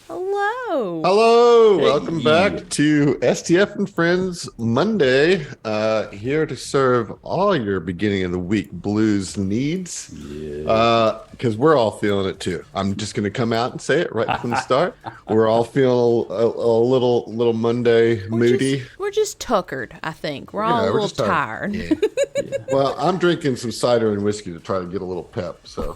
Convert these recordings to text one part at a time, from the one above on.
Hello. Hello, welcome Hey. back to STF and Friends Monday. Here to serve all your beginning of the week blues needs. Yeah. Because we're all feeling it too. I'm just going to come out and say it right from the start. We're all feeling a little Monday We're just moody. we're just tuckered, I think. We're all Yeah, a we're little just tired. tired. Yeah. Yeah. Well, I'm drinking some cider and whiskey to try to get a little pep. So,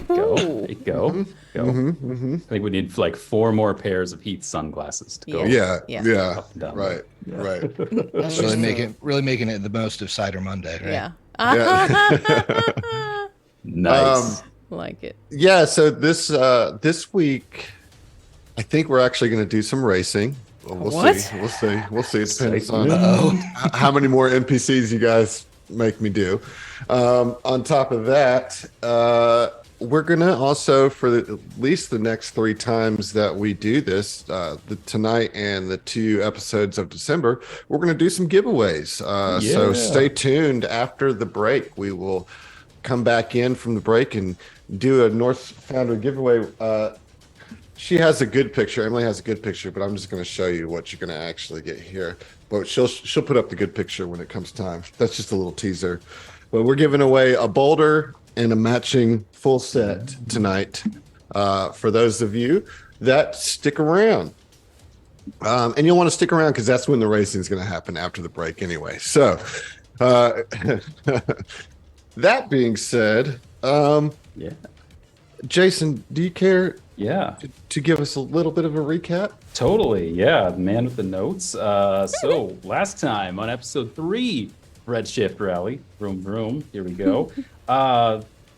Go. There you go. hmm Go. hmm I think we need like four more pairs of Heath sunglasses to go Yes. Yeah, Yeah. yeah, up and down right, there. Yeah. right. That's really So, making it the most of Cider Monday, right? Yeah. yeah. um, Nice. Like it. Yeah, so this week I think we're actually going to do some racing. Well, we'll see. What? We'll see. We'll see. It depends on Uh-oh. Excitement. how many more NPCs you guys make me do. On top of that, we're going to also, for at least the next three times that we do this, tonight and the two episodes of December, we're going to do some giveaways. So Yeah. stay tuned after the break. We will come back in from the break and do a North Founder giveaway. She has a good picture. Emily has a good picture, but I'm just going to show you what you're going to actually get here. But she'll put up the good picture when it comes time. That's just a little teaser. But we're giving away a boulder and a matching full set tonight for those of you that stick around. And you'll want to stick around because that's when the racing is going to happen after the break anyway. So, uh, that being said, Yeah. Jason, do you care Yeah. to give us a little bit of a recap? Totally. Yeah. The man with the notes. So last time on episode 3, Redshift Rally, vroom vroom. Here we go.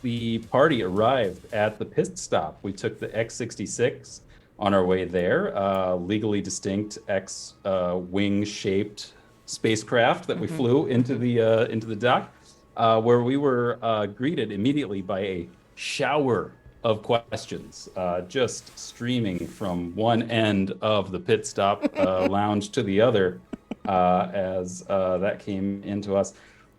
The party arrived at the pit stop. We took the X-66 on our way there, legally distinct X-wing shaped spacecraft that we flew into the dock, where we were greeted immediately by a shower of questions, just streaming from one end of the pit stop lounge to the other, as that came into us.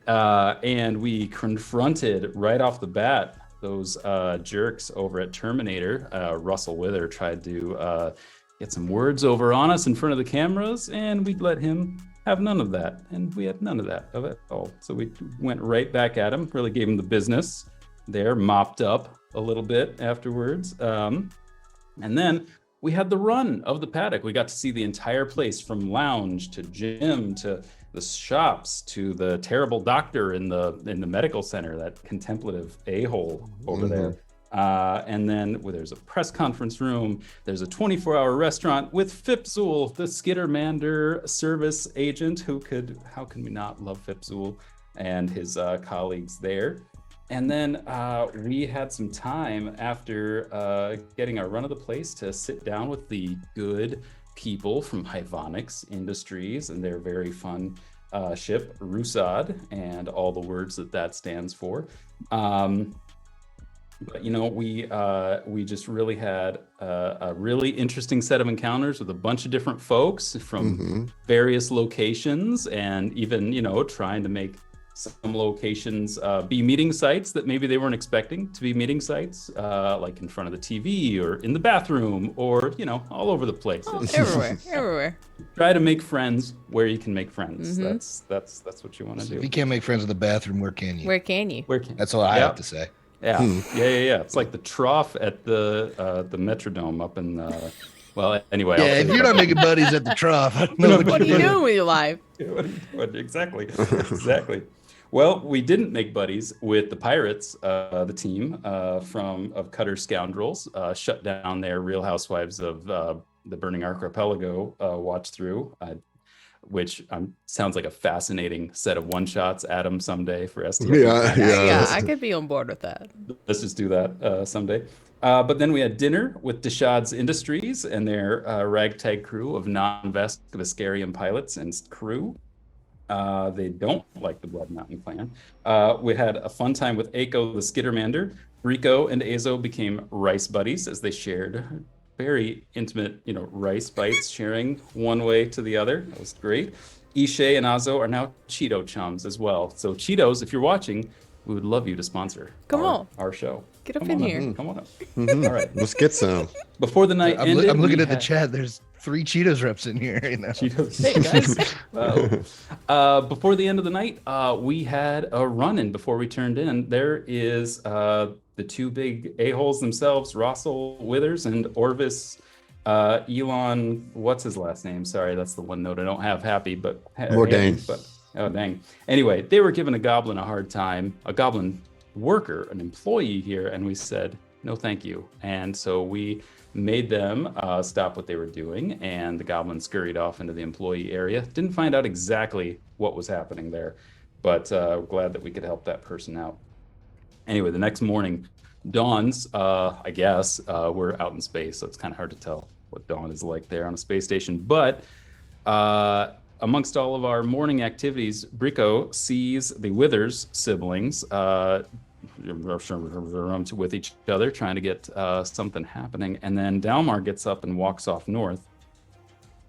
And we confronted right off the bat those jerks over at Terminator. Russell Wither tried to get some words over on us in front of the cameras, and we'd let him have none of that. And we had none of that of it all. So we went right back at him, really gave him the business there, mopped up a little bit afterwards. And then we had the run of the paddock. We got to see the entire place from lounge to gym to the shops to the terrible doctor in the medical center, that contemplative a-hole over there. And then there's a press conference room. There's a 24-hour restaurant with Fipzul, the Skittermander service agent. How can we not love Fipzul and his colleagues there? And then we had some time after getting our run of the place to sit down with the good people from Hyvonix Industries and their very fun ship, Rusad, and all the words that stands for. But we just really had a really interesting set of encounters with a bunch of different folks from various locations, and even trying to make some locations be meeting sites that maybe they weren't expecting to be meeting sites, like in front of the TV or in the bathroom or all over the place. Oh, everywhere. Try to make friends where you can make friends. That's what you want to If do. you can't make friends in the bathroom, where can you? Where can you? Where can That's all I have to say. Yeah. Yeah. It's like the trough at the Metrodome up in. Well, anyway. Yeah, if you're not making buddies at the trough, I don't know What are you doing with your life? Exactly. Exactly. Well, we didn't make buddies with the pirates, the team of Cutter Scoundrels, shut down their Real Housewives of the Burning Archipelago watch through, which sounds like a fascinating set of one-shots, Adam, someday for STF. Yeah, I could be on board with that. Let's just do that someday. But then we had dinner with Deshad's Industries and their ragtag crew of non-Vescarian pilots and crew. They don't like the Blood Mountain Clan. We had a fun time with Aiko the Skittermander. Rico and Azo became rice buddies as they shared very intimate, rice bites, sharing one way to the other. That was great. Ishe and Azo are now Cheeto chums as well. So Cheetos, if you're watching, we would love you to sponsor Come on. our show. Get up Come in on here. Come on up. Mhm. All right. Let's get some. Before the night ended, I'm looking we at the had- chat. There's 3 Cheetos reps in here right now. Cheetos. Hey guys. Wow. Before the end of the night, we had a run-in before we turned in. There is the 2 big a-holes themselves, Russell Withers and Orvis Elon. What's his last name? Sorry, that's the one note I don't have happy, but Mordain. But oh dang. Anyway, they were giving a goblin a hard time, a goblin worker, an employee here, and we said no thank you. And so we made them stop what they were doing, and the goblin scurried off into the employee area. Didn't find out exactly what was happening there, but we're glad that we could help that person out. Anyway, the next morning dawns, I guess, we're out in space, so it's kind of hard to tell what dawn is like there on a space station. But amongst all of our morning activities, Brico sees the Withers siblings with each other, trying to get something happening. And then Dalmar gets up and walks off north.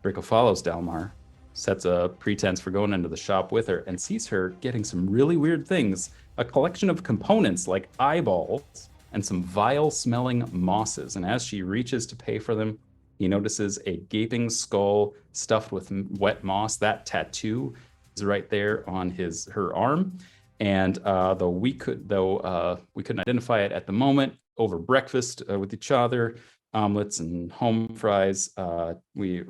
Brico follows Dalmar, sets a pretense for going into the shop with her, and sees her getting some really weird things. A collection of components like eyeballs and some vile-smelling mosses. And as she reaches to pay for them, he notices a gaping skull stuffed with wet moss. That tattoo is right there on her arm. And though we couldn't identify it at the moment, over breakfast with each other, omelets and home fries, we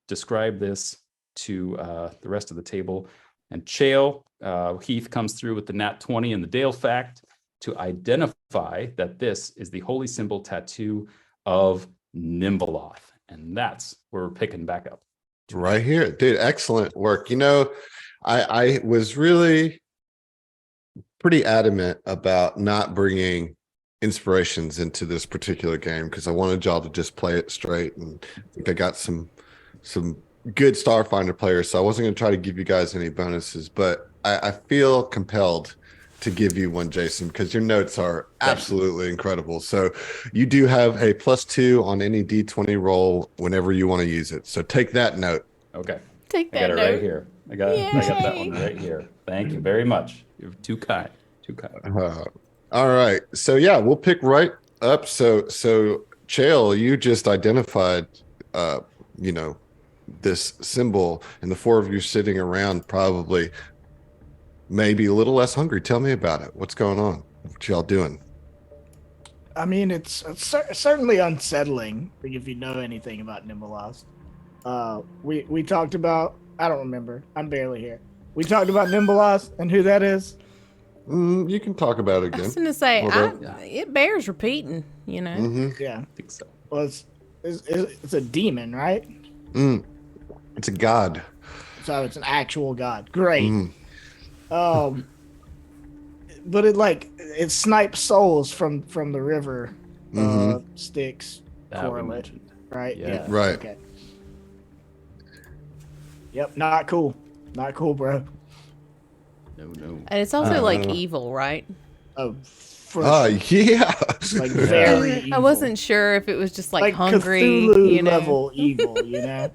describe this to the rest of the table. And Chael, Heath comes through with the nat 20 and the Dale fact to identify that this is the holy symbol tattoo of Nimbaloth. And that's where we're picking back up. Right here. Dude, excellent work. You know, I was really pretty adamant about not bringing inspirations into this particular game because I wanted y'all to just play it straight. And I think I got some good Starfinder players, so I wasn't going to try to give you guys any bonuses, but I feel compelled to give you one, Jason, because your notes are absolutely incredible. So you do have a +2 on any D20 roll whenever you want to use it. So take that note. Okay. Take I that got it note. right here. I got that one right here. Thank you very much. You're too kind. Too kind. All right. So yeah, we'll pick right up. So Chael, you just identified this symbol, and the 4 of you sitting around probably maybe a little less hungry. Tell me about it. What's going on? What y'all doing? I mean, it's certainly unsettling if you know anything about Nimbaloth. We talked about, I don't remember, I'm barely here. We talked about Nimbaloth and who that is. You can talk about it I was again. going to say, Yeah. it bears repeating, you know. Mm-hmm. Yeah. I think so. Well, it's a demon, right? It's a god. So it's an actual god. Great. Mm. But it snipes souls from the river Styx That we correlate, mentioned. right? Yeah. Right. Okay. Yep, not cool. Not cool, bro. No. And it's also like evil, right? Oh, for Yeah. like very evil. I wasn't sure if it was just like hungry, Cthulhu you know. level evil, you know?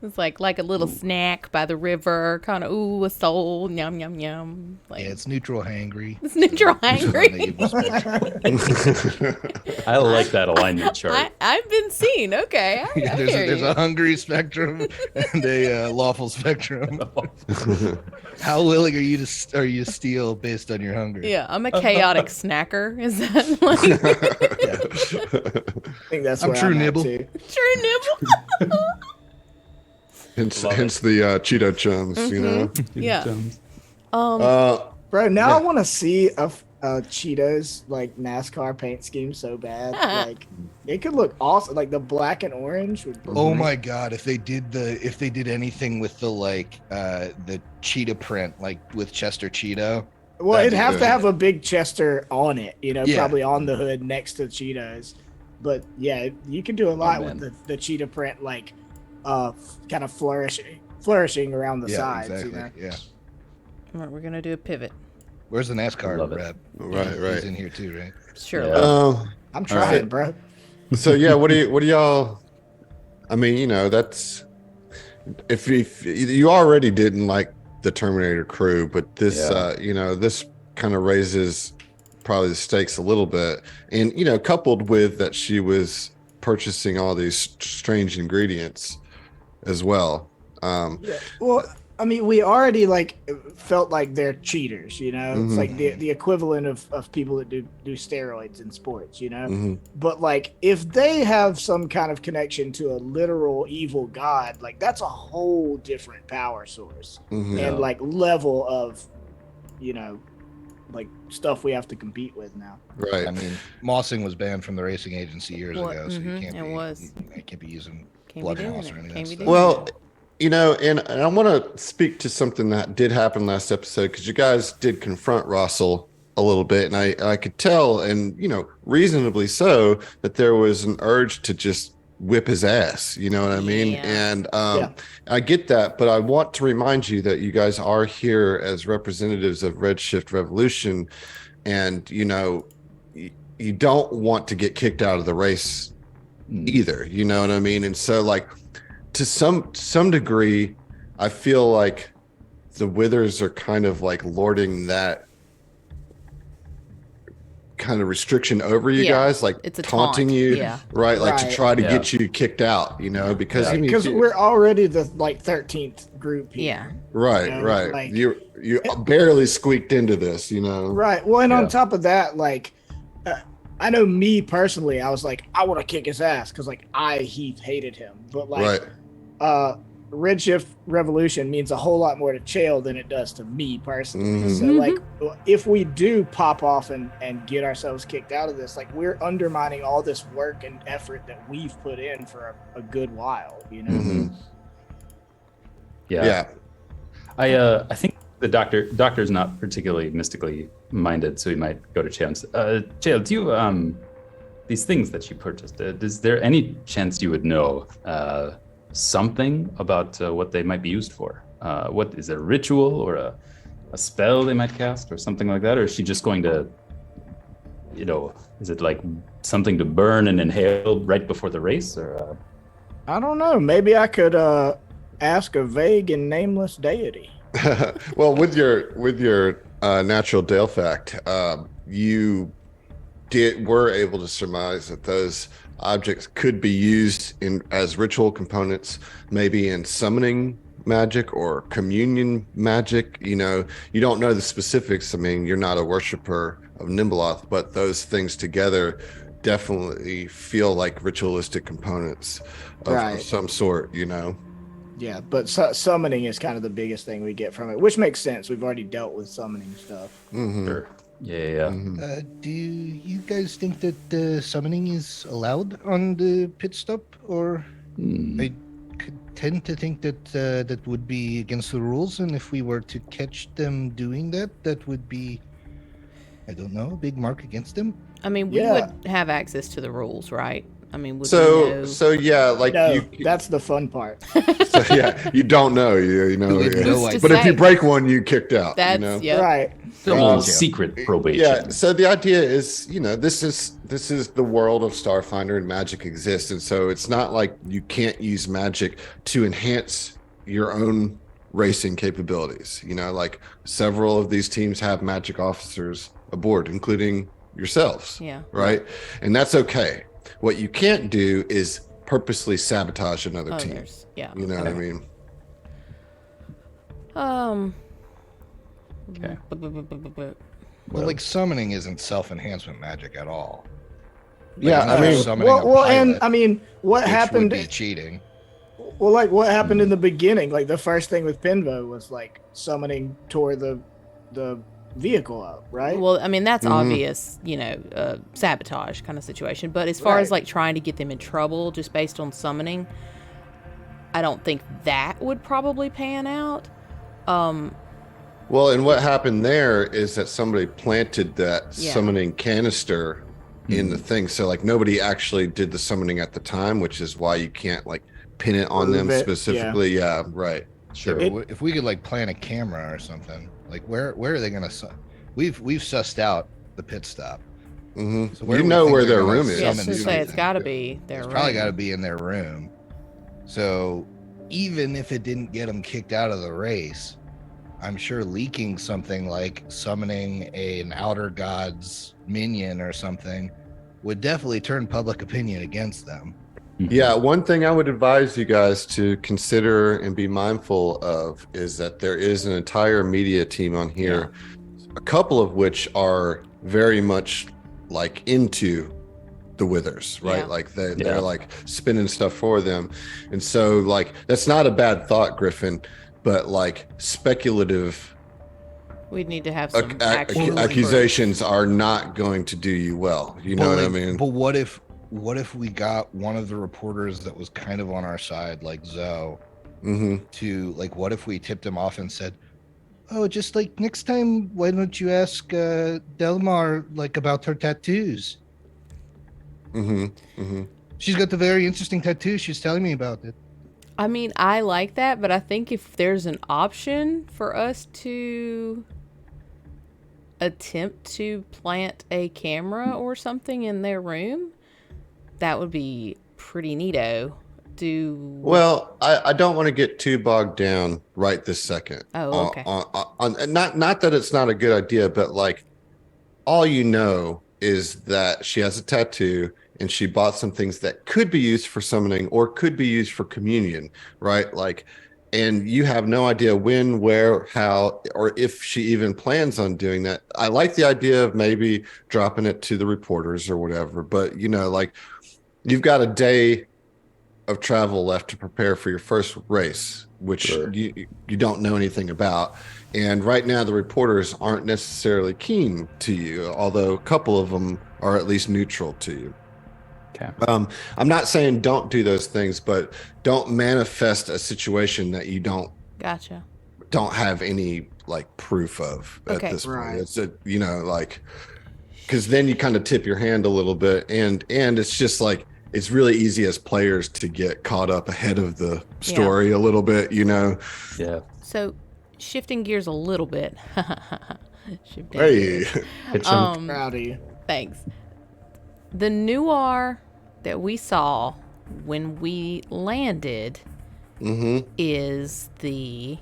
It's like a little snack by the river, kind of a soul, yum yum yum. Like, Yeah, it's neutral hangry. it's neutral It's on the hangry. evil spectrum. I like that alignment chart. I've been seen. Okay, I hear There's you. a hungry spectrum and a lawful spectrum. How willing are you to steal based on your hunger? Yeah, I'm a chaotic snacker. Is that like I think that's I'm where true I'm at, nibble. too. true nibble? hence Love the Cheeto chums, you know. Yeah. Uh, Bro, now Yeah. I want to see a Cheetos like NASCAR paint scheme so bad. Like it could look awesome. Like the black and orange would be Oh great. my god, if they did anything with the cheetah print, like with Chester Cheeto. Well, That'd it'd be have good. to have a big Chester on it, you know, Yeah. probably on the hood next to Cheetos. But yeah, you can do a lot with man. the cheetah print, like kind of flourishing around the Yeah, sides. exactly. You know? Yeah. All right, we're gonna do a pivot. Where's the NASCAR Love it. rep? right, He's right. in here too, right? Sure. Yeah. I'm trying, right. bro. So yeah, what do y'all? I mean, you know, that's if you already didn't like the Terminator crew, but this, Yeah. this kind of raises probably the stakes a little bit. And, coupled with that she was purchasing all these strange ingredients as well. Yeah. Well, I mean, we already like felt like they're cheaters, It's Mhm. like the equivalent of people that do steroids in sports, Mhm. But like if they have some kind of connection to a literal evil god, like that's a whole different power source Mhm. and Yeah. like level of, like stuff we have to compete with now. Right. I mean, mossing was banned from the racing agency years Well, ago, so you mhm, can't it be was. you can't be using Can't blood be doing moss it. or any of Can't that be stuff. doing Well, it. and I want to speak to something that did happen last episode because you guys did confront Russell a little bit, and I could tell, and reasonably so, that there was an urge to just whip his ass. You know what I mean? Yeah. And Yeah. I get that, but I want to remind you that you guys are here as representatives of Redshift Revolution, and you don't want to get kicked out of the race either. You know what I mean? And so, like, to some degree, I feel like the Withers are kind of like lording that kind of restriction over you Yeah, guys, like it's a taunting taunt, you, yeah. right? Like to Right. try to Yeah. get you kicked out, because Yeah. I mean, Because we're already the like 13th group here. Yeah. right, you know, right. like- You barely squeaked into this, Right. Well, and Yeah. on top of that, like, I know me personally, I was like, I want to kick his ass because like Heath hated him, but like, right. Redshift Revolution means a whole lot more to Chael than it does to me personally. Mhm. So like, if we do pop off and get ourselves kicked out of this, like we're undermining all this work and effort that we've put in for a good while, Mhm. Yeah. Yeah. I think the doctor's not particularly mystically minded, so he might go to chance. Chael, do you these things that you purchased? Is there any chance you would know something about what they might be used for? What is it, a ritual or a spell they might cast or something like that? Or is she just going to, is it like something to burn and inhale right before the race? Or I don't know. Maybe I could ask a vague and nameless deity. Well, with your natural Dale fact, you were able to surmise that those objects could be used as ritual components, maybe in summoning magic or communion magic. You don't know the specifics. I mean, you're not a worshiper of Nimbaloth, but those things together definitely feel like ritualistic components of Right. some sort. Yeah, but summoning is kind of the biggest thing we get from it, which makes sense. We've already dealt with summoning stuff. Mhm. Sure. Yeah. Mhm. Do you guys think that summoning is allowed on the pit stop, or I could tend to think that that would be against the rules, and if we were to catch them doing that, that would be, I don't know, a big mark against them. I mean, we Yeah. would have access to the rules, right? I mean, would we know? So yeah, like No, you. that's the fun part. So yeah, you don't know. You know. We have yeah. no Who's to idea. But if you say? break one, you kicked out. That's yep. Right. The whole Um, secret probation. Yeah. So the idea is, this is the world of Starfinder, and magic exists, and so it's not like you can't use magic to enhance your own racing capabilities. Like several of these teams have magic officers aboard, including yourselves. Yeah. Right. And that's okay. What you can't do is purposely sabotage another team. Others. Yeah. You know what I mean? Okay. Well, like summoning isn't self-enhancement magic at all. Yeah, it's not I mean- summoning a Well, and pilot, I mean, what which happened? would be cheating. Well, like what happened in the beginning? Like the first thing with Pinvo was like summoning tore the vehicle up, right? Well, I mean, that's Mhm. obvious, sabotage kind of situation. But as far as Right. like trying to get them in trouble just based on summoning, I don't think that would probably pan out. Well, and what happened there is that somebody planted that Yeah. summoning canister in the thing. So like nobody actually did the summoning at the time, which is why you can't like pin it on them Prove it, specifically. Yeah, right. Sure. It- If we could like plant a camera or something, like where are they gonna? We've sussed out the pit stop. hmm So where You do we know think where they're their gonna room is. Yeah, I was summon gonna say it's something? got to be their It's probably room. got to be in their room. So even if it didn't get them kicked out of the race, I'm sure leaking something like summoning an outer god's minion or something would definitely turn public opinion against them. Yeah, one thing I would advise you guys to consider and be mindful of is that there is an entire media team on here, a couple of which are very much like into the Withers, right? Yeah. Like they're Yeah. like spinning stuff for them. And so like that's not a bad thought, Griffin, but like speculative We'd need to have some actual. Well, like- accusations are not going to do you well. You know But, what I like, mean? But what if we got one of the reporters that was kind of on our side, like Zoe, to like, what if we tipped him off and said, "Oh, just like next time, why don't you ask Delmar like about her tattoos? She's got the very interesting tattoo. She's telling me about it." I mean, I like that, but I think if there's an option for us to attempt to plant a camera or something in their room, that would be pretty neato. Well, I don't want to get too bogged down right this second. Oh, okay. Not that it's not a good idea, but like all you know is that she has a tattoo and she bought some things that could be used for summoning or could be used for communion, right? Like, and you have no idea when, where, how, or if she even plans on doing that. I like the idea of maybe dropping it to the reporters or whatever, but you know, like you've got a day of travel left to prepare for your first race, which Sure. you don't know anything about. And right now, the reporters aren't necessarily keen to you, although a couple of them are at least neutral to you. Okay. I'm not saying don't do those things, but don't manifest a situation that you don't Gotcha. have any like proof of at Okay. this point. Right. It's a, you know, like, because then you kind of tip your hand a little bit, and it's just like it's really easy as players to get caught up ahead of the story a little bit, you know. Yeah. So, shifting gears a little bit. Shifting Hey, gears. Kitchen. Proud of you. Thanks. The noir that we saw when we landed is the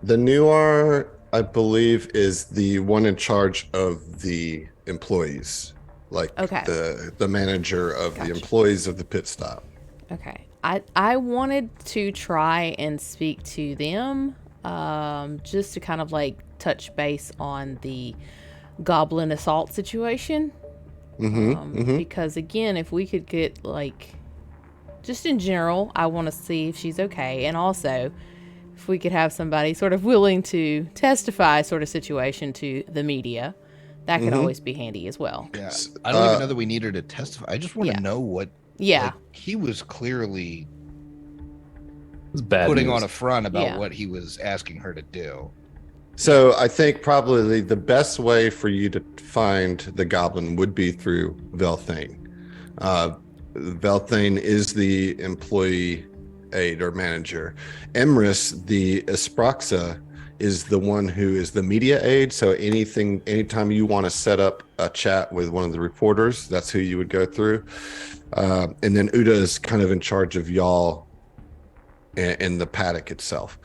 noir, I believe, is the one in charge of the employees, like Okay. the manager of Gotcha. the employees of the pit stop. Okay. I wanted to try and speak to them, just to kind of like touch base on the goblin assault situation. Because again, if we could get like, just in general, I want to see if she's okay, and also if we could have somebody sort of willing to testify, sort of situation to the media, that could always be handy as well. Yeah, I don't even know that we need her to testify. I just want to Yeah. know what. Yeah. Like, he was clearly It's bad putting news. on a front about Yeah. what he was asking her to do. So I think probably the best way for you to find the goblin would be through Velthane. Velthane is the employee aide or manager. Emrys, the Espraxa, is the one who is the media aide. So anytime you want to set up a chat with one of the reporters, that's who you would go through. And then Uda is kind of in charge of y'all and the paddock itself.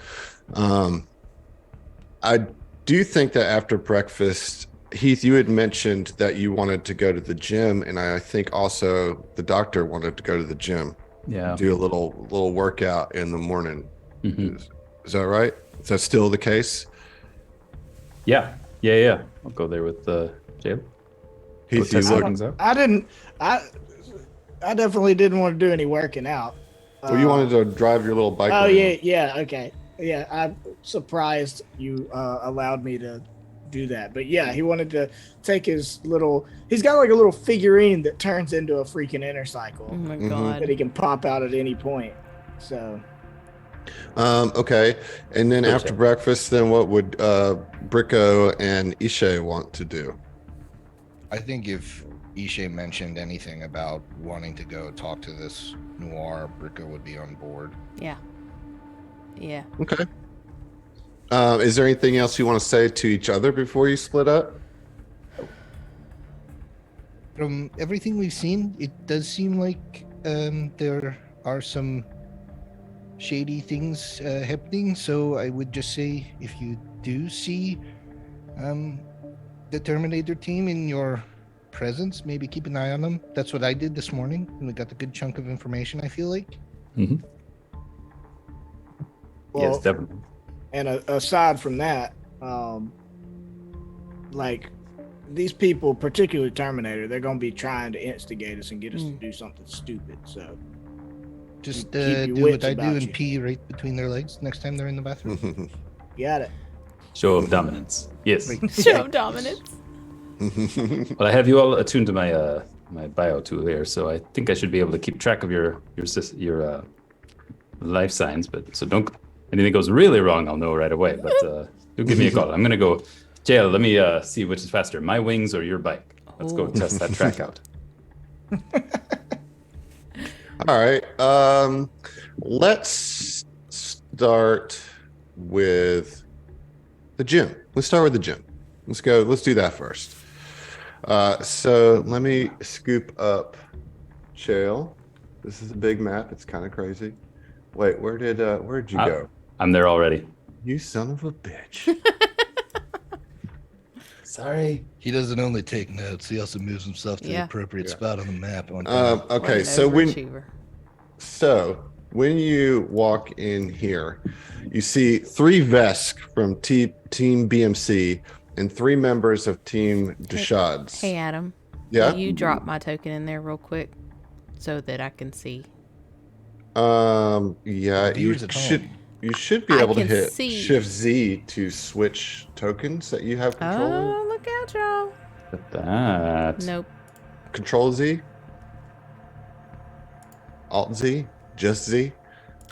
I do think that after breakfast, Heath, you had mentioned that you wanted to go to the gym, and I think also the doctor wanted to go to the gym, Yeah. do a little workout in the morning. Mhm. Is that right? Is that still the case? Yeah. I'll go there with Jalen. Heath, test you out. look, Things out. I definitely didn't want to do any working out. well, you wanted to drive your little bike. Oh around. yeah, okay, yeah. I'm surprised you allowed me to do that, but yeah, he wanted to take his little. He's got like a little figurine that turns into a freaking inner Oh cycle my Mhm. god. that he can pop out at any point. So Okay, and then Good after job. breakfast, then what would Bricko and Ishe want to do? I think if Ishe mentioned anything about wanting to go talk to this noir, Bricko would be on board. Yeah. Okay. Is there anything else you want to say to each other before you split up? From everything we've seen, it does seem like there are some shady things happening. So I would just say, if you do see the Terminator team in your presence, maybe keep an eye on them. That's what I did this morning, and we got a good chunk of information, I feel like. Mm-hmm. Well, Yes, definitely. And aside from that, like these people, particularly Terminator, they're going to be trying to instigate us and get us to do something stupid. So Just keep your do wits what I do about and you. pee right between their legs next time they're in the bathroom. Got it. Show of dominance. Yes. Show dominance. Well, I have you all attuned to my my bio tool here, so I think I should be able to keep track of your life signs. But so don't anything goes really wrong, I'll know right away. But do give me a call. I'm gonna go. JL, let me see which is faster, my wings or your bike. Let's go Ooh. test that track out. All right. Let's start with the gym. Let's start with the gym. Let's go. Let's do that first. So let me scoop up Chael. This is a big map. It's kind of crazy. Wait, where'd you go? I'm there already. You son of a bitch. Sorry. He doesn't only take notes; he also moves himself to the Yeah. appropriate spot on the map. On Okay, What an so overachiever. when you walk in here, you see 3 Vesk from Team BMC and 3 members of Team Deshads. Hey, Adam. Yeah. Will you drop my token in there real quick so that I can see? Yeah, you Viewers at should home. you should be I able to can hit see. Shift Z to switch tokens that you have control of. Oh, look out, y'all. At that. Nope. Control Z, Alt Z, just Z.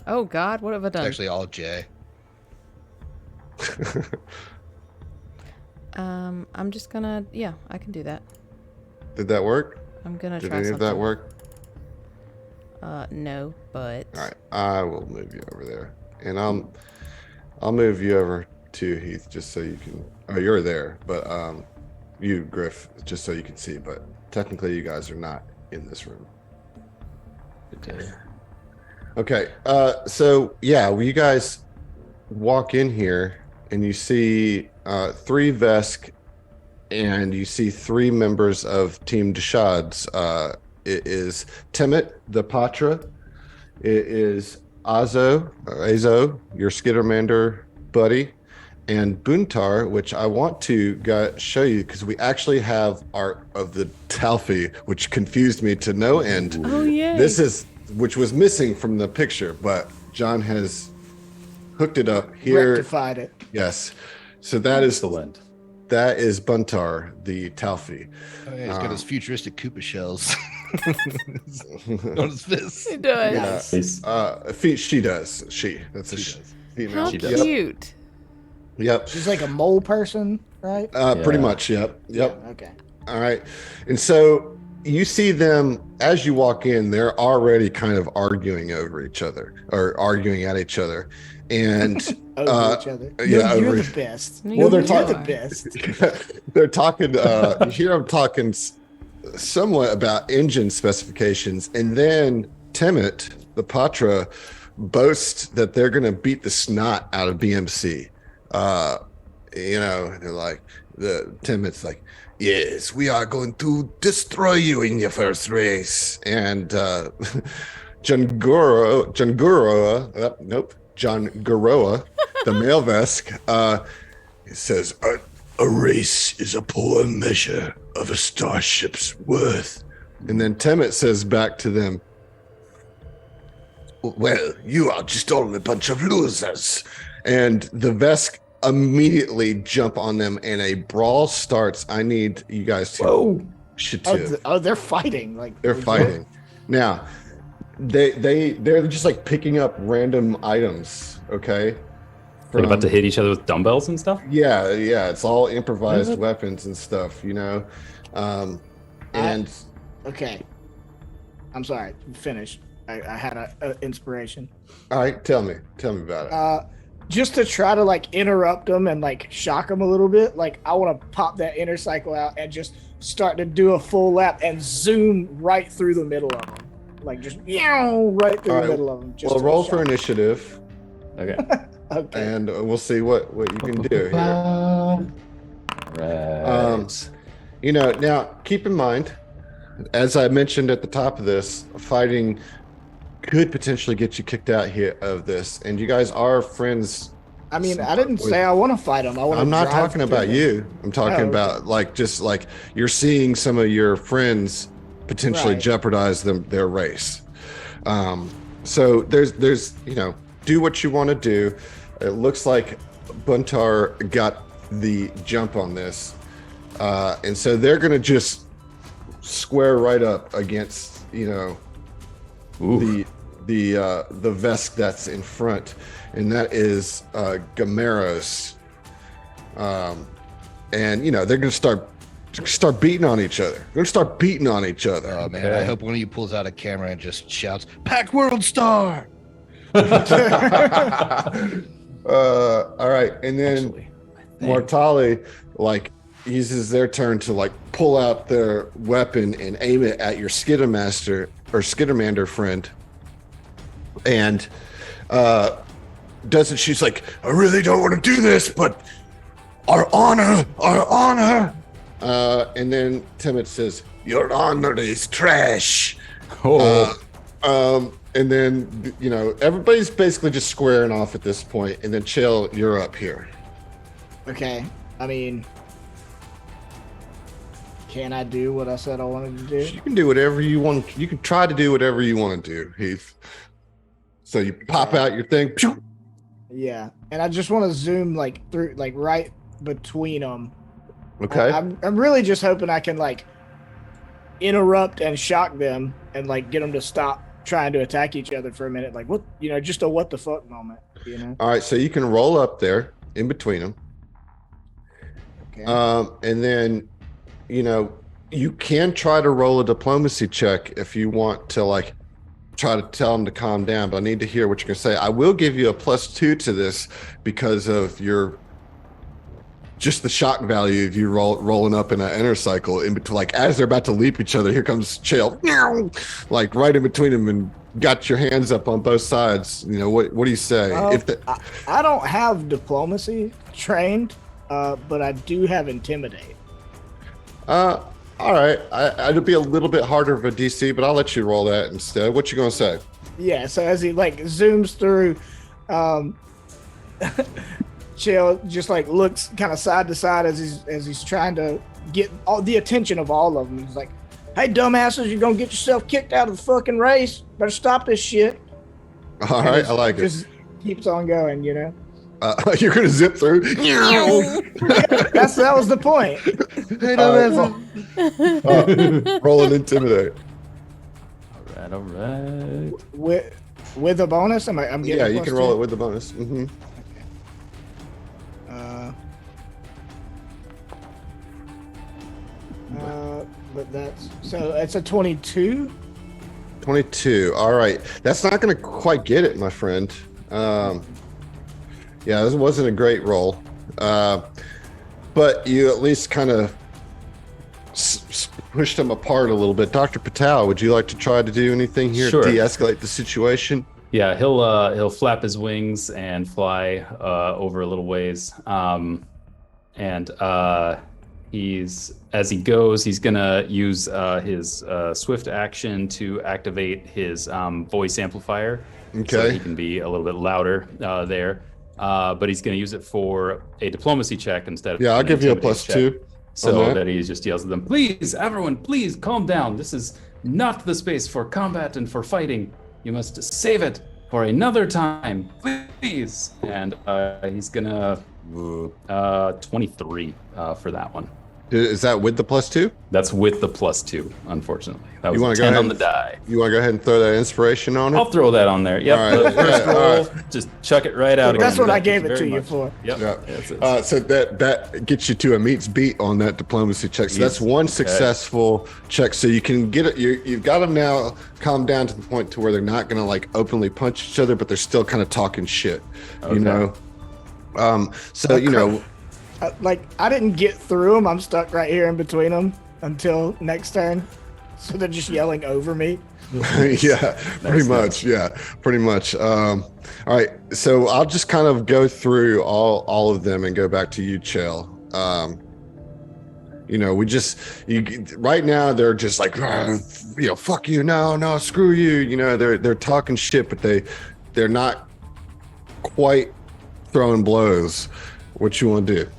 Oh, God. What have I It's done? actually all J. I'm just gonna, yeah, I can do that. Did that work? I'm gonna Did try any something. of that work? No, but All right, I will move you over there, and I'll move you over to Heath just so you can. Oh, you're there, but you Griff just so you can see. But technically, you guys are not in this room. Okay, so yeah, well, you guys walk in here and you see 3 Vesk, and you see 3 members of Team Deshads. It is Timit the Patra. It is Azo, your Skittermander buddy, and Buntar, which I want to show you because we actually have art of the Talfi, which confused me to no end. oh yeah. This is which was missing from the picture, but John has hooked it up here. Rectified it. Yes. So that is Excellent. Buntar, the Talfi. Oh, yeah, he's got his futuristic Koopa shells on his fist. It does. Nice. She does. That's a She does. female. How She does. cute. Yep. She's like a mole person, right? Pretty Yeah. much. Yep. Yep. Yeah, okay. All right. And so you see them as you walk in, they're already kind of arguing over each other or arguing at each other. And Over each other. yeah, No, you're over- the best. No, Well, they're you You're talking- the best. they're talking, you hear them talking somewhat about engine specifications. And then Timit, the Patra, boasts that they're going to beat the snot out of BMC. They're like, Timit's like, yes, we are going to destroy you in your first race. And John Garoa, the male Vesk, says, a race is a poor measure of a starship's worth. And then Timit says back to them, well, you are just all a bunch of losers. And the Vesk immediately jump on them and a brawl starts. I need you guys to They're fighting. Like they're legit? fighting. Now, they're just like picking up random items, okay? They're about to hit each other with dumbbells and stuff? Yeah, it's all improvised weapons and stuff, and Okay. I'm sorry. Finish. I had a inspiration. all right, tell me about it. Just to try to like interrupt them and like shock them a little bit. Like I want to pop that inner cycle out and just start to do a full lap and zoom right through the middle of them. like just right through All the right. middle of them. Well, roll for initiative, Okay. Okay. and we'll see what you can do here. Right. Now keep in mind, as I mentioned at the top of this, fighting could potentially get you kicked out here of this, and you guys are friends. I mean, I didn't say I want to fight them. I'm not talking about you. I'm talking about just like you're seeing some of your friends potentially jeopardize their race. So there's do what you want to do. It looks like Buntar got the jump on this, and so they're gonna just square right up against the Vesk that's in front, and that is Gameros. And they're gonna start beating on each other. They're gonna start beating on each other. Oh man, I hope one of you pulls out a camera and just shouts, "Pack World Star!" All right, and then Mortali uses their turn to pull out their weapon and aim it at your Skittermander friend, and she's like, I really don't want to do this, but our honor. And then Timid says, your honor is trash. And then everybody's basically just squaring off at this point, and then Chill, you're up here. Okay. I mean, can I do what I said I wanted to do? You can do whatever you want. You can try to do whatever you want to do, Heath. So you pop out your thing. Pew! Yeah, and I just want to zoom through, right between them. Okay. I'm really just hoping I can interrupt and shock them and get them to stop trying to attack each other for a minute. Just a what the fuck moment. All right, so you can roll up there in between them. Okay. And then, you can try to roll a diplomacy check if you want to try to tell them to calm down, but I need to hear what you're gonna say. I will give you a +2 to this because of just the shock value of you rolling up in an inner cycle in between, as they're about to leap each other. Here comes Chael, right in between them, and got your hands up on both sides. What do you say? I don't have diplomacy trained, but I do have intimidate. All right, it'll be a little bit harder of a DC, but I'll let you roll that instead. What you gonna say? Yeah, so as he zooms through, Chill just looks kind of side to side as he's trying to get all the attention of all of them. He's like, "Hey, dumbasses, you're gonna get yourself kicked out of the fucking race. Better stop this shit." All right, I like it. Just keeps on going, You're gonna zip through. That was the point. Hey, dumbasses. Roll an intimidate. All right. With a bonus, I'm getting. Yeah, you can roll it with the bonus. Mm-hmm. But it's a 22. 22. All right, that's not going to quite get it, my friend. Yeah, this wasn't a great roll, but you at least kind of pushed them apart a little bit. Dr. Patel, would you like to try to do anything here Sure. to de-escalate the situation? Yeah, he'll flap his wings and fly over a little ways, and as he goes, he's gonna use his swift action to activate his voice amplifier. Okay. So he can be a little bit louder there, but he's gonna use it for a diplomacy check instead of. Yeah, I'll give you a intimidation check. +2. So that he just yells at them, "Please, everyone, please calm down. This is not the space for combat and for fighting. You must save it for another time, please." And he's gonna 23 for that one. Is that with the +2? That's with the +2, unfortunately. That was You wanna a go 10 ahead on the die. You want to go ahead and throw that inspiration on it? I'll throw that on there. Yep. All right. The first Yeah, all roll, right. just chuck it right out. That's again. what I Thank gave it very to you much. for. Yep. Yeah. That's it. So that gets you to a meets beat on that diplomacy check. So that's one successful check. So you can get it. You've got them now calmed down to the point to where they're not going to openly punch each other, but they're still kind of talking shit. Okay. I didn't get through them. I'm stuck right here in between them until next turn. So they're just yelling over me. Yeah, pretty much. Yeah, pretty much. All right, so I'll just kind of go through all of them and go back to you, Chill. You know, right now they're just like, fuck you, no, screw you. You know, they're talking shit, but they're not quite throwing blows. What you want to do?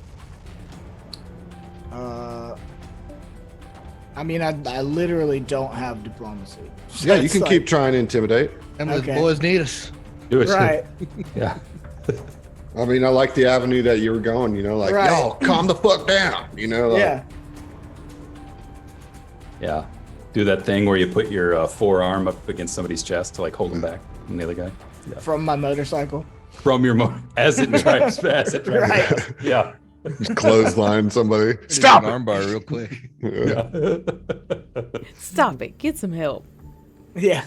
I mean, I literally don't have diplomacy. Yeah, you It's can like- keep trying to intimidate. And the Okay. boys need us. Do it. Right. Yeah. I mean, I like the avenue that you were going, you know, like, Right. yo, calm the fuck down, you know? Like, Yeah. Yeah. Do that thing where you put your forearm up against somebody's chest to like hold them back from the other guy. Yeah. From my motorcycle. From your as it drives fast. Right. Yeah. just clothesline somebody. Just Stop an it! armbar real quick. Yeah. Stop it. Get some help. Yeah.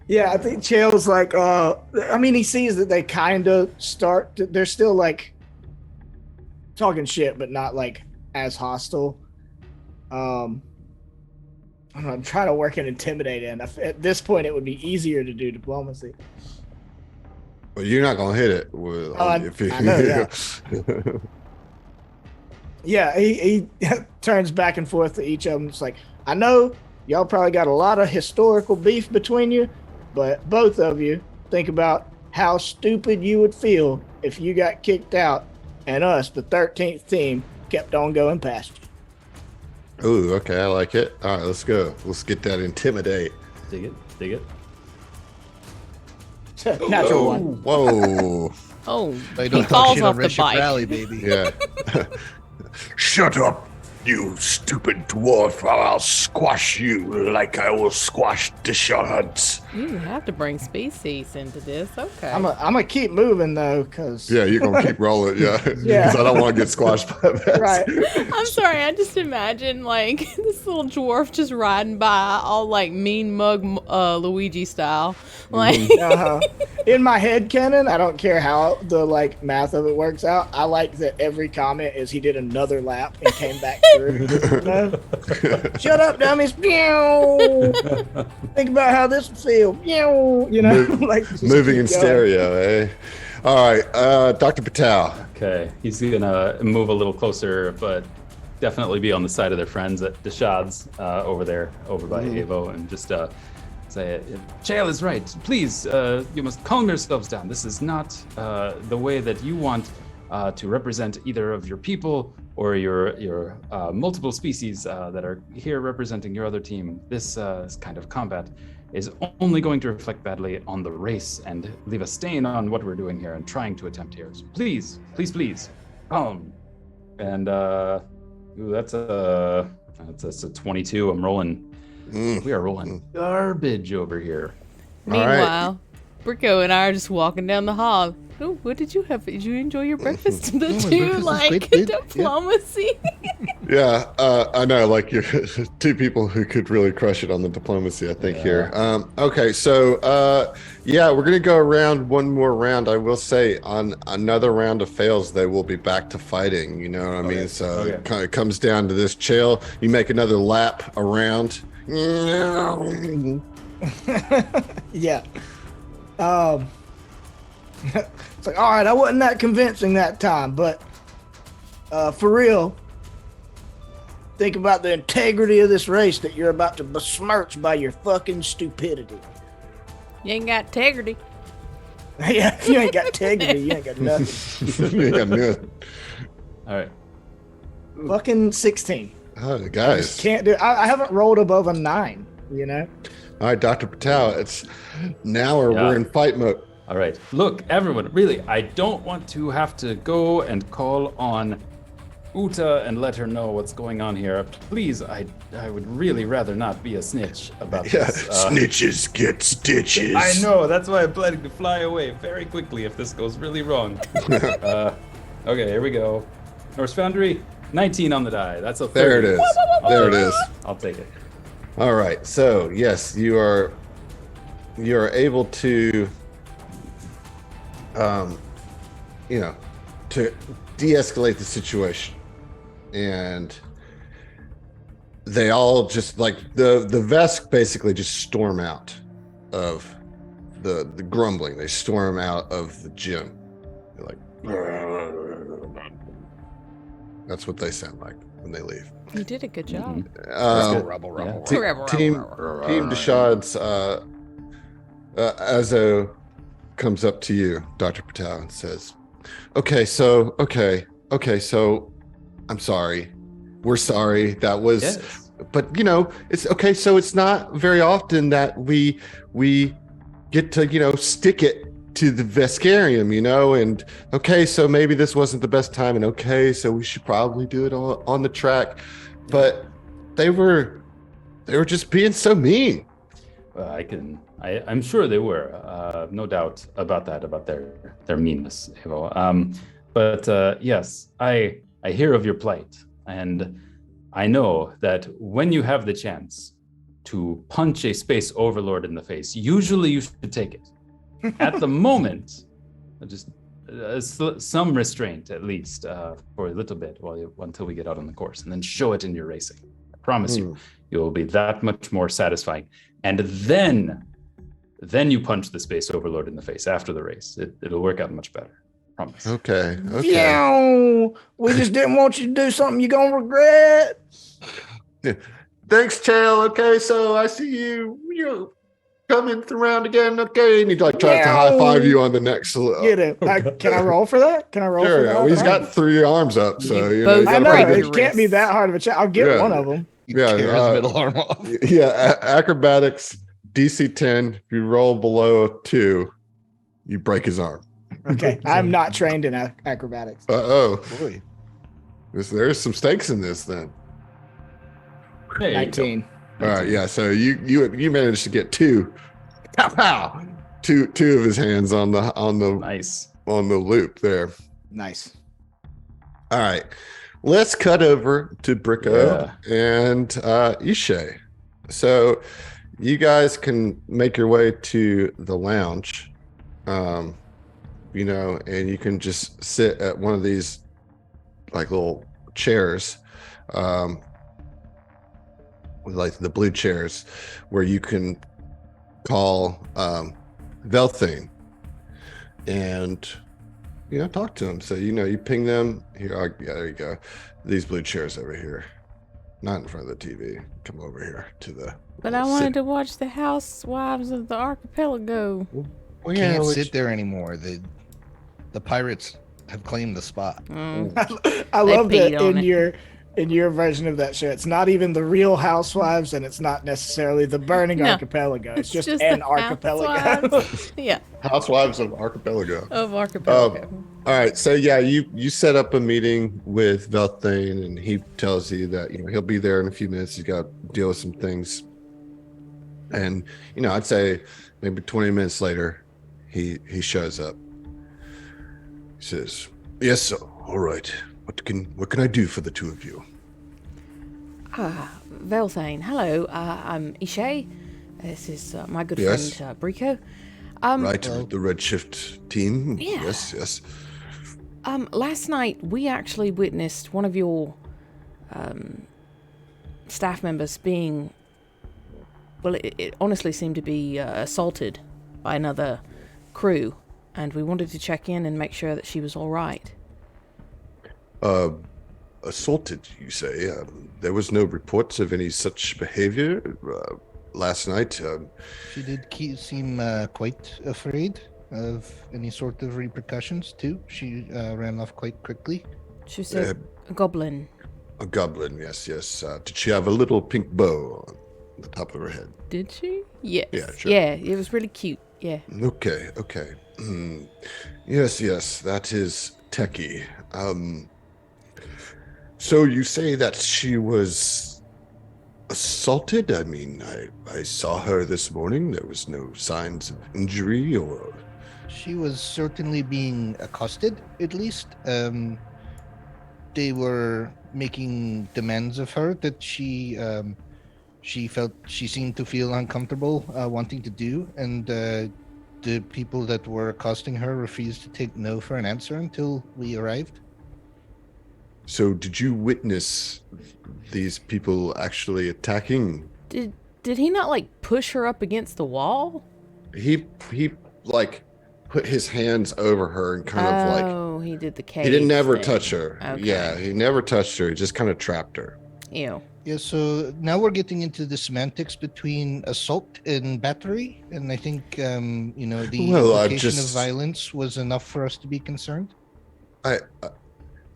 Yeah, I think Chael's like, I mean, he sees that they kind of they're still like talking shit, but not like as hostile. I don't know, I'm trying to work an intimidate in. At this point, it would be easier to do diplomacy. Well, you're not gonna hit it with. I know, yeah. Yeah, he turns back and forth to each of them. It's like, I know y'all probably got a lot of historical beef between you, but both of you think about how stupid you would feel if you got kicked out and us, the 13th team, kept on going past you. Ooh, okay, I like it. All right, let's go. Let's get that intimidate. Dig it. Dig it. Natural one. Whoa. Oh, They he don't talk falls shit off on the Redshift bike. Rally, baby. Yeah. Shut up, you stupid dwarf, or I'll squash you like I will squash the shards. You didn't have to bring species into this. Okay. I'm gonna keep moving though, cause Yeah, you're gonna keep rolling. Yeah. Yeah. 'Cause I don't want to get squashed by that. right. I'm sorry, I just imagine like this little dwarf just riding by all like mean mug Luigi style. Like In my head canon, I don't care how the like math of it works out. I like that every comment is he did another lap and came back through. You know? Shut up, dummies! Pew! Think about how this would feel. Pew! You know, like just Moving keep in going. stereo, eh? All right, Dr. Patel. Okay. He's gonna move a little closer, but definitely be on the side of their friends at Deshad's over there, over by Avo, and just say, Chael is right. Please, you must calm yourselves down. This is not the way that you want to represent either of your people or your multiple species that are here representing your other team. This kind of combat is only going to reflect badly on the race and leave a stain on what we're doing here and trying to attempt here. So please, please, please, calm. And that's a 22. I'm rolling. We are rolling garbage over here. Meanwhile, Brico and I are just walking down the hall. Oh, what did you have? Did you enjoy your breakfast? The my two breakfast was like great, dude. Yeah. diplomacy. Yeah, I know, like you're two people who could really crush it on the diplomacy, I think, here. Okay, so yeah, we're gonna go around one more round. I will say on another round of fails, they will be back to fighting, you know what I mean? So it kind of comes down to this. Chael, you make another lap around. Yeah. It's like, all right, I wasn't that convincing that time, but for real, think about the integrity of this race that you're about to besmirch by your fucking stupidity. You ain't got integrity. Yeah, if you ain't got integrity, you ain't got nothing. Yeah, good. All right. Fucking 16. Oh, guys. Can't do. I haven't rolled above a 9. You know. All right, Dr. Patel, it's now or Yeah. we're in fight mode. All right. Look, everyone, really, I don't want to have to go and call on Uta and let her know what's going on here. Please, I would really rather not be a snitch about Yeah, this. Snitches get stitches. I know, that's why I'm planning to fly away very quickly if this goes really wrong. Okay, here we go. Norse Foundry, 19 on the die. That's a 30. There it is. There it is. I'll take it. All right. So yes, you are able to, to de-escalate the situation, and they all just like the Vesk basically just storm out of the grumbling. They storm out of the gym. They're like, that's what they sound like when they leave. You did a good job. Rubble. Team Deshad's Azo comes up to you, Dr. Patel, and says, okay, so I'm sorry. We're sorry. That was but it's okay, so it's not very often that we get to, stick it to the Veskarium, and okay, so maybe this wasn't the best time, and okay, so we should probably do it on the track. But they were just being so mean. I'm sure they were, no doubt about that, about their meanness, Evo. But yes, I hear of your plight, and I know that when you have the chance to punch a space overlord in the face, usually you should take it. At the moment, just some restraint at least for a little bit until we get out on the course, and then show it in your racing. I promise you will be that much more satisfying. And then you punch the space overlord in the face after the race. It'll work out much better. Promise. Okay. Yeah, we just didn't want you to do something you're gonna regret. Yeah. Thanks, Chael. Okay, so I see you coming around again. Okay, and he tries to high five you on the neck. Get it? Can I roll for that? Can I roll for that? Well, he's got 3 arms up, so I know it can't be that hard of a challenge. I'll get one of them. Middle arm off. Yeah, acrobatics DC 10. If you roll below a 2, you break his arm. Okay, I'm not trained in acrobatics. Boy. There's some stakes in this then. 19. All right, yeah. So you managed to get 2, two of his hands on the Nice. on the loop there. Nice. All right, let's cut over to Bricko and Ishay. So you guys can make your way to the lounge, and you can just sit at one of these like little chairs, with like the blue chairs, where you can call Velthane and talk to him. So you ping them here. There you go. These blue chairs over here, not in front of the TV. Come over here to the. But I wanted to watch the Housewives of the Archipelago. We can't sit there anymore. The pirates have claimed the spot. I love that in your version of that show. It's not even the real Housewives, and it's not necessarily the burning archipelago. It's just an archipelago. Yeah. Housewives of Archipelago. Of Archipelago. All right. So yeah, you set up a meeting with Velthane, and he tells you that he'll be there in a few minutes. He's got to deal with some things, and I'd say maybe 20 minutes later, he shows up. He says, "Yes, sir. All right. What can I do for the two of you?" Velthane, hello. I'm Ishay. This is my good Yes. friend Brico. Right, the Redshift team. Yeah. Yes. Last night we actually witnessed one of your staff members being, well, it honestly seemed to be assaulted by another crew, and we wanted to check in and make sure that she was all right. Assaulted, you say? There was no reports of any such behavior last night. She did seem quite afraid of any sort of repercussions, too. She ran off quite quickly. She said a goblin. A goblin, yes. Did she have a little pink bow on the top of her head? Did she? Yes. Yeah, sure. Yeah, it was really cute. Yeah. Okay. Yes, that is techie. So you say that she was assaulted? I mean, I saw her this morning. There was no signs of injury or... She was certainly being accosted, at least. They were making demands of her that she seemed to feel uncomfortable wanting to do, and the people that were accosting her refused to take no for an answer until we arrived. So did you witness these people actually attacking? Did he not like push her up against the wall? He like put his hands over her and kind of like Oh, he did the he didn't cage never thing. touch her. Yeah, Okay. he never touched her. He just kind of trapped her. Ew. Yeah, so now we're getting into the semantics between assault and battery, and I think the Well, implication of violence was enough for us to be concerned. I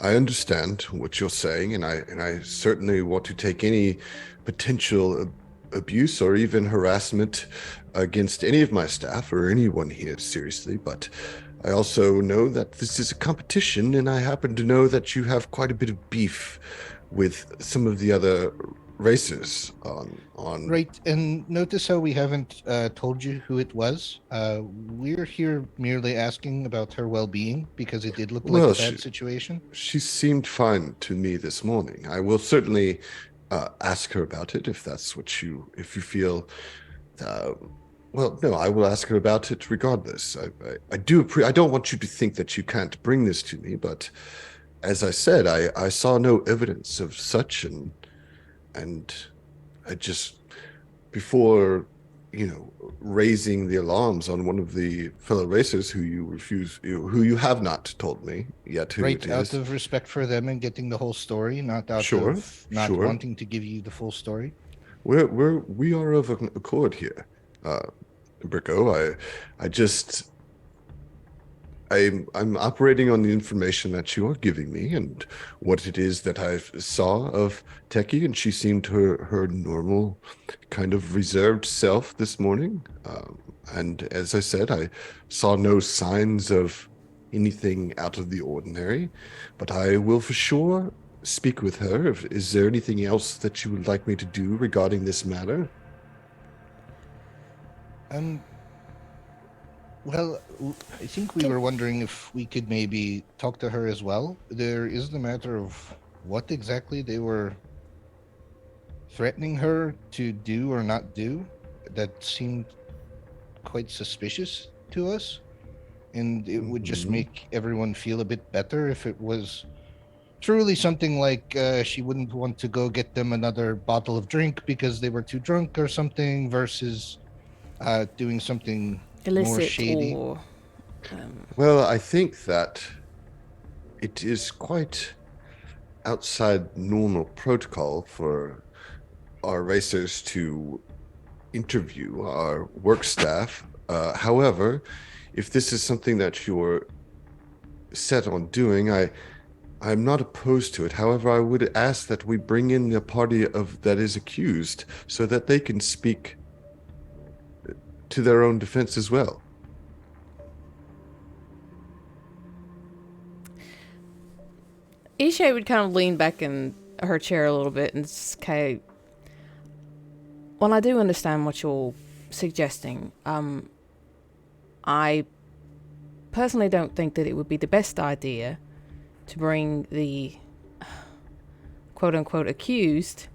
I understand what you're saying, and I certainly want to take any potential abuse or even harassment against any of my staff or anyone here seriously. But I also know that this is a competition, and I happen to know that you have quite a bit of beef with some of the other racers on. Right, and notice how we haven't told you who it was. We're here merely asking about her well-being because it did look like Well, a bad situation. she seemed fine to me this morning. I will certainly ask her about it if you feel. Uh, well, no, I will ask her about it regardless. I don't want you to think that you can't bring this to me, but as I said, I saw no evidence of such, and I just before raising the alarms on one of the fellow racers who you have not told me yet who Right, it out is. of respect for them and getting the whole story, not out Sure, of not sure. wanting to give you the full story. We are of an accord here, Brico. I'm operating on the information that you are giving me and what it is that I saw of Techie, and she seemed her normal, kind of reserved self this morning. And as I said, I saw no signs of anything out of the ordinary, but I will for sure speak with her. Is there anything else that you would like me to do regarding this matter? Well, I think we were wondering if we could maybe talk to her as well. There is the matter of what exactly they were threatening her to do or not do. That seemed quite suspicious to us. And it would just make everyone feel a bit better if it was truly something like she wouldn't want to go get them another bottle of drink because they were too drunk or something versus doing something more Illicit shady. or Well, I think that it is quite outside normal protocol for our racers to interview our work staff. However, if this is something that you're set on doing, I'm not opposed to it. However, I would ask that we bring in the party that is accused so that they can speak to their own defense as well. Ishay would kind of lean back in her chair a little bit and just kind of, well, I do understand what you're suggesting. I personally don't think that it would be the best idea to bring the quote-unquote accused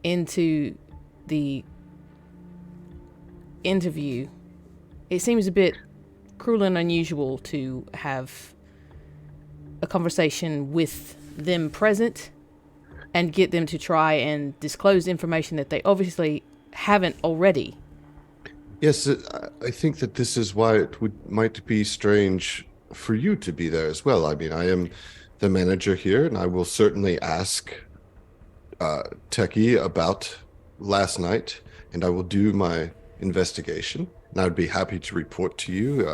into the interview. It seems a bit cruel and unusual to have a conversation with them present and get them to try and disclose information that they obviously haven't already. Yes, I think that this is why might be strange for you to be there as well. I mean, I am the manager here, and I will certainly ask Techie about last night, and I will do my investigation. And I would be happy to report to you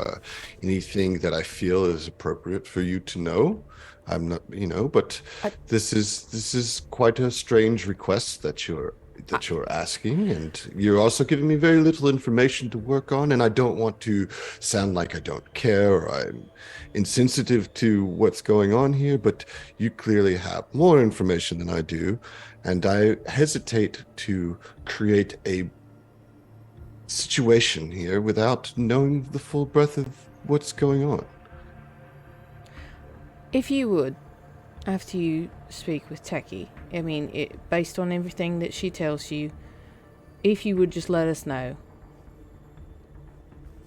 anything that I feel is appropriate for you to know. I'm not, but this is quite a strange request that you're asking, and you're also giving me very little information to work on, and I don't want to sound like I don't care or I'm insensitive to what's going on here, but you clearly have more information than I do, and I hesitate to create a situation here without knowing the full breadth of what's going on. If you would, after you speak with Techie, I mean, based on everything that she tells you, if you would just let us know,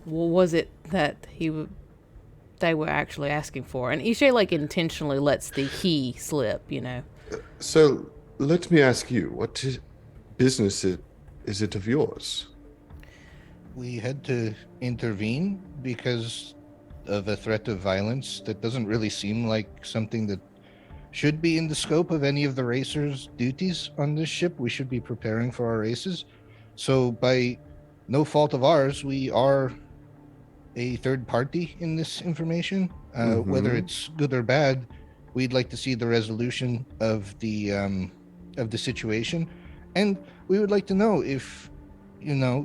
what was it that they were actually asking for. And Ishe, like, intentionally lets the he slip, you know. So let me ask you, what business is it of yours? We had to intervene because of a threat of violence that doesn't really seem like something that should be in the scope of any of the racers' duties on this ship. We should be preparing for our races. So, by no fault of ours, we are a third party in this information. Whether Mhm. it's good or bad, we'd like to see the resolution of the situation, and we would like to know if,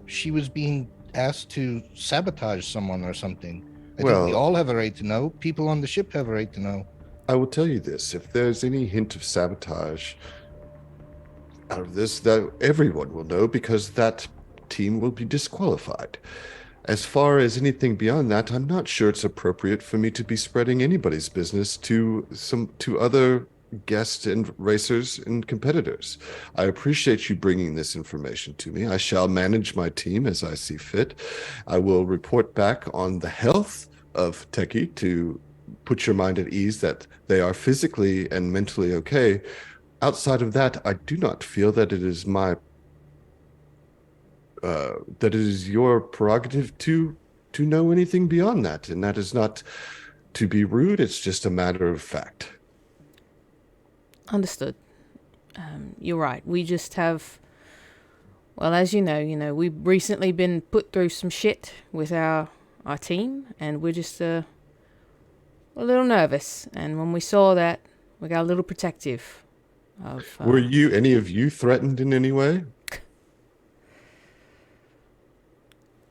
she was being asked to sabotage someone or something. I think we Well, all have a right to know. People on the ship have a right to know. I will tell you this: if there's any hint of sabotage out of this, that everyone will know because that team will be disqualified. As far as anything beyond that, I'm not sure it's appropriate for me to be spreading anybody's business to other guests and racers and competitors. I appreciate you bringing this information to me. I shall manage my team as I see fit. I will report back on the health of Techie to put your mind at ease that they are physically and mentally okay. Outside of that, I do not feel that it is that it is your prerogative to know anything beyond that, and that is not to be rude. It's just a matter of fact. Understood. You're right. We just have, well, as you know, we've recently been put through some shit with our team, and we're just a little nervous. And when we saw that, we got a little protective of. Were any of you threatened in any way?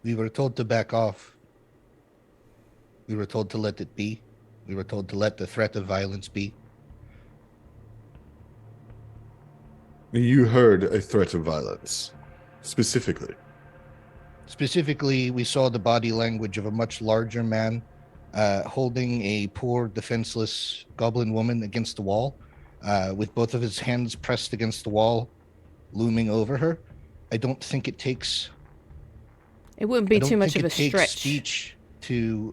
We were told to back off. We were told to let it be. We were told to let the threat of violence be. You heard a threat of violence, specifically. Specifically, we saw the body language of a much larger man holding a poor, defenseless goblin woman against the wall, with both of his hands pressed against the wall, looming over her. I don't think it takes. It wouldn't be too much of a stretch. Speech to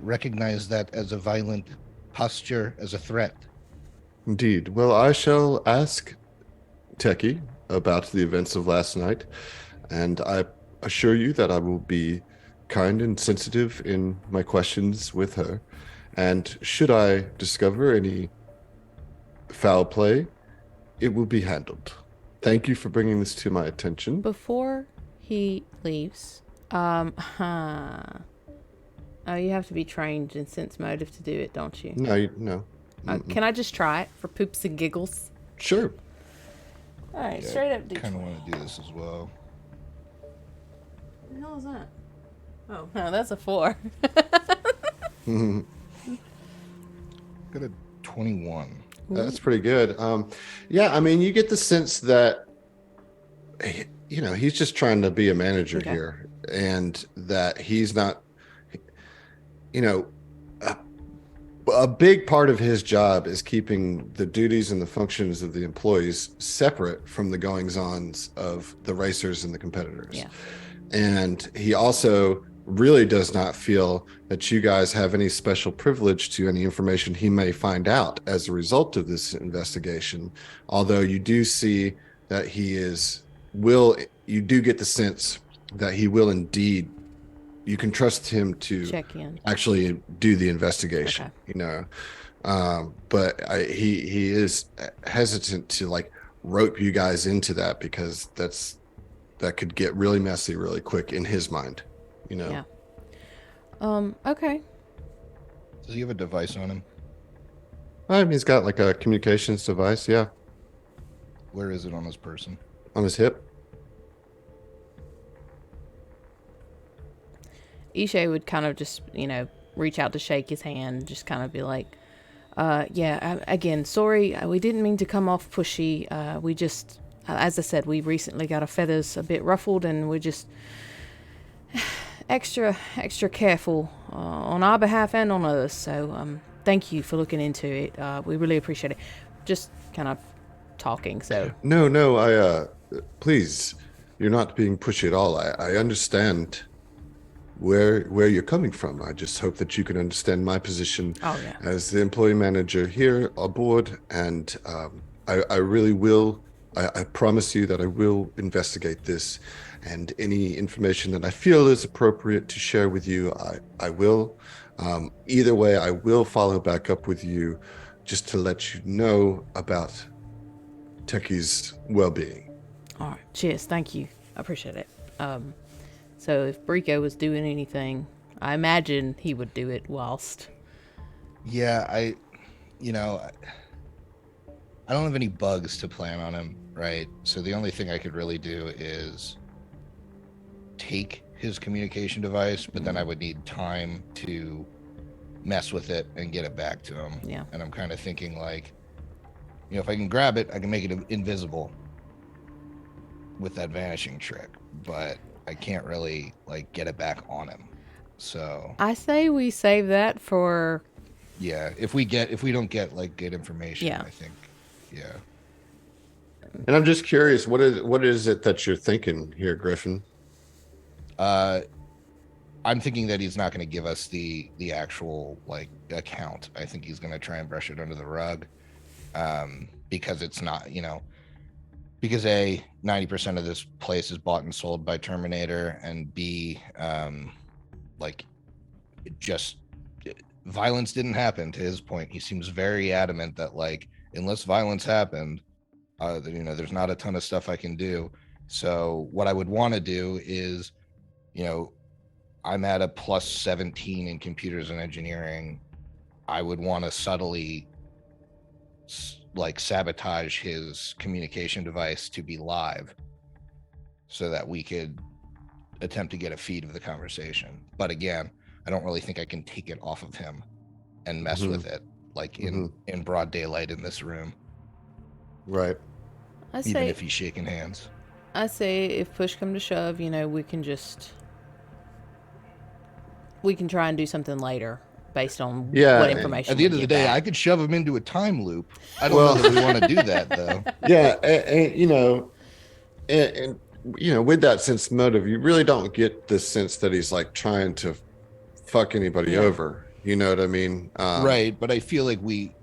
recognize that as a violent posture, as a threat. Indeed. Well, I shall ask Techie about the events of last night, and I assure you that I will be kind and sensitive in my questions with her. And should I discover any foul play, it will be handled. Thank you for bringing this to my attention. Before he leaves, oh, you have to be trained in sense motive to do it, don't you? No. Can I just try it for poops and giggles? Sure. All right, straight up D20. Kind of want to do this as well. What the hell is that? Oh, no, that's a 4. Got a 21. That's pretty good. Yeah, I mean, you get the sense that, he's just trying to be a manager here, and that he's not, a big part of his job is keeping the duties and the functions of the employees separate from the goings-ons of the racers and the competitors. Yeah. And he also really does not feel that you guys have any special privilege to any information he may find out as a result of this investigation. Although you do see that you do get the sense that he will indeed, you can trust him to check in, actually do the investigation, but he is hesitant to rope you guys into that, because that could get really messy really quick in his mind. Yeah. Okay. Does he have a device on him? He's got a communications device. Yeah. Where is it on his person? On his hip. Ishe would kind of just, reach out to shake his hand, just kind of be like, again, sorry, we didn't mean to come off pushy. We just, as I said, we recently got our feathers a bit ruffled, and we're just extra careful on our behalf and on others. So thank you for looking into it. We really appreciate it. Just kind of talking. So No, please, you're not being pushy at all. I understand where you're coming from. I just hope that you can understand my position Oh yeah. as the employee manager here aboard, and I really will. I promise you that I will investigate this, and any information that I feel is appropriate to share with you, I will. Either way, I will follow back up with you just to let you know about Techie's well-being. All right. Cheers. Thank you. I appreciate it. So if Brico was doing anything, I imagine he would do it whilst. Yeah, you know, I don't have any bugs to plan on him, right? So the only thing I could really do is take his communication device, but then I would need time to mess with it and get it back to him. Yeah. And I'm kind of thinking like, if I can grab it, I can make it invisible with that vanishing trick, but I can't really like get it back on him. So I say we save that for. yeah, if we don't get like good information, Yeah. I think, yeah. And I'm just curious, what is it that you're thinking here, Griffin? I'm thinking that he's not going to give us the actual like account. I think he's going to try and brush it under the rug, because it's not, because A, 90% of this place is bought and sold by Terminator, and B, like violence didn't happen. To his point, he seems very adamant that like unless violence happened, there's not a ton of stuff I can do. So what I would want to do is, I'm at a plus 17 in computers and engineering. I would want to subtly like sabotage his communication device to be live so that we could attempt to get a feed of the conversation. But again, I don't really think I can take it off of him and mess with it like in broad daylight in this room. Right. Even if he's shaking hands. I say if push come to shove, we can try and do something later based on what information. At the end of the day, I could shove him into a time loop. I don't know that we want to do that though. Yeah, and with that sense motive, you really don't get the sense that he's like trying to fuck anybody over. You know what I mean? Right, but I feel like we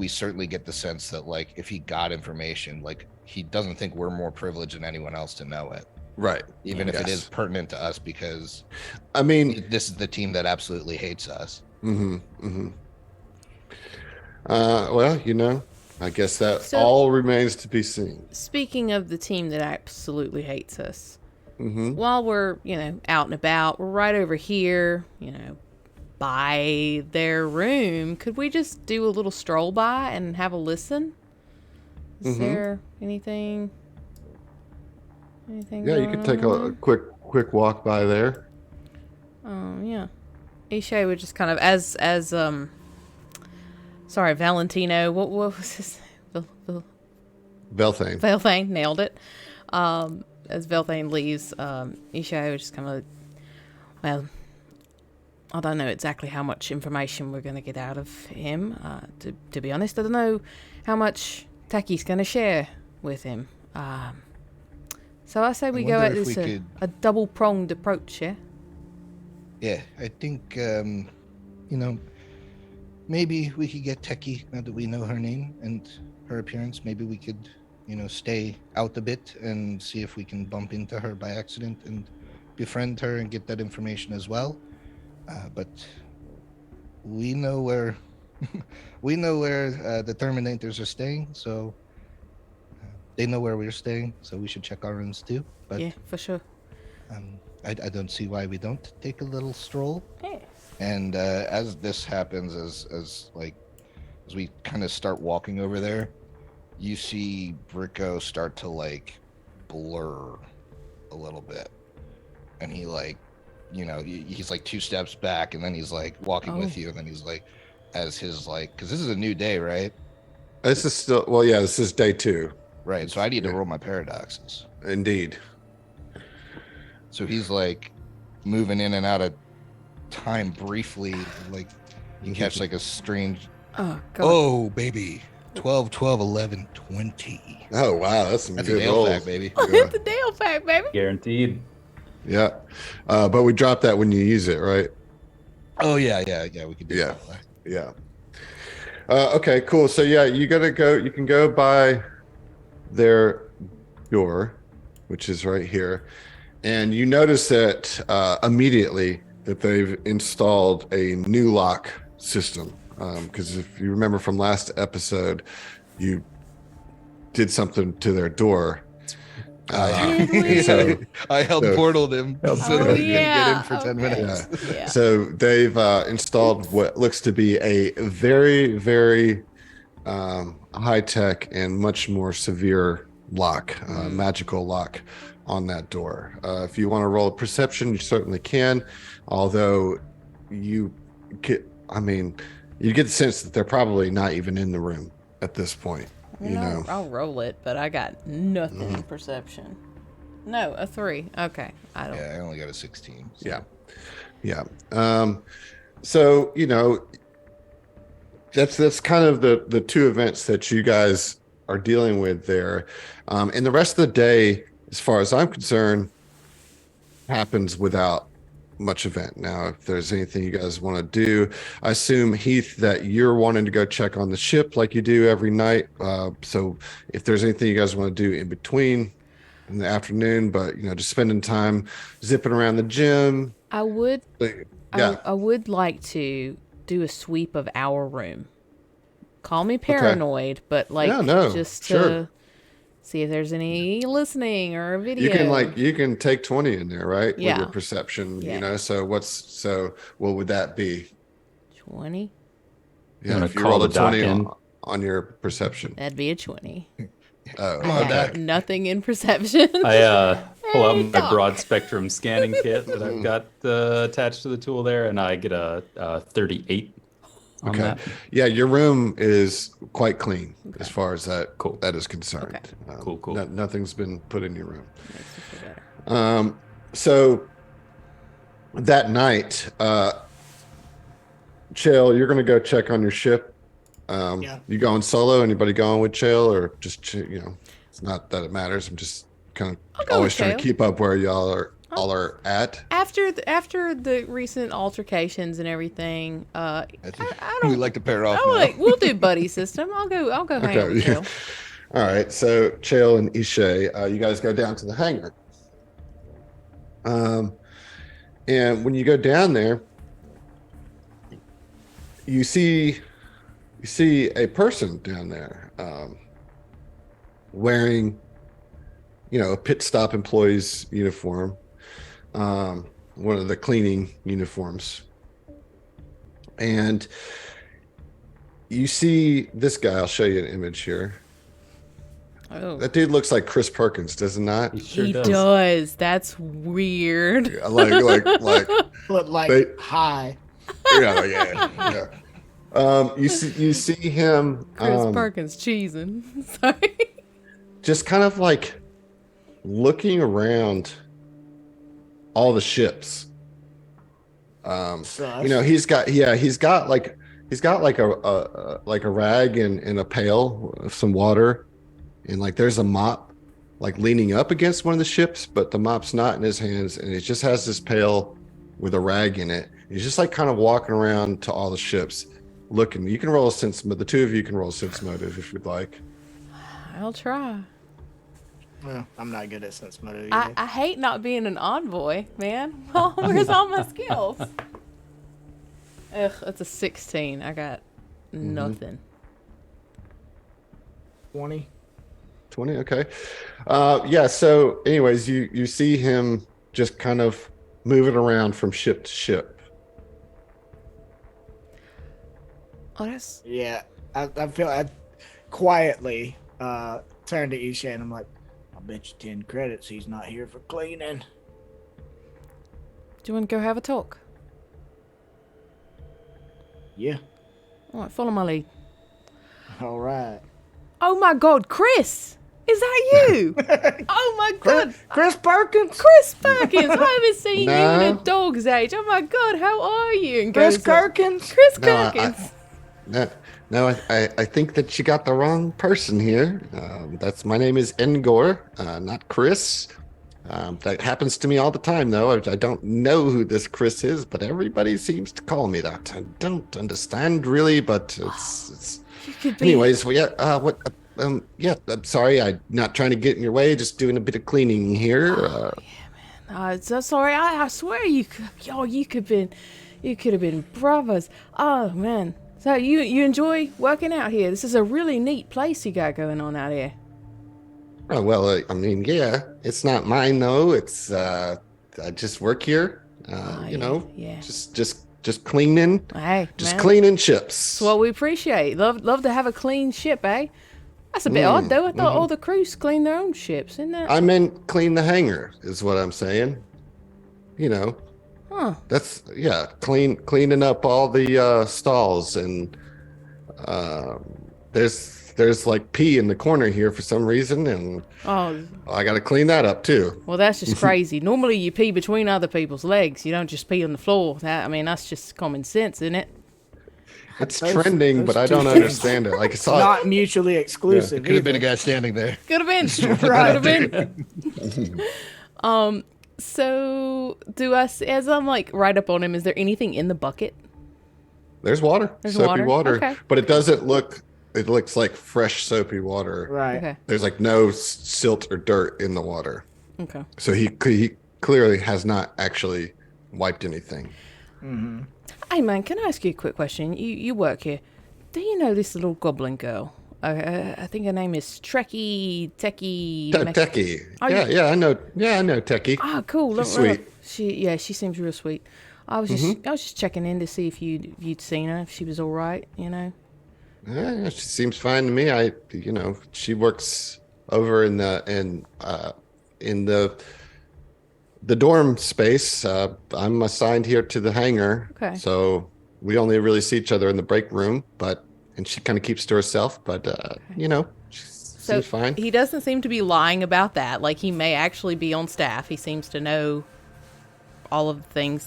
certainly get the sense that like if he got information, like he doesn't think we're more privileged than anyone else to know it. Right. Even if it is pertinent to us, because I mean, this is the team that absolutely hates us. Well, I guess that all remains to be seen. Speaking of the team that absolutely hates us, while we're, out and about, we're right over here, by their room. Could we just do a little stroll by and have a listen? Is there anything? Yeah, you could take a quick walk by there. Yeah. Ishay would just kind of Valentino. What was his? Belthane. Belthane nailed it. As Belthane leaves, Ishay would just kind of, well, I don't know exactly how much information we're going to get out of him. To be honest, I don't know how much Taki's going to share with him. So I say we go at this a double-pronged approach, yeah? Yeah, I think, maybe we could get Techie now that we know her name and her appearance. Maybe we could, stay out a bit and see if we can bump into her by accident and befriend her and get that information as well. But we know where the Terminators are staying, so they know where we're staying, so we should check our rooms too. But yeah, for sure. I don't see why we don't take a little stroll. Yeah. And as this happens, as we kind of start walking over there, you see Brico start to like blur a little bit, and he like, he's like 2 steps back, and then he's like walking with you, and then he's like, as his like, because this is a new day, right? This is still this is day 2. Right, so I need to roll my paradoxes. Indeed. So he's like moving in and out of time briefly, like you catch like a strange. Oh God. Oh baby, 12, 12, 11, 20. Oh wow, that's some That's good a Dale rolls. fact, baby. It's a Dale fact, baby. Guaranteed. Yeah. But we drop that when you use it, right? Oh yeah, we could do Yeah. that. Yeah. Okay, cool. So yeah, you can go by their door, which is right here. And you notice that immediately that they've installed a new lock system. Because if you remember from last episode, you did something to their door. Did we? So, I held so- portal them so Oh, they couldn't get in yeah, for 10 okay. minutes. Yeah. so they've installed what looks to be a very, very high tech and much more severe lock, magical lock on that door. If you want to roll a perception, you certainly can. Although you get the sense that they're probably not even in the room at this point. You know. I'll roll it, but I got nothing in perception. No, a 3. Okay, I don't. Yeah, I only got a 16. So. Yeah. So, you know, that's kind of the two events that you guys are dealing with there. And the rest of the day, as far as I'm concerned, happens without much event. Now, if there's anything you guys want to do, I assume, Heath, that you're wanting to go check on the ship like you do every night. So if there's anything you guys want to do in between in the afternoon, but, you know, just spending time zipping around the gym. I would. Yeah. I would like to do a sweep of our room. Call me paranoid, but like Yeah, no, just to sure. see if there's any listening or video. You can take 20 in there, right? Yeah. With your perception, Yeah. you know. So what would that be? 20. Yeah, wanna if you call roll the a 20 doc in? on your perception. That'd be a 20. Oh, Come on, I okay. have nothing in perception. I pull out Hey, my Doc. broad spectrum scanning kit that I've got attached to the tool there, and I get a 38 on Okay. that. Yeah, your room is quite clean as far as that Cool. that is concerned. Okay. Cool. Nothing's been put in your room. Makes me feel better. So that night, Chael, you're gonna go check on your ship. Yeah. You going solo? Anybody going with Chael, or just it's not that it matters. I'm just kind I'll of go always with trying to Chael. keep up where y'all are at. After the recent altercations and everything, I don't. We like to pair off Oh, now. like, we'll do buddy system. I'll go hang out with Okay. you. All right. So Chael and Ishay, you guys go down to the hangar. And when you go down there, you see a person down there wearing, a pit stop employee's uniform, one of the cleaning uniforms. And you see this guy. I'll show you an image here. Oh, That dude looks like Chris Perkins, does he not? He sure he does. does. That's weird. Like But like They- high. yeah. You see him Chris Perkins cheesing. Sorry. just kind of like looking around all the ships. Sus. He's got like a rag and a pail of some water, and like there's a mop like leaning up against one of the ships, but the mop's not in his hands, and it just has this pail with a rag in it. He's just like kind of walking around to all the ships looking. You can roll a sense, but the two of you can roll a sense motive if you'd like. I'll try. Well, I'm not good at sense motive I either. hate not being an envoy, man. Well, where's all my skills? Ugh, that's a 16. I got nothing. 20. 20, okay. Yeah, so anyways, you see him just kind of moving around from ship to ship. Oh, that's Yeah. I feel I quietly turn to Isha and I'm like, I'll bet you 10 credits he's not here for cleaning. Do you want to go have a talk? Yeah. All right, follow my lead. All right. Oh my God, Chris! Is that you? Oh my God, Chris Perkins? Chris Perkins! I haven't seen you in a No. dog's age. Oh my God, how are you? And Chris goes up, Perkins? Chris No, I- Perkins. No, I think that you got the wrong person here. My name is Engor, not Chris. That happens to me all the time, though. I don't know who this Chris is, but everybody seems to call me that. I don't understand really, but it's... You could be. Anyways, well, yeah, yeah, I'm sorry. I'm not trying to get in your way, just doing a bit of cleaning here. So sorry. I swear you could. Yo, you could have been brothers. Oh man. So you enjoy working out here? This is a really neat place you got going on out here. Oh, well, I mean, yeah, it's not mine though. It's I just work here. You know, yeah. just cleaning, Hey, just man. cleaning ships. That's what we appreciate. Love to have a clean ship, eh? That's a bit odd though. I thought all the crews clean their own ships, isn't that? I meant clean the hangar is what I'm saying. You know, Huh. that's cleaning up all the stalls and there's like pee in the corner here for some reason, and Oh, I got to clean that up too. well, that's just crazy. Normally you pee between other people's legs. You don't just pee on the floor. That's just common sense, isn't it? It's Those- trending, those but I two don't things. understand it. Like I saw Not mutually exclusive. Could have been a either. guy standing there. Could have been. Right. Could have been. So as I'm like right up on him, is there anything in the bucket? there's water, There's soapy water, Okay. but it doesn't look. It looks like fresh soapy water. Right. Okay. There's like no silt or dirt in the water, Okay. so he clearly has not actually wiped anything. Hey man, can I ask you a quick question? You work here. Do you know this little goblin girl? I think her name is Techie. Techie. Oh, Yeah, I know. Yeah, I know Techie. Ah, cool. She's Look, sweet. she seems real sweet. I was just checking in to see if you'd seen her, if she was all right. You know. Yeah, she seems fine to me. She works over in the dorm space. I'm assigned here to the hangar. Okay. So we only really see each other in the break room, and she kind of keeps to herself. But she So seems fine. he doesn't seem to be lying about that. Like he may actually be on staff. He seems to know all of the things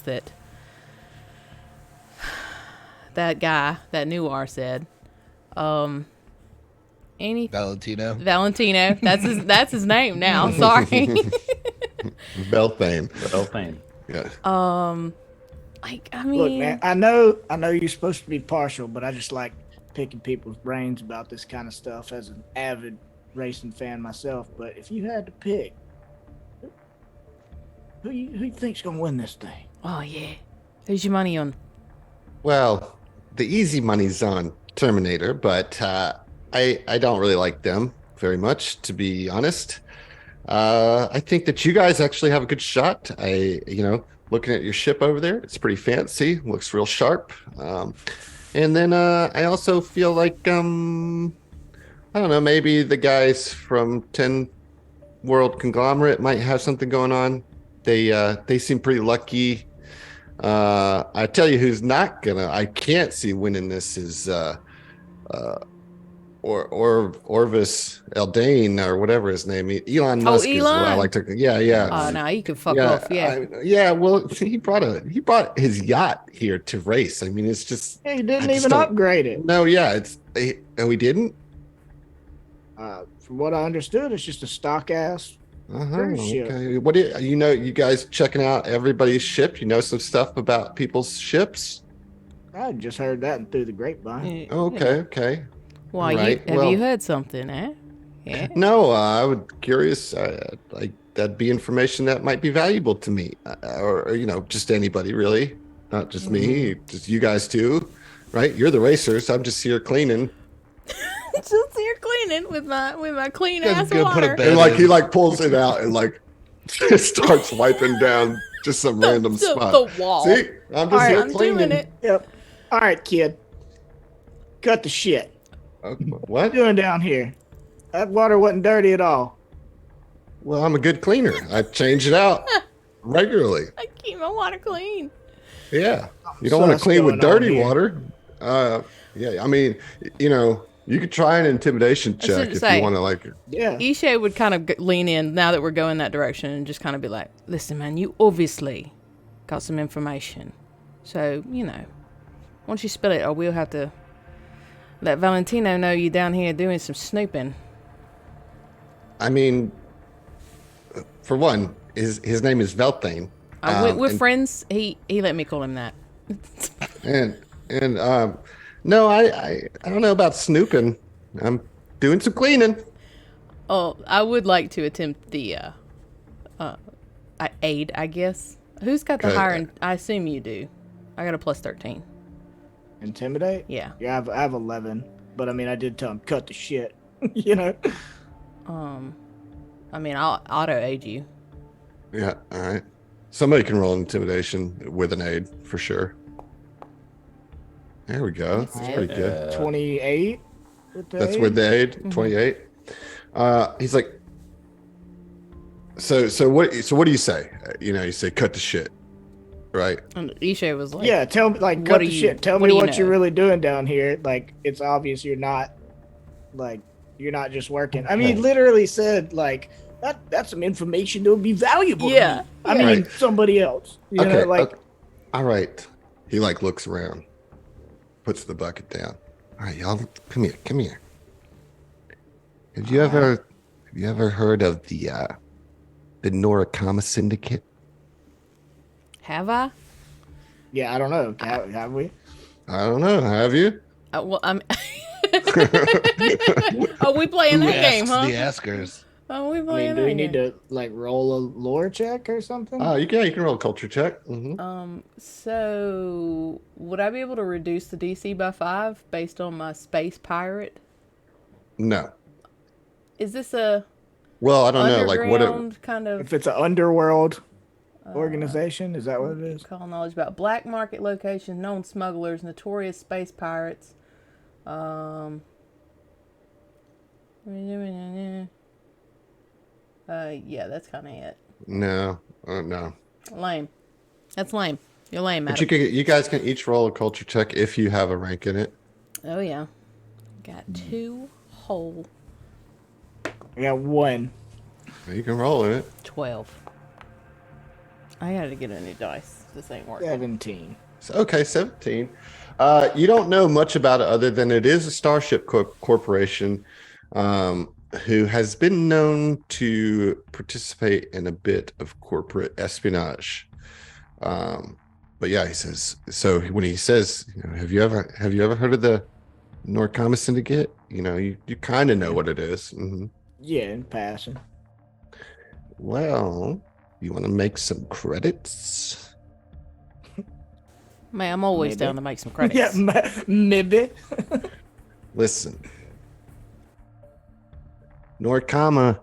that guy, that Nuar said. Valentino. Valentino. That's his name now. Sorry. Belthane. Well, fine. Yeah. Like I mean, Look, man, I know you're supposed to be partial, but I just like picking people's brains about this kind of stuff as an avid racing fan myself. But if you had to pick, who you think's gonna win this thing? oh yeah. Who's your money on? Well, the easy money's on Terminator, but I don't really like them very much, to be honest. I think that you guys actually have a good shot. Looking at your ship over there, it's pretty fancy, looks real sharp. And then I also feel like I don't know, maybe the guys from 10 World Conglomerate might have something going on. They seem pretty lucky. I tell you who's not I can't see winning this is Orvis Eldane or whatever his name is. Elon Musk is what I Elon. like to. Yeah. Oh no, you can fuck off. Yeah. Well, he brought his yacht here to race. I mean, it's just. He I didn't just even don't- upgrade it. No, yeah, we didn't. From what I understood, it's just a stock ass. Cruise ship. Okay. What do you guys checking out everybody's ship? You know some stuff about people's ships? I just heard that through the grapevine. Okay. Why Right, have well- you heard something, eh? Yeah. No, I would curious. Like that'd be information that might be valuable to me, or just anybody really, not just me, just you guys too, right? You're the racers. I'm just here cleaning. Just here cleaning with my clean ass Go put a water. bed And in. he pulls it out and starts wiping down just some random spot. The wall. See, I'm just All right, here I'm cleaning. doing it. Yep. All right, kid. Cut the shit. What? What you doing down here? That water wasn't dirty at all. Well, I'm a good cleaner. I change it out regularly. I keep my water clean. Yeah. You don't So want to that's clean with going on dirty here. water. Yeah. I mean, you could try an intimidation was check gonna if say. you want to Yeah. Ishay would kind of lean in now that we're going that direction and just kind of be like, listen, man, you obviously got some information. So, why don't you spill it or we'll have to let Valentino know you're down here doing some snooping. I mean, for one, his name is Velthane. We're and- friends. He let me call him that. And no, I don't know about snooping. I'm doing some cleaning. Oh, I would like to attempt the aid, I guess. Who's got the Okay. higher? I assume you do. I got a plus 13. Intimidate? Yeah. Yeah, I have 11. But I mean, I did tell him cut the shit. You know. I mean, I'll auto aid you. Yeah, all right. Somebody can roll intimidation with an aid for sure. There we go. That's pretty good. 28. With the That's aid? with the aid. 28. He's like, so what do you say? You say cut the shit, right? And Isha was like, Yeah, tell me, like, What cut do the you- shit. Tell what me do you what you're know? really doing down here. Like, it's obvious you're not just working. I mean, literally said, like, that's some information that would be valuable Yeah, to me. I yeah. mean, Right. somebody else. You know, like, all right. He like looks around, puts the bucket down. All right, y'all, come here. Have you ever heard of the Norakama Syndicate? have I? yeah, I don't know. Have we? I don't know. Have you? Well, I'm. Oh, we playing Who that game, asks huh? the askers? Oh, we I playing mean, do that we need game. to, like, roll a lore check or something? Oh, you can roll a culture check. So would I be able to reduce the DC by 5 based on my space pirate? No. Is this a Well, I don't know. Like what? underground kind of If it's an underworld organization, is that what it is? call knowledge about black market locations, known smugglers, notorious space pirates? Yeah, that's kind of it. No. No. Lame. That's lame. You're lame, But Adam. you guys can each roll a culture check if you have a rank in it. Oh yeah, got 2 whole I got 1. You can roll in it. 12. I gotta get a new dice. This ain't working. 17. So, okay, 17. You don't know much about it other than it is a Starship Corporation who has been known to participate in a bit of corporate espionage. But yeah, he says, so when he says, have you ever heard of the Norcama Syndicate? You kind of know what it is. Mm-hmm. Yeah, in passing. Well, you want to make some credits? Man, I'm always Maybe. down to make some credits. Yeah, maybe. Listen, Norcama,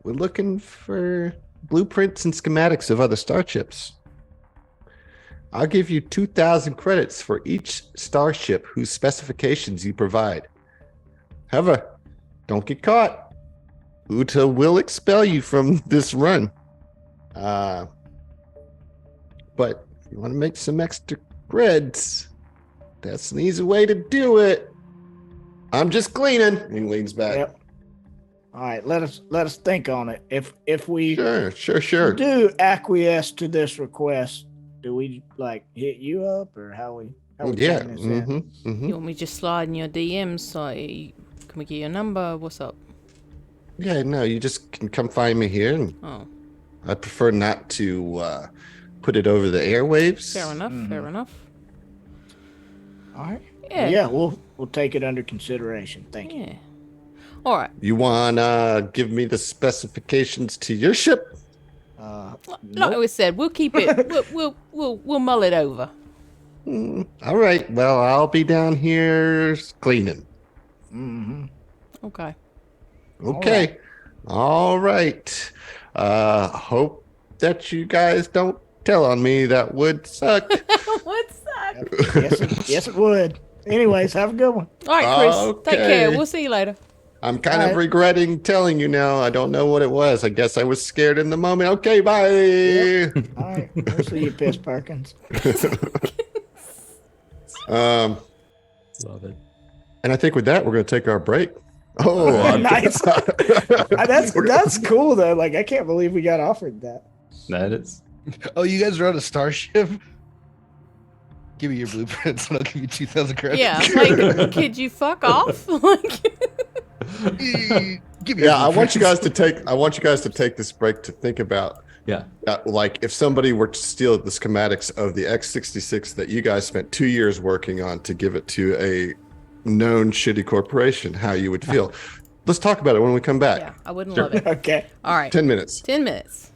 we're looking for blueprints and schematics of other starships. I'll give you 2,000 credits for each starship whose specifications you provide. However, don't get caught. Uta will expel you from this run. But if you want to make some extra creds, that's an easy way to do it. I'm just cleaning. He leans back. Yep. All right, let us think on it. If we Sure. do acquiesce to this request, do we like hit you up or how we Yeah. playing this in? You want me just slide in your DMs? Can we get your number? What's up? Yeah, no, you just can come find me here. And Oh, I prefer not to put it over the airwaves. fair enough. Mm-hmm. Fair enough. All right. Yeah. Yeah, we'll take it under consideration. Thank you. Yeah. All right. You want to give me the specifications to your ship? Like we said, we'll keep it. we'll mull it over. All right. Well, I'll be down here cleaning. Okay. Okay. All right. Hope that you guys don't tell on me. That would suck. What's that? Yes, it would. Anyways, have a good one. All right, Chris. Take care. Okay. We'll see you later. I'm kind of Bye. regretting telling you now. I don't know what it was. I guess I was scared in the moment. Okay, bye. All right. We'll see you, Piss Perkins. Um, Love it. and I think with that, we're going to take our break. Oh, Nice. That's cool though. Like I can't believe we got offered that. That is. Oh, you guys are on a starship? Give me your blueprints and I'll give you 2,000 credits. Yeah. Like, could you fuck off? Like, Give me a I want you guys reference. to take. I want you guys to take this break to think about, Yeah. like, if somebody were to steal the schematics of the X66 that you guys spent 2 years working on to give it to a known shitty corporation, how you would feel. Let's talk about it when we come back. Yeah, I wouldn't Sure. love it. Okay. All right. 10 minutes. 10 minutes.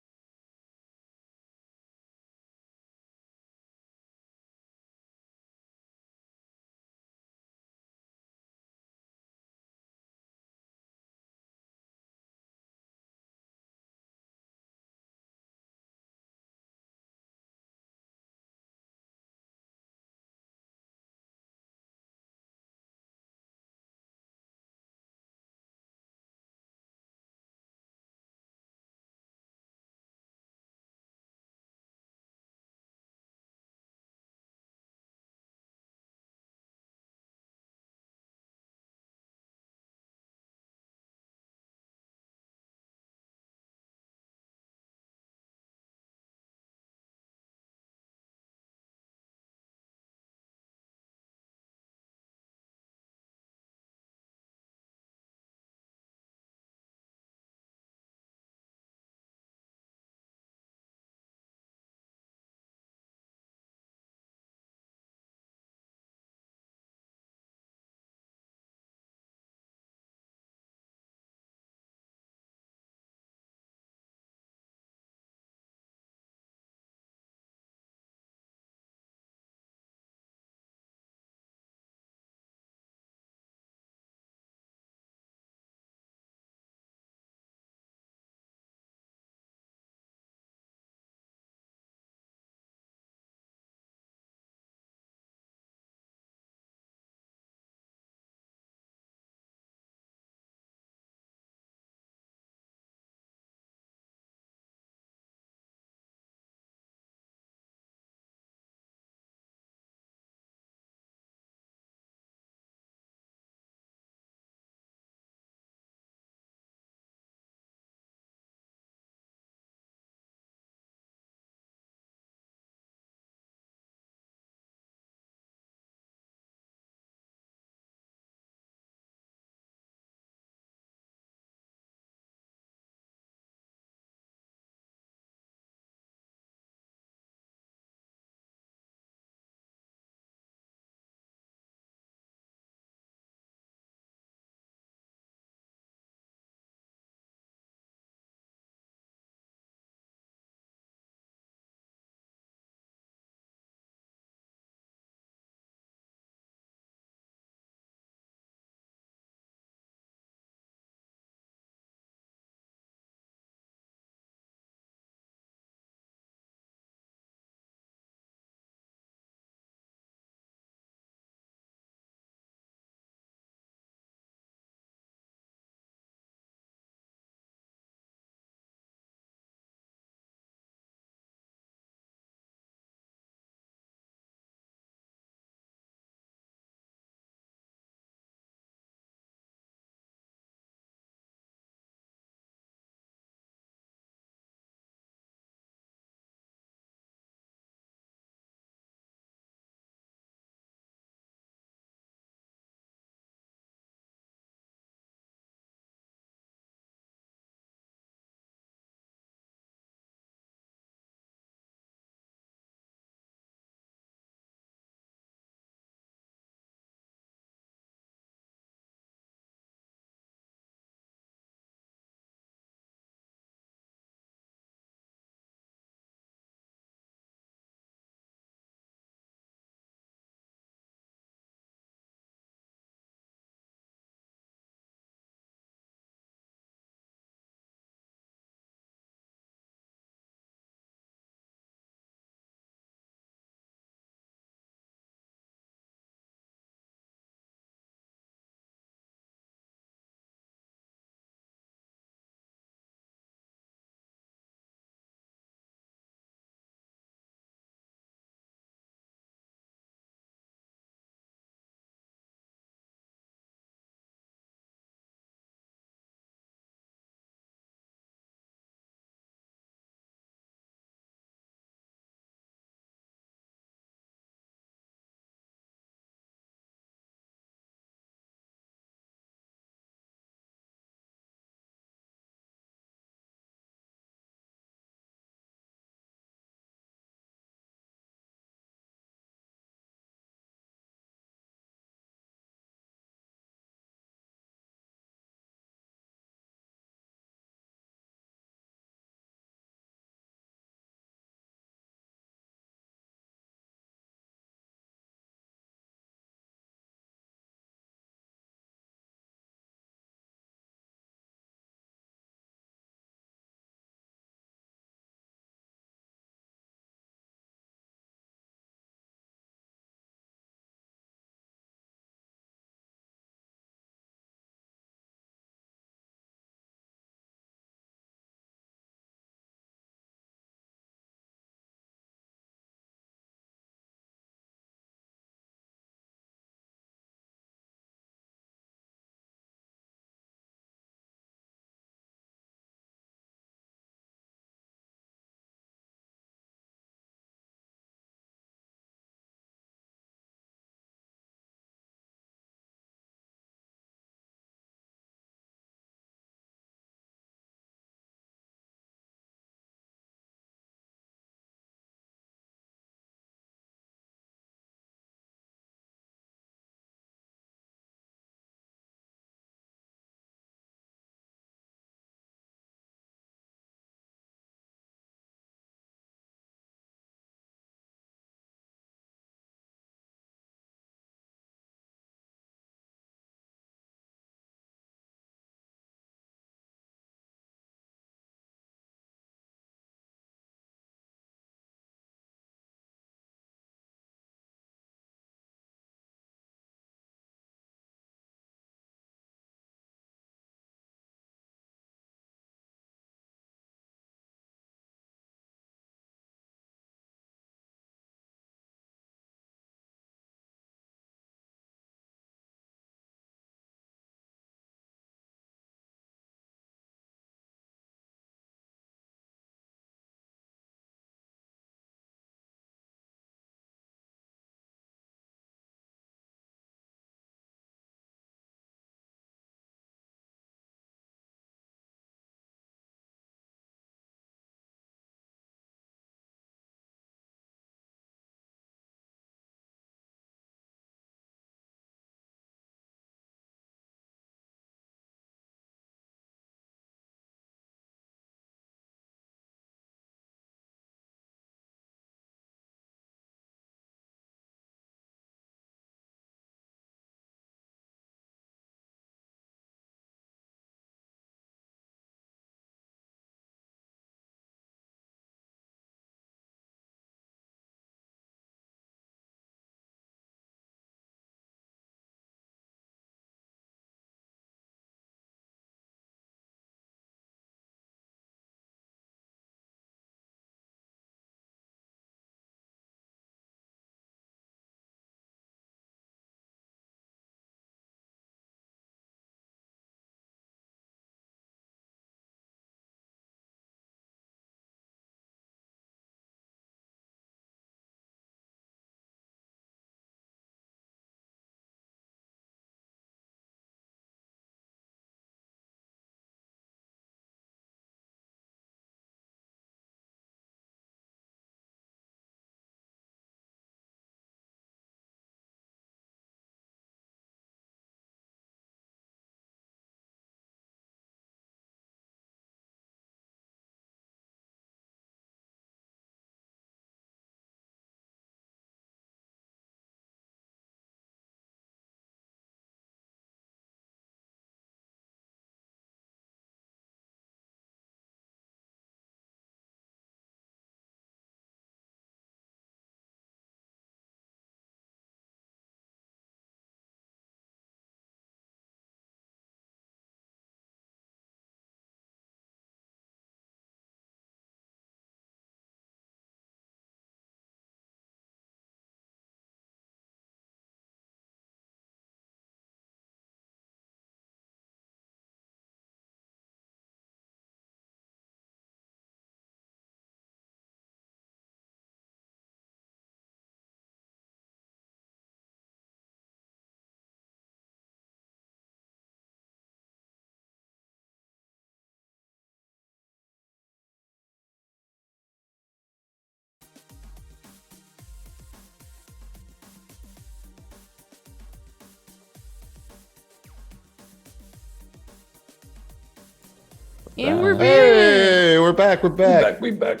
And we're back. back. Hey, we're back. We're back. We back.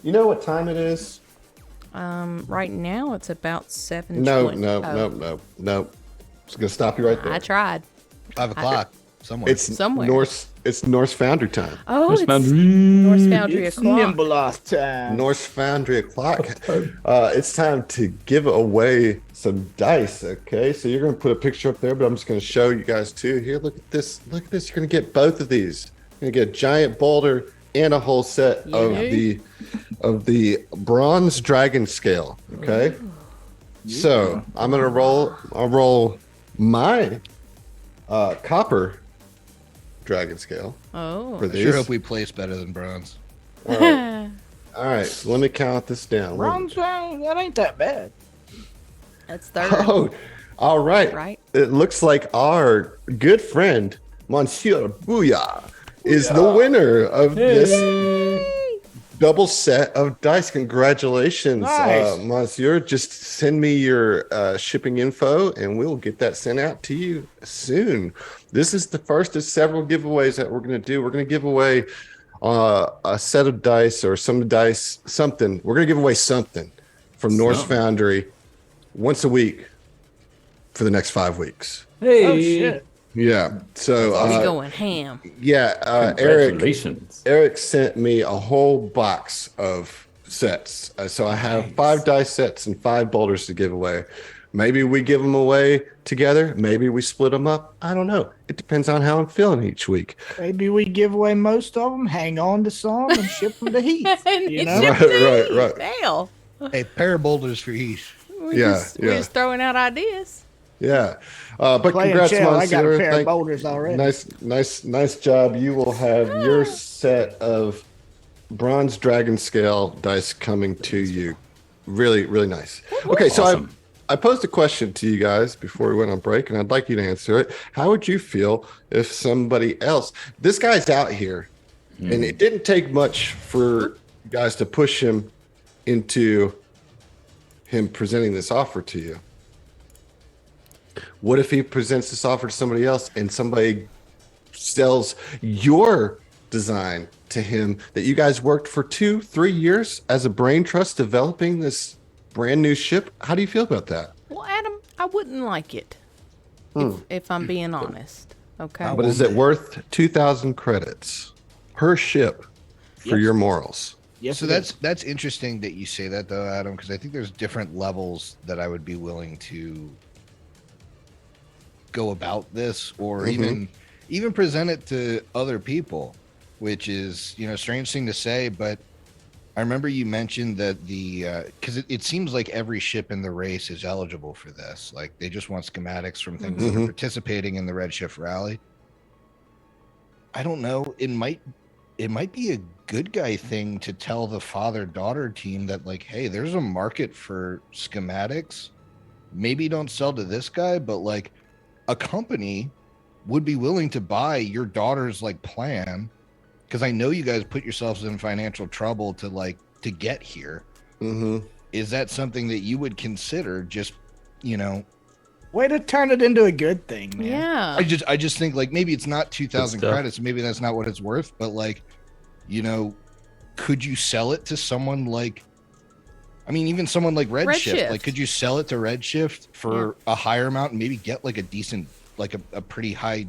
You know what time it is? Right now it's about 7:20. No. Just gonna stop you right there. I tried. 5 o'clock somewhere. It's Somewhere. Norse Foundry time. Oh, Norse it's Foundry. Norse Foundry It's o'clock. Nimble time. Norse Foundry o'clock. It's time to give away some dice. Okay, so you're gonna put a picture up there, but I'm just gonna show you guys too. Here, look at this. Look at this. You're gonna get both of these. You're gonna get a giant boulder and a whole set of the bronze dragon scale. Okay. So I'm gonna roll. I'll roll my copper dragon scale Oh. for I these. sure hope we place better than bronze. All right. All right. So let me count this down. Bronze, that ain't that bad. That's third. Oh, all right. Right. It looks like our good friend Monsieur Booyah is the winner of this double set of dice. Congratulations, Nice. Monsieur. Just send me your shipping info and we'll get that sent out to you soon. This is the first of several giveaways that we're going to do. We're going to give away a set of dice or some dice, something. We're going to give away something from Norse Foundry once a week for the next 5 weeks. Hey. Oh shit. Yeah. So, We going ham. Congratulations. Eric sent me a whole box of sets. So I have 5 dice sets and 5 boulders to give away. Maybe we give them away together. Maybe we split them up. I don't know. It depends on how I'm feeling each week. Maybe we give away most of them, hang on to some, and ship them to Heath. And You it's know? just Right, me. right. Hell. Hey, pair of boulders for each. We're Yeah, we're just throwing out ideas. Yeah. But Playing congrats, chill. I got a Monsieur. pair of boulders already. Nice job. You will have your set of bronze dragon scale dice coming to you. Really, really nice. Okay, so Awesome. I posed a question to you guys before we went on break, and I'd like you to answer it. How would you feel if somebody else, this guy's out here, and it didn't take much for you guys to push him into him presenting this offer to you? What if he presents this offer to somebody else and somebody sells your design to him that you guys worked for 2-3 years as a brain trust developing this brand new ship? How do you feel about that? Well, Adam, I wouldn't like it. If I'm being honest. Okay. But is it worth 2,000 credits per ship for your morals? Yes, So it is. that's interesting that you say that though, Adam, because I think there's different levels that I would be willing to go about this, or even present it to other people, which is, you know, strange thing to say, but I remember you mentioned that because it seems like every ship in the race is eligible for this. Like they just want schematics from things that are participating in the Redshift rally. I don't know. It might be a good guy thing to tell the father-daughter team that, like, hey, there's a market for schematics. Maybe don't sell to this guy, but like a company would be willing to buy your daughter's like plan, because I know you guys put yourselves in financial trouble to get here. Is that something that you would consider? Just, you know, Way to turn it into a good thing, man. Yeah. I just think like maybe it's not 2,000 Good stuff. credits, maybe that's not what it's worth, but like, you know, could you sell it to someone like, I mean, even someone like Redshift, like, could you sell it to Redshift for a higher amount and maybe get like a decent, like a pretty high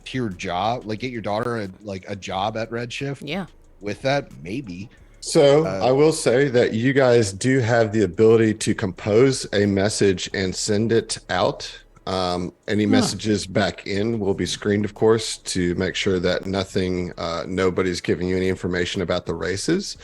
tier job, like get your daughter a job at Redshift Yeah. with that? Maybe. So I will say that you guys do have the ability to compose a message and send it out. Any messages back in will be screened, of course, to make sure that nobody's giving you any information about the races.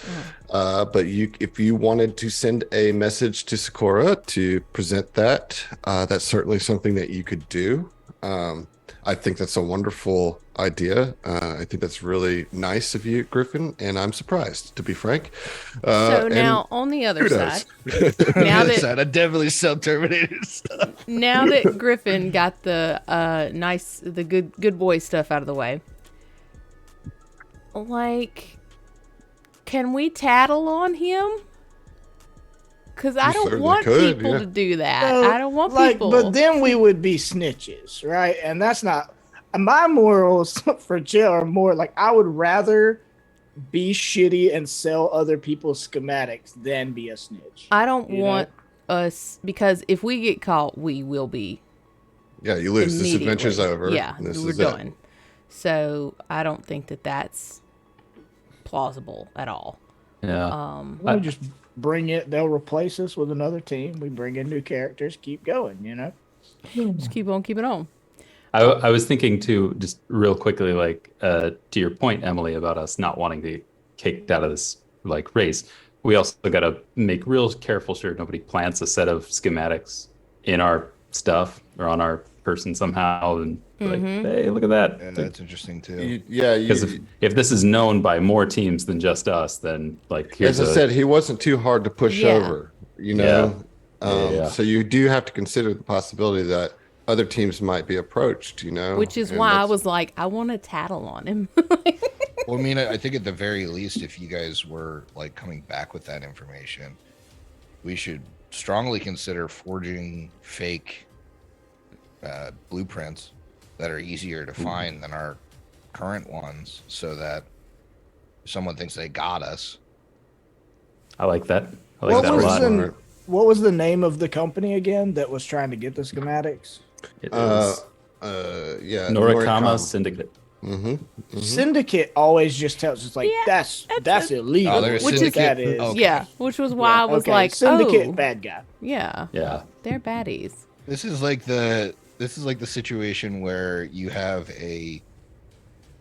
But if you wanted to send a message to Sakura to present that, that's certainly something that you could do. I think that's a wonderful idea. I think that's really nice of you, Griffin, and I'm surprised, to be frank. So now on the other kudos. side, now that I definitely sell Terminator stuff. now that Griffin got the good boy stuff out of the way, like, can we tattle on him? Because I don't certainly want could, people yeah. to do that. So, I don't want like, people. But then we would be snitches, right? And that's not. my morals for jail are more like I would rather be shitty and sell other people's schematics than be a snitch. I don't You know? want us, because if we get caught, we will be Yeah, you lose. This immediately. adventure's over. Yeah, This we're is done. it. So I don't think that that's plausible at all. Yeah. We just bring it. They'll replace us with another team. We bring in new characters. Keep going. You know. Just keep on keeping on. I was thinking too, just real quickly, like to your point, Emily, about us not wanting to get kicked out of this like race. We also got to make real careful sure nobody plants a set of schematics in our stuff or on our person somehow, and like, hey, look at that. Yeah, that's interesting too. Because if this is known by more teams than just us, then like here's as I said, he wasn't too hard to push Yeah. over. You know, Yeah. so you do have to consider the possibility that other teams might be approached. You know, Which is and why I that's- was like, I want to tattle on him. Well, I mean, I think at the very least, if you guys were like coming back with that information, we should strongly consider forging fake blueprints that are easier to find than our current ones, so that if someone thinks they got us. I like that. I like What that a was lot. the What was the name of the company again that was trying to get the schematics? It is yeah, Norikama Syndicate. Syndicate always just tells us like Yeah, that's illegal. Oh, they're a which is syndicate? that is. Okay. Yeah, which was why I was Okay, like, Syndicate oh, bad guy. yeah, Yeah. they're baddies. This is like the situation where you have a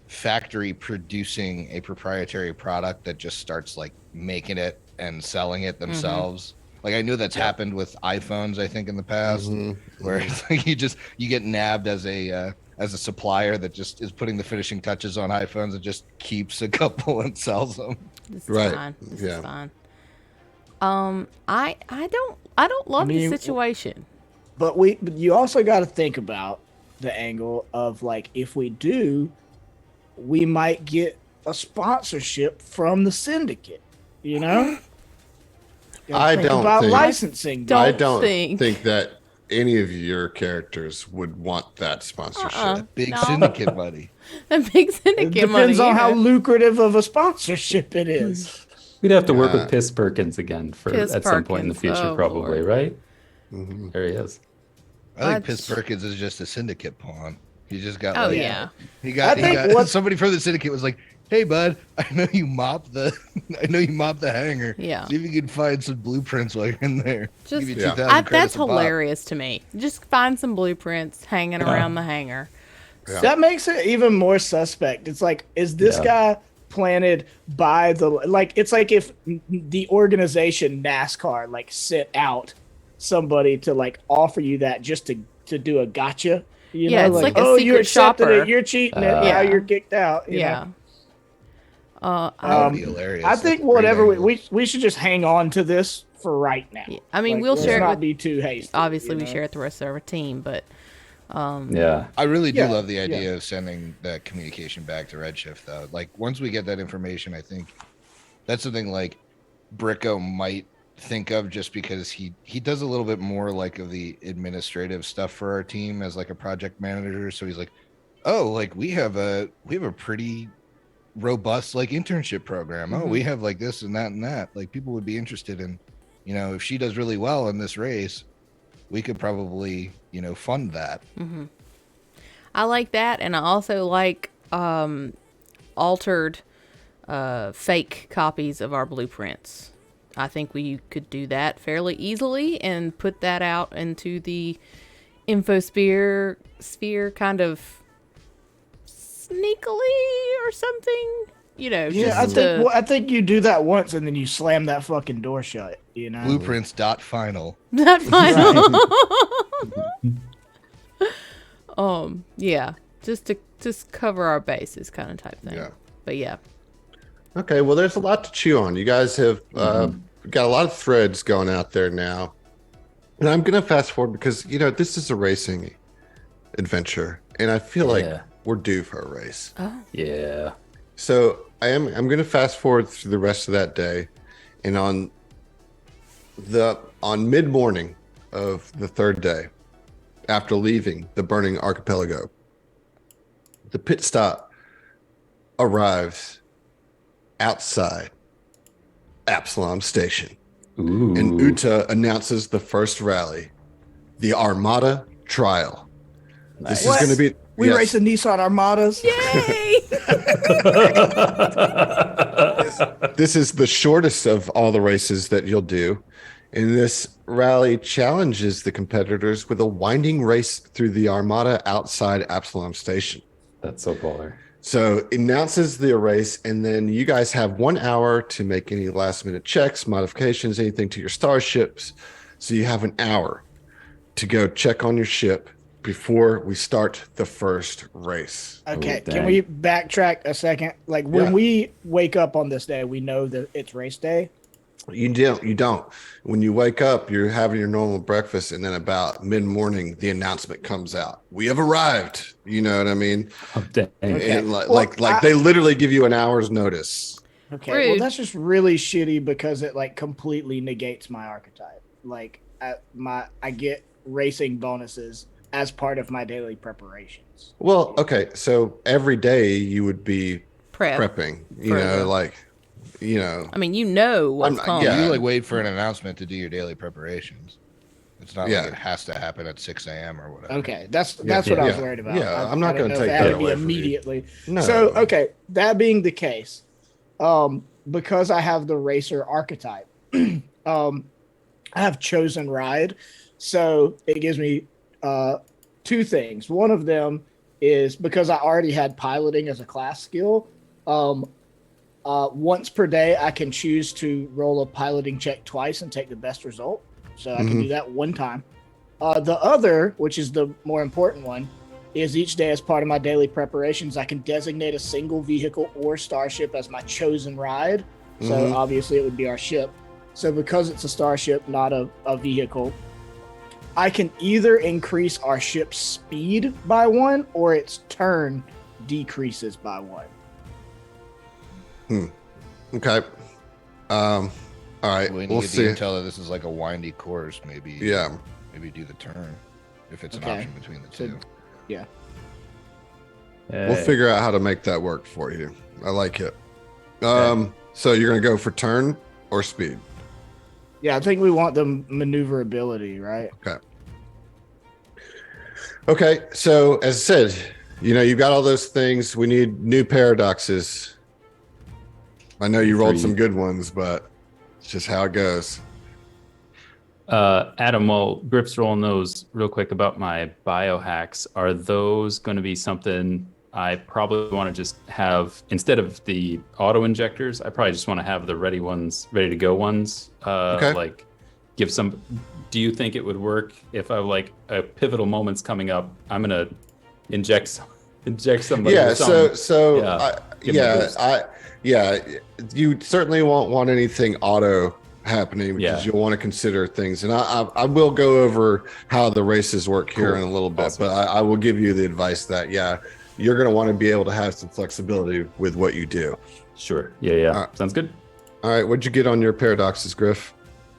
factory producing a proprietary product that just starts like making it and selling it themselves. Like I knew that's happened with iPhones, I think, in the past, where it's like you get nabbed as a supplier that just is putting the finishing touches on iPhones and just keeps a couple and sells them. This is Right, fine. This yeah. is fine. I don't love mean, the situation. But you also got to think about the angle of like if we do, we might get a sponsorship from the syndicate. You know. Gotta I think don't about think- licensing. Don't I don't think. think that any of your characters would want that sponsorship. Big No. syndicate money. The big It syndicate money. depends on how yeah. lucrative of a sponsorship it is. We'd have to work Yeah. with Piss Perkins again Piss at some point in the Perkins, future, oh, probably, Lord. right? There he is. I think That's- Piss Perkins is just a syndicate pawn. He just got Oh like, yeah. he got I think got somebody from the syndicate was like, "Hey bud, I know you mop the hangar. Yeah. See if you can find some blueprints while you're in there. Just- Give you Yeah. 2,000 credits That's a pop." hilarious to me. Just find some blueprints hanging around the hangar. Yeah. That makes it even more suspect. It's like, is this Yeah. guy planted by the like? It's like if the organization NASCAR like sent out somebody to like offer you that just to do a gotcha. You Yeah, know, it's like a oh, you secret accepted shopper. it, you're cheating it, Yeah. now you're kicked out. you Yeah. know? That would be hilarious. I That's think a great whatever angle. we should just hang on to this for right now. Yeah. I mean, Like, we'll let's share it not with. be too hasty. Obviously, you we know? share it with the rest of our team, but Yeah. I really do Yeah, love the idea of sending that communication back to Redshift, though. Like once we get that information, I think that's something like Bricko might think of, just because he does a little bit more like of the administrative stuff for our team as like a project manager. So he's like, oh, like we have a pretty robust like internship program. Oh, we have like this and that and that. Like people would be interested in, you know, if she does really well in this race, we could probably, you know, fund that. I like that, and I also like altered fake copies of our blueprints. I think we could do that fairly easily and put that out into the infosphere sphere kind of sneakily or something. You know, Yeah, just to, I think you do that once and then you slam that fucking door shut. You know, Blueprints dot final. that final. Yeah, just cover our bases, kind of type thing. Yeah. But yeah, Okay, well, there's a lot to chew on. You guys have got a lot of threads going out there now. And I'm going to fast forward because, you know, this is a racing adventure. And I feel like Yeah. we're due for a race. Yeah. So I'm going to fast forward through the rest of that day. And on mid-morning of the third day, after leaving the burning archipelago, The pit stop arrives outside Absalom Station. Ooh. And Uta announces the first rally, the Armada Trial. Nice. This is going to be... We yes. race a Nissan Armadas. Yay! This is the shortest of all the races that you'll do. And this rally challenges the competitors with a winding race through the Armada outside Absalom Station. That's so baller. So it announces the race, and then you guys have 1 hour to make any last minute checks, modifications, anything to your starships. So you have an hour to go check on your ship before we start the first race. Okay, Oh, can dang. we backtrack a second? Like when Yeah. we wake up on this day, we know that it's race day. You don't. When you wake up, you're having your normal breakfast, and then about mid-morning, the announcement comes out. We have arrived. You know what I mean? Oh, dang. Okay. And Well, like I- they literally give you an hour's notice. Okay, well Rude. that's just really shitty because it like completely negates my archetype. Like I get racing bonuses as part of my daily preparations. Well, okay, so every day you would be Prep. prepping. You For know, the- like, you know. I mean, you know what's I'm- coming. yeah. You like wait for an announcement to do your daily preparations. It's not Yeah. like it has to happen at 6 a.m. or whatever. Okay, that's what I was yeah. worried about. Yeah, I I'm not didn't gonna know if take it had that to be away from you. immediately. No. So okay, that being the case, because I have the racer archetype, I have chosen ride, so it gives me two things. One of them is because I already had piloting as a class skill. Once per day, I can choose to roll a piloting check twice and take the best result. So I can do that one time. The other, which is the more important one, is each day as part of my daily preparations, I can designate a single vehicle or starship as my chosen ride. So obviously it would be our ship. So because it's a starship, not a vehicle, I can either increase our ship's speed by 1 or its turn decreases by 1. Okay. All right. When you We'll get see. the intel that this is like a windy course, maybe Yeah. maybe do the turn if it's an Okay. option between the So- two. We'll Hey. figure out how to make that work for you. I like it. So you're gonna go for turn or speed? Yeah, I think we want the maneuverability, right? Okay. So as I said, you know, you've got all those things. We need new paradoxes. I know you rolled 3. some good ones, but it's just how it goes. Adam, while Griff's rolling those real quick about my biohacks, are those going to be something I probably want to just have instead of the auto injectors? I probably just want to have the ready to go ones. Okay. Like give some. Do you think it would work if I like a pivotal moment's coming up? I'm gonna inject somebody. Yeah. with some- give 'em a Yeah. boost. You certainly won't want anything auto happening because Yeah. you'll want to consider things. And I will go over how the races work here Cool. in a little bit, Awesome. but I will give you the advice that, you're going to want to be able to have some flexibility with what you do. Sure. Yeah. All right. Sounds good. All right. What'd you get on your paradoxes, Griff?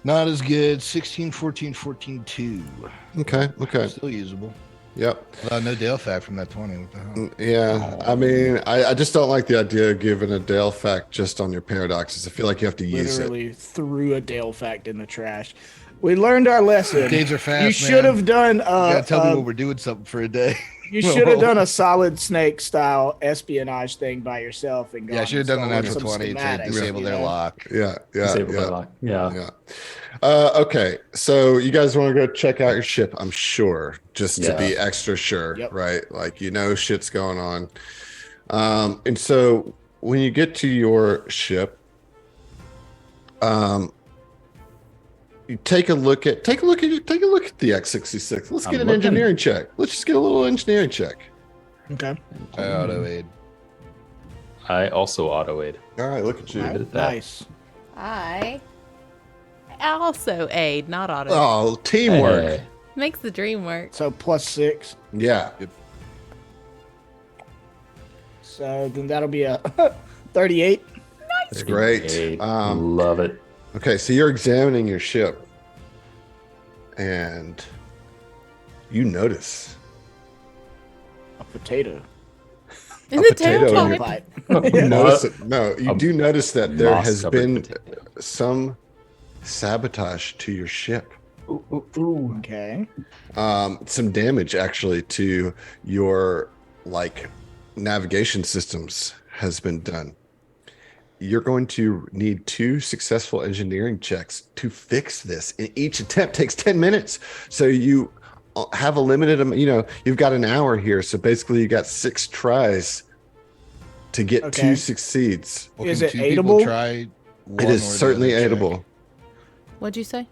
Not as good. 16, 14, 14, 2. Okay. Still usable. Yep. No Dale fact from that 20. What the hell? Yeah. I mean, I just don't like the idea of giving a Dale fact just on your paradoxes. I feel like you have to use it. Literally threw a Dale fact in the trash. We learned our lesson. Days are fast, You should man. have done. You gotta tell people we're doing something for a day. You should have done a Solid Snake style espionage thing by yourself and gone. Yeah, I should have done the and natural stolen 20 to some schematics, disable you their know? lock. Yeah. Disable by lock. Yeah. Okay, so you guys want to go check out your ship, I'm sure, just to be Yeah. extra sure, Yep. right? Like, shit's going on. And so when you get to your ship, you take a look at the X66. Let's I'm get an looking. engineering check. Let's just get a little engineering check. Okay. I auto aid. I also auto aid. All right, look at you. All right, at that. nice. I also aid, not auto. Oh, teamwork. Hey. Makes the dream work. So +6. Yeah. So then that'll be a 38. That's great. Hey, love it. Okay, so you're examining your ship, and you notice A potato. In a the potato in tailpipe. your- You notice it? No, you do notice that there has moss-covered been potato. some sabotage to your ship. Okay. Some damage actually to your like navigation systems has been done. You're going to need 2 successful engineering checks to fix this, and each attempt takes 10 minutes. So you have a limited amount, you've got an hour here. So basically you got 6 tries to get Okay. 2 succeeds. Well, Is can it 2 people aidable? try one It is or the certainly other check? aidable. What'd you say?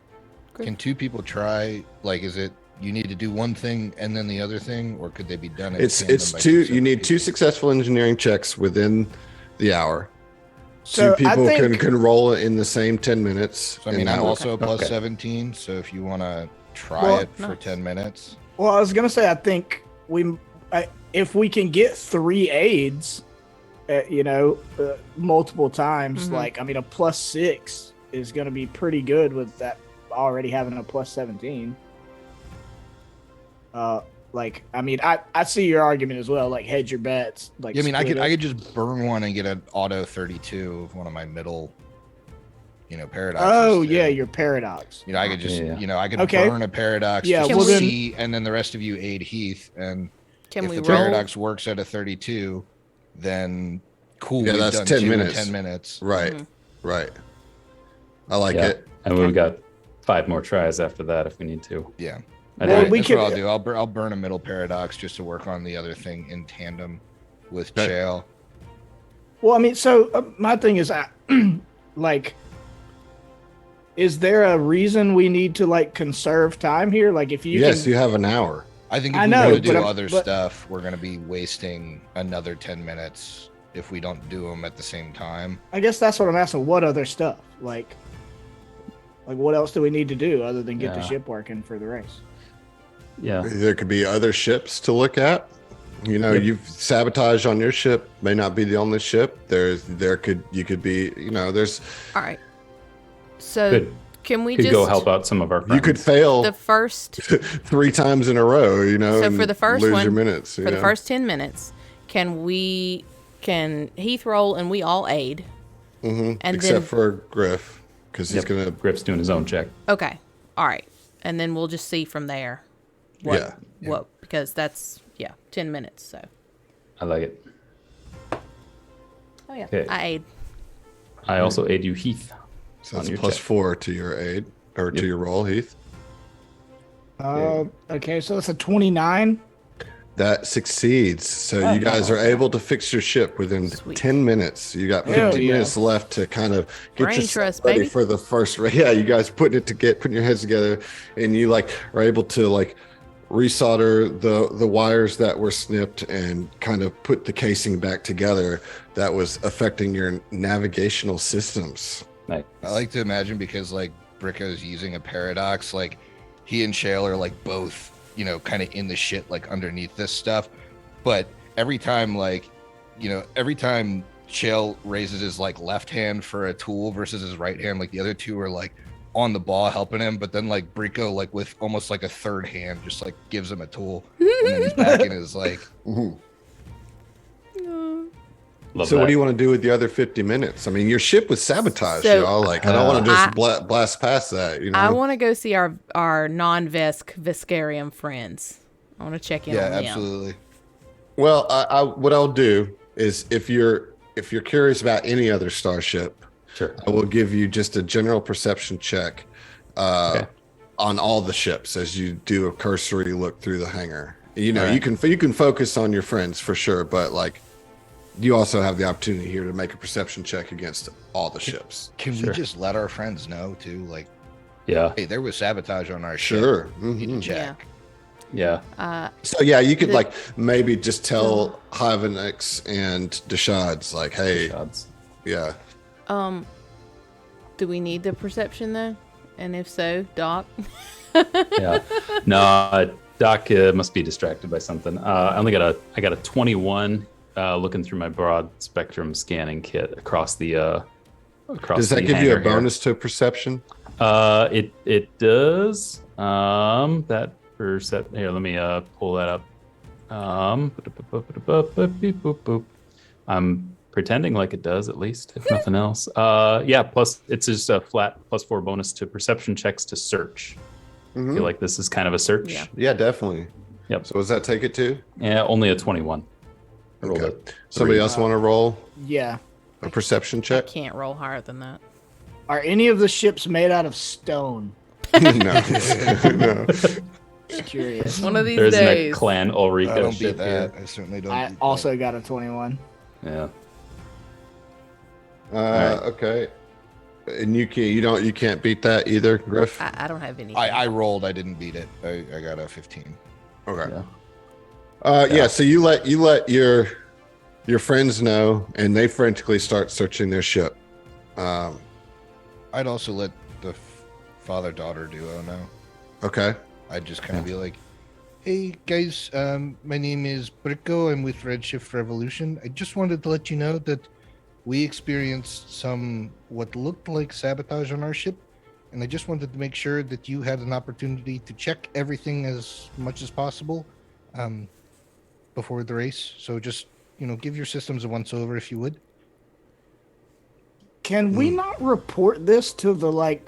Can 2 people try, like, is it you need to do one thing and then the other thing, or could they be done in It's tandem by 2 2. You separate need 2 people? successful engineering checks within the hour. So 2 I people think can roll it in the same 10 minutes. So, I mean, and I'm that will- also a plus Okay. 17, so if you want to try Well, it for nice. 10 minutes. Well, I was gonna say I think if we can get 3 aids, multiple times, Mhm. like I mean, a plus 6 is gonna be pretty good with that already having a plus 17. Like I mean, I see your argument as well. Like hedge your bets. Like Yeah, I mean, I split could it. I could just burn one and get an auto 32 of one of my middle, paradoxes. Oh too. yeah, your paradox. I could just, Yeah. I could Okay. burn a paradox. Yeah, just well to then- see, and then the rest of you aid Heath, and Can if we the roll? paradox works at a 32, then cool. Yeah, we've that's done 10 2 in minutes. 10 minutes. Right. Mhm. Right. I like Yeah. it. And we've got 5 more tries after that if we need to. Yeah. I Well, think- we That's could- what I'll do. I'll burn a middle paradox just to work on the other thing in tandem with Okay. Chael. Well, I mean, so my thing is, like, is there a reason we need to like conserve time here? Like, if you Yes, can, you have an hour. I think if I we know, go to do but I'm- other but- stuff, we're going to be wasting another 10 minutes if we don't do them at the same time. I guess that's what I'm asking. What other stuff? Like what else do we need to do other than get the Yeah. ship working for the race? Yeah. There could be other ships to look at. Yep. You've sabotage on your ship may not be the only ship. You could be, there's All right. So Could can we could just go help out some of our friends. you could fail the first 3 times in a row, So and for the first lose one- your minutes. for the first 10 minutes? Can Heath roll and we all aid? and except then- for Griff, because he's Yep. gonna. Griff's doing his own check. Okay. All right. And then we'll just see from there. Yeah. What? Because that's 10 minutes. So. I like it. Oh yeah. Okay. I aid. I also aid you, Heath. So on that's your plus check. 4 to your aid or to Yep. your roll, Heath. Okay, so that's a 29. That succeeds. So Oh, you guys no. are able to fix your ship within Sweet. 10 minutes. You got Hell 15 yeah. minutes left to kind of get Brain yourself trust, ready baby. for the first race. Yeah, you guys putting your heads together, and you are able to resolder the wires that were snipped and kind of put the casing back together that was affecting your navigational systems. Nice. I like to imagine because Bricko's using a paradox, he and Shale are both, kind of in the shit, underneath this stuff. But every time Shale raises his left hand for a tool versus his right hand, the other two are on the ball helping him. But then Bricko, with almost a third hand, just gives him a tool. And then he's back in his Mhm. Love So that. what do you want to do with the other 50 minutes? I mean, your ship was sabotaged, So, y'all. I don't want to just I- blast past that, I want to go see our non-Vesk Veskarium friends. I want to check in yeah, on them. absolutely. Well, what I'll do is if you're curious about any other starship, Sure. I will give you just a general perception check Okay. on all the ships as you do a cursory look through the hangar. You All right. you can focus on your friends for sure, but you also have the opportunity here to make a perception check against all the ships. Can Sure. we just let our friends know too? Yeah. Hey, there was sabotage on our ship. Sure. We need to Mhm. check. Yeah. So yeah, you could The- maybe just tell Hyvenix and Deshads hey, Shots. yeah. Do we need the perception though? And if so, Doc. Yeah. No, Doc must be distracted by something. I got a 21 looking through my broad spectrum scanning kit across the Does that give you a bonus to perception? It does. That percep here, let me pull that up. I'm pretending like it does, at least, if nothing else. Yeah, plus it's just a flat +4 bonus to perception checks to search. I feel like this is kind of a search. Yeah. Yeah, definitely. Yep. So does that take it to? Yeah, only a 21. I rolled Okay. a Somebody 3. else want to roll Yeah. a perception I check? can't roll higher than that. Are any of the ships made out of stone? No. No. Just curious. One of these There isn't a days. clan Ulrika I don't beat ship that. here. I certainly don't. I beat also got a 21. Yeah. Okay. And you can't beat that either, Griff. I don't have any. that. I rolled. I didn't beat it. I got a 15. Okay. Yeah. Yeah. So you let your friends know, and they frantically start searching their ship. I'd also let the father-daughter duo know. Okay. I'd just kind of be like, "Hey guys, my name is Brico. I'm with Redshift Revolution. I just wanted to let you know that we experienced some what looked like sabotage on our ship, and I just wanted to make sure that you had an opportunity to check everything as much as possible before the race. So just give your systems a once-over if you would." Can we not report this to the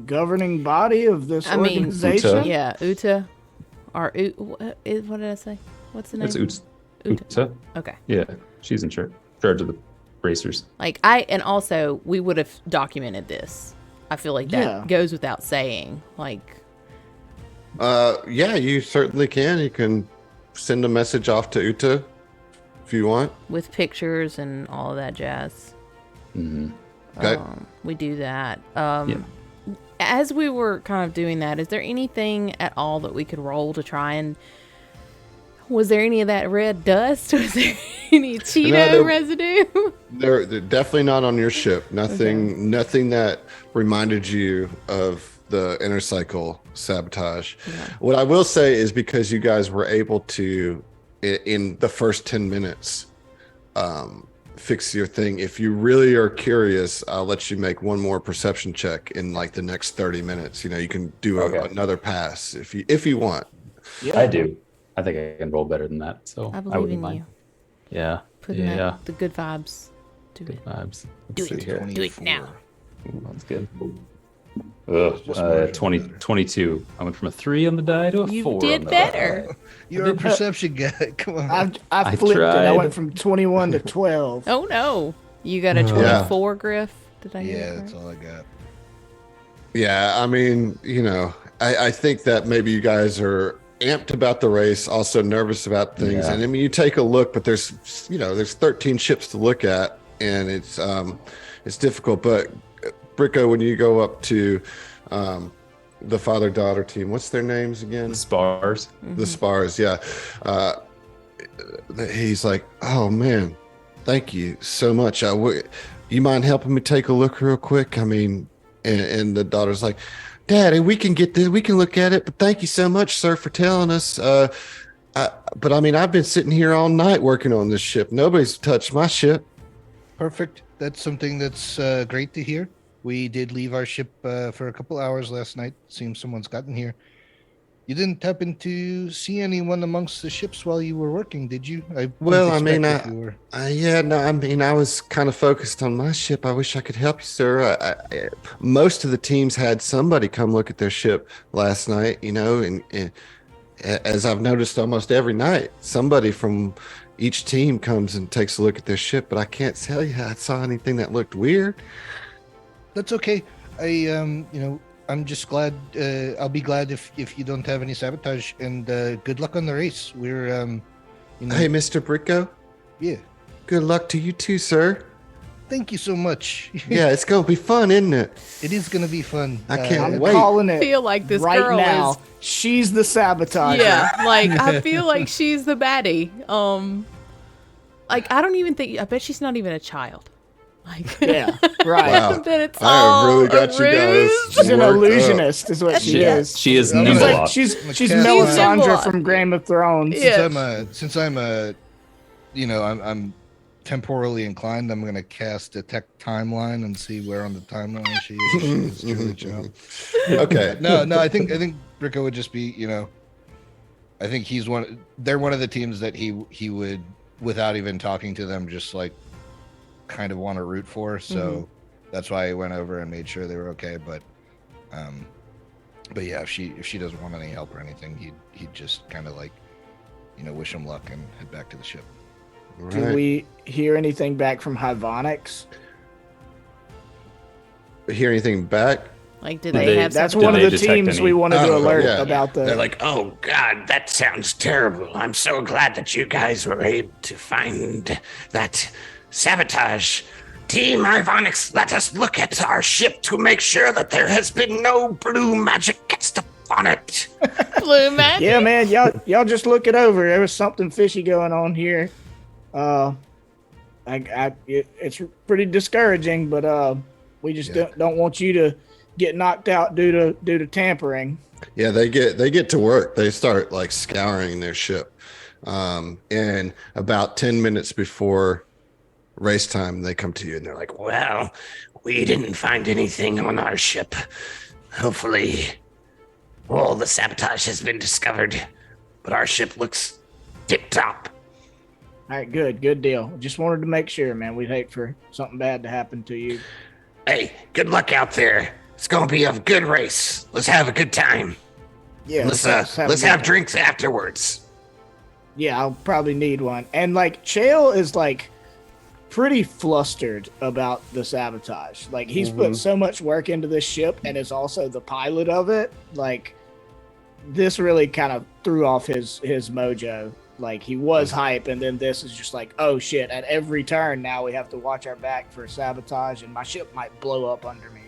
governing body of this I mean, organization? Uta. Yeah, Uta. Or what did I say? What's the name? It's Uta. Uta. Okay. Yeah, she's in charge of the racers. And also we would have documented this. I feel like that Yeah. goes without saying. Yeah, you certainly can. You can send a message off to Uta if you want. With pictures and all of that jazz. Mm-hmm. Okay. We do that. Yeah. As we were kind of doing that, is there anything at all that we could roll to try and... Was there any of that red dust? Was there any Cheeto residue? They're definitely not on your ship. Nothing that reminded you of the inner cycle sabotage. Yeah. What I will say is because you guys were able to, in the first 10 minutes, fix your thing. If you really are curious, I'll let you make one more perception check in the next 30 minutes. You can do another pass if you want. Yeah. I do. I think I can roll better than that. So I I believe wouldn't in mind. you. Yeah. Putting yeah. out the good vibes. Do Good it. vibes. Do Let's it. see here. Do it now. Ooh, that's good. Ugh, 22. I went from a 3 on the die to a 4. You on did the better. die. You're a perception guy. Come on. I flipped it. I tried. went from 21 to 12. Oh no. You got a 24, Griff? Did I hear Yeah, that that's right? all I got. Yeah, I mean, I think that maybe you guys are amped about the race, also nervous about things. Yeah. And I mean, you take a look, but there's 13 ships to look at, and it's difficult. But Brico, when you go up to the father-daughter team, what's their names again? The spars. The Spars, yeah. He's like, "Oh man, thank you so much. You mind helping me take a look real quick? I mean," and the daughter's like, "Daddy, we can get this. We can look at it. But thank you so much, sir, for telling us. But I mean, I've been sitting here all night working on this ship. Nobody's touched my ship." Perfect. That's something that's great to hear. We did leave our ship for a couple hours last night. Seems someone's gotten here. You didn't happen to see anyone amongst the ships while you were working, did you? I was kind of focused on my ship. I wish I could help you, sir. Most of the teams had somebody come look at their ship last night, and as I've noticed almost every night, somebody from each team comes and takes a look at their ship, but I can't tell you I saw anything that looked weird. That's okay. I'm just glad. I'll be glad if you don't have any sabotage, and good luck on the race. We're, Hey, Mr. Brico. Yeah. Good luck to you too, sir. Thank you so much. Yeah, it's gonna be fun, isn't it? It is gonna be fun. I can't I'm wait. calling I it feel like this right girl now. is... She's the sabotager. Yeah, I feel like she's the baddie. I don't even think... I bet she's not even a child. Yeah, right. Wow. That it's I have all really a got you guys. ruse. She's an worked up. illusionist, is what she Yeah. is. She is I'm She's gonna- nimble. like she's She's Melisandre nimble. from Game of Thrones. Yeah. Since I'm I'm temporally inclined, I'm gonna cast detect timeline and see where on the timeline she is. She's truly child. Okay. No, I think Brico would just be, I think he's one. They're one of the teams that he would, without even talking to them, just like kind of want to root for. So that's why I went over and made sure they were okay. But yeah, if she doesn't want any help or anything, he'd just kind of like, wish him luck and head back to the ship. All Did right. we hear anything back from Hivonix? Hear anything back? Like, did Did they they- have That's something? one of they the detect teams any- we wanted to Oh, alert yeah. about the. They're like, oh God, that sounds terrible. I'm so glad that you guys were able to find that sabotage. Team Ivonix, let us look at our ship to make sure that there has been no blue magic cast upon it. Blue magic? Yeah, man, y'all just look it over. There was something fishy going on here. It's pretty discouraging, but we just don't want you to get knocked out due to tampering. Yeah, they get to work. They start like scouring their ship. And about 10 minutes before race time, they come to you and they're like, Well, we didn't find anything on our ship. Hopefully, all the sabotage has been discovered, but our ship looks tip-top. All right, good deal. Just wanted to make sure, man. We'd hate for something bad to happen to you. Hey, good luck out there. It's gonna be a good race. Let's have a good time. Yeah, Let's a have good time. drinks afterwards. Yeah, I'll probably need one. And like Chael is like pretty flustered about the sabotage. Like he's put so much work into this ship and is also the pilot of it. Like this really kind of threw off his mojo. Like he was hype, and then this is just like, oh shit! At every turn now we have to watch our back for sabotage, and my ship might blow up under me.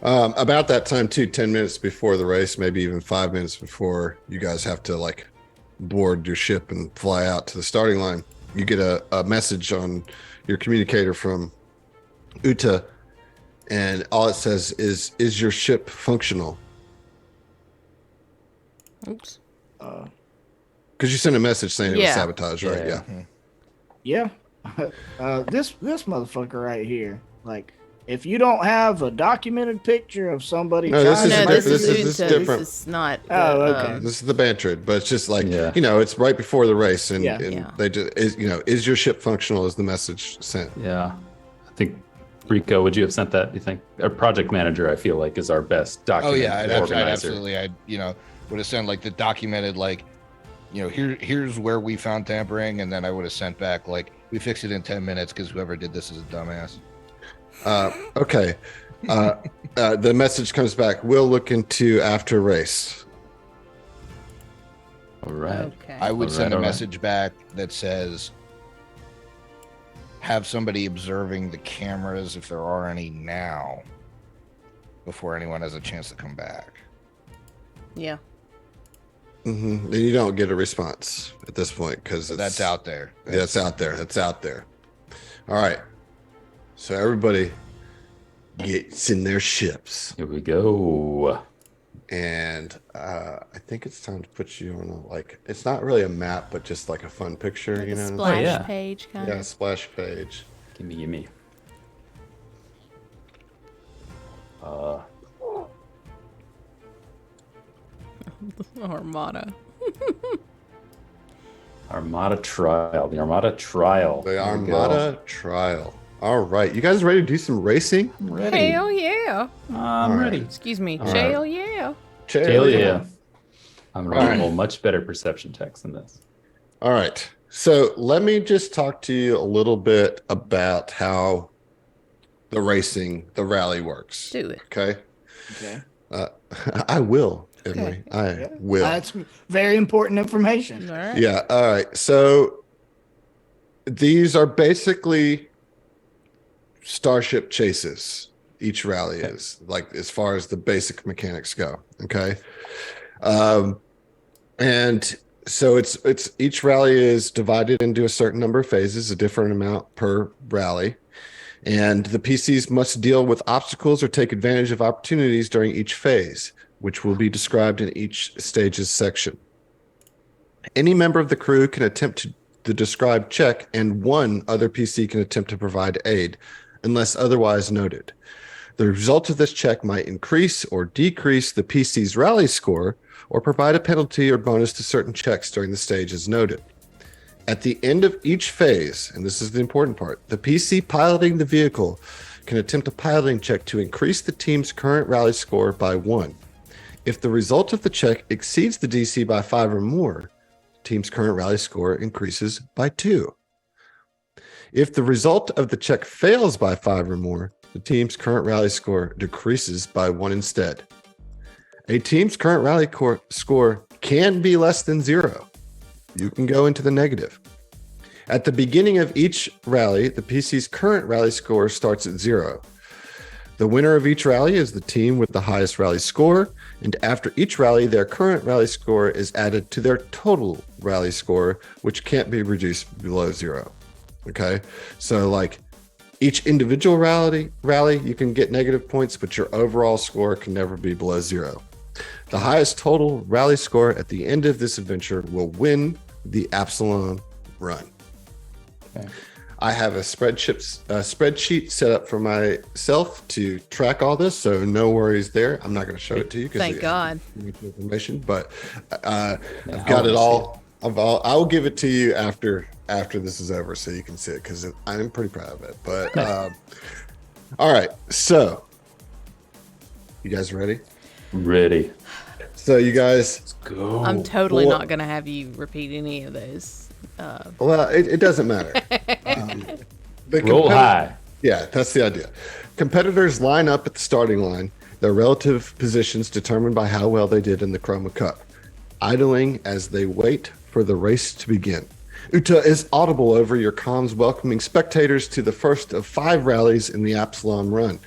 about that time too, 10 minutes before the race, maybe even 5 minutes before you guys have to like board your ship and fly out to the starting line, you get a message on your communicator from Uta, and all it says is your ship functional? Oops. Because you sent a message saying it was Yeah. sabotage, right? Yeah. Yeah. This motherfucker right here. Like, if you don't have a documented picture of somebody No, this trying is to No, make this different. is This is Uta. different. This is not. Oh, okay. This is the Bantrid, but it's just like, Yeah. it's right before the race, and, Yeah. and Yeah. they just is your ship functional? Is the message sent? Yeah. I think, Rico, would you have sent that, you think? Our project manager, I feel like, is our best Oh document yeah, I'd organizer. absolutely. Would have sent like the documented like, here's where we found tampering, and then I would have sent back like, we fixed it in 10 minutes because whoever did this is a dumbass. Okay. The message comes back. We'll look into after race. All right. Okay. I would All send right, a all right. message back that says, have somebody observing the cameras if there are any now, before anyone has a chance to come back. Yeah. And you don't get a response at this point because That's out there. Yeah, it's out there. That's out there. All right. So everybody gets in their ships, Here we go. and I think it's time to put you on a it's not really a map, but just like a fun picture, Like you a know? splash yeah. page kind Yeah, of. splash page. Gimme. Armada. Armada Trial. The Armada Trial. The Here we go. Armada Trial. All right. You guys ready to do some racing? I'm ready. Hell yeah. I'm All ready. Excuse me. right. Hell yeah. Hell yeah. I'm All right. running much better perception text than this. All right. So let me just talk to you a little bit about how the rally works. Do it. Okay. Okay. I will, Okay. Emily. I Yeah. will. That's very important information. All right. Yeah. All right. So these are basically starship chases. Each rally is like, as far as the basic mechanics go. Okay. And so it's each rally is divided into a certain number of phases, a different amount per rally. And the PCs must deal with obstacles or take advantage of opportunities during each phase, which will be described in each stage's section. Any member of the crew can attempt the described check, and one other PC can attempt to provide aid, unless otherwise noted. The result of this check might increase or decrease the PC's rally score or provide a penalty or bonus to certain checks during the stage as noted. At the end of each phase, and this is the important part, the PC piloting the vehicle can attempt a piloting check to increase the team's current rally score by 1. If the result of the check exceeds the DC by 5 or more, the team's current rally score increases by 2. If the result of the check fails by 5 or more, the team's current rally score decreases by 1 instead. A team's current rally score can be less than 0. You can go into the negative. At the beginning of each rally, the PC's current rally score starts at 0. The winner of each rally is the team with the highest rally score, and after each rally, their current rally score is added to their total rally score, which can't be reduced below 0. Okay? So like each individual rally, you can get negative points, but your overall score can never be below 0. The highest total rally score at the end of this adventure will win the Absalom run. Okay. I have a spreadsheet set up for myself to track all this, so no worries there. I'm not going to show it to you. Thank God. Information, but I've got it all. I'll give it to you after this is over, so you can see it because I'm pretty proud of it. But all right, so you guys ready? Ready. So you guys, Let's go. I'm totally not going to have you repeat any of those. Well, it doesn't matter. Roll high. Yeah, that's the idea. Competitors line up at the starting line, their relative positions determined by how well they did in the Chroma Cup, idling as they wait for the race to begin. Uta is audible over your comms, welcoming spectators to the first of 5 rallies in the Absalom run.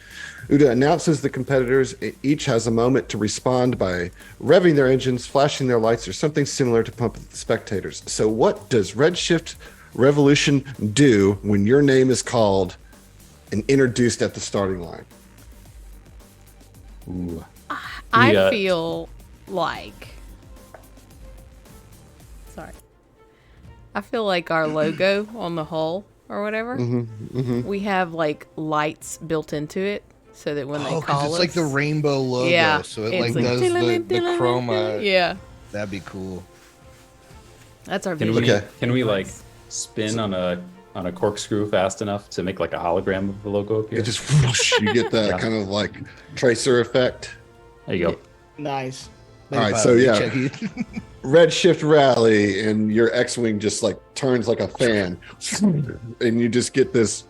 Uta announces the competitors each has a moment to respond by revving their engines, flashing their lights, or something similar to pump the spectators. So what does Redshift Revolution do when your name is called and introduced at the starting line? Ooh. I feel like... Sorry. I feel like our logo on the hull or whatever, we have like lights built into it. So that when they call it's us, like the rainbow logo, yeah, so it like does the chroma. Yeah, that'd be cool. That's our Can vision. Can we like spin on a corkscrew fast enough to make like a hologram of the logo appear? It just whoosh, you get that kind of like tracer effect. There you go. Nice. All right, so yeah, Redshift rally, and your X-wing just like turns like a fan, and you just get this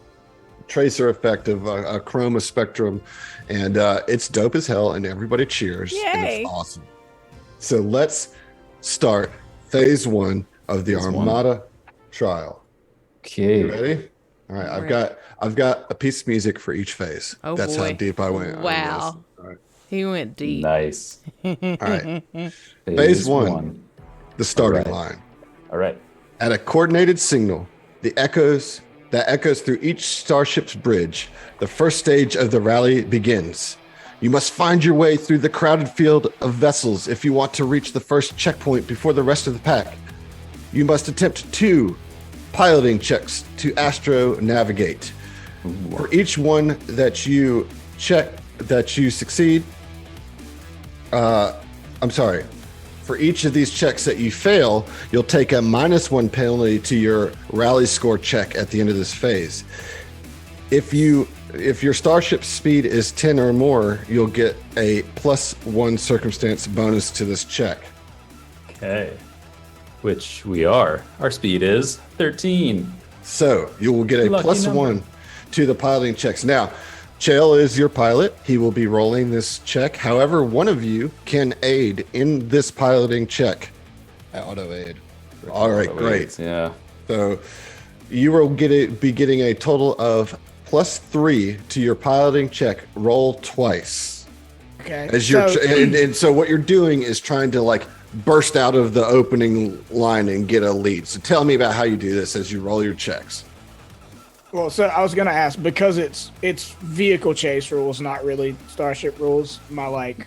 tracer effect of a chroma spectrum, and it's dope as hell, and everybody cheers. Yay. And it's awesome. So let's start phase 1 of the Armada trial. Okay. You ready? All right, I've got a piece of music for each phase. Oh, that's boy. how deep I went. Wow. All right. He went deep. Nice. All right. Phase 1, the starting line. All right. At a coordinated signal, that echoes through each starship's bridge, the first stage of the rally begins. You must find your way through the crowded field of vessels if you want to reach the first checkpoint before the rest of the pack. You must attempt 2 piloting checks to astro navigate. For each one that you succeed, for each of these checks that you fail, you'll take a -1 penalty to your rally score check at the end of this phase. If your starship speed is 10 or more, you'll get a +1 circumstance bonus to this check. Okay. Which we are. Our speed is 13. So you will get a Lucky +1 to the piloting checks. Now, Chael is your pilot. He will be rolling this check. However, one of you can aid in this piloting check. I auto aid. All right, great. Yeah. So you will be getting a total of +3 to your piloting check. Roll twice. Okay. And so what you're doing is trying to like burst out of the opening line and get a lead. So tell me about how you do this as you roll your checks. Well, so I was gonna ask, because it's vehicle chase rules, not really starship rules. My like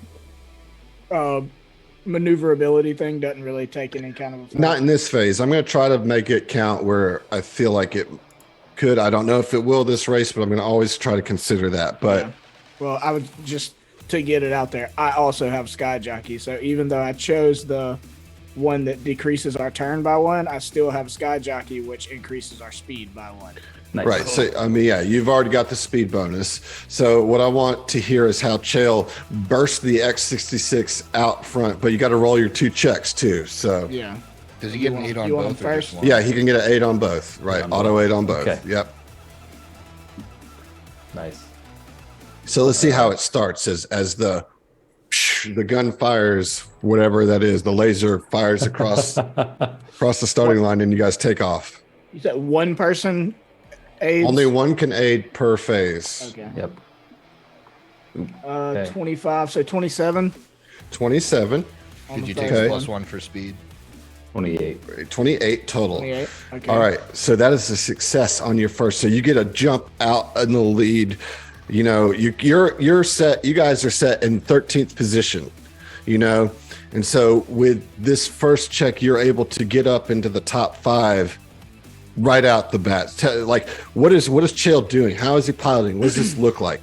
maneuverability thing doesn't really take any kind of effect. Not in this phase. I'm going to try to make it count where I feel like it could. I don't know if it will this race, but I'm going to always try to consider that. But Well, I would just to get it out there. I also have Sky Jockey, so even though I chose the one that decreases our turn by 1, I still have Sky Jockey, which increases our speed by 1. Nice. Right. So, I mean, yeah, you've already got the speed bonus. So, what I want to hear is how Chael bursts the X66 out front, but you got to roll your 2 checks too. So, Yeah. Does he get an 8 on you want him both or just first? one? yeah, he can get an 8 on both. Right. On Auto 8 on both. Okay. Yep. Nice. So let's see how it starts as the gun fires, whatever that is, the laser fires across the starting line, and you guys take off. You said one person aids? Only one can aid per phase. Okay. Yep. Okay. 25, so 27. 27, on Did the you first take Okay. plus 1 for speed? 28. 28 total. 28. Okay. All right, so that is a success on your first. So you get a jump out in the lead. You know, you're set. You guys are set in 13th position. You know, and so with this first check, you're able to get up into the top 5 right out the bat. Like, what is Chael doing? How is he piloting? What does this look like?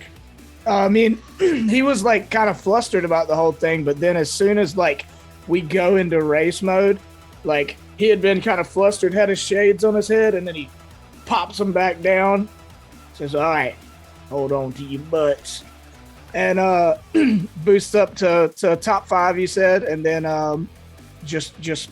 I mean, he was like kind of flustered about the whole thing, but then as soon as like we go into race mode, like he had been kind of flustered, had his shades on his head, and then he pops them back down. Says, "All right, hold on to your butts," and boosts up to top 5. You said, and then just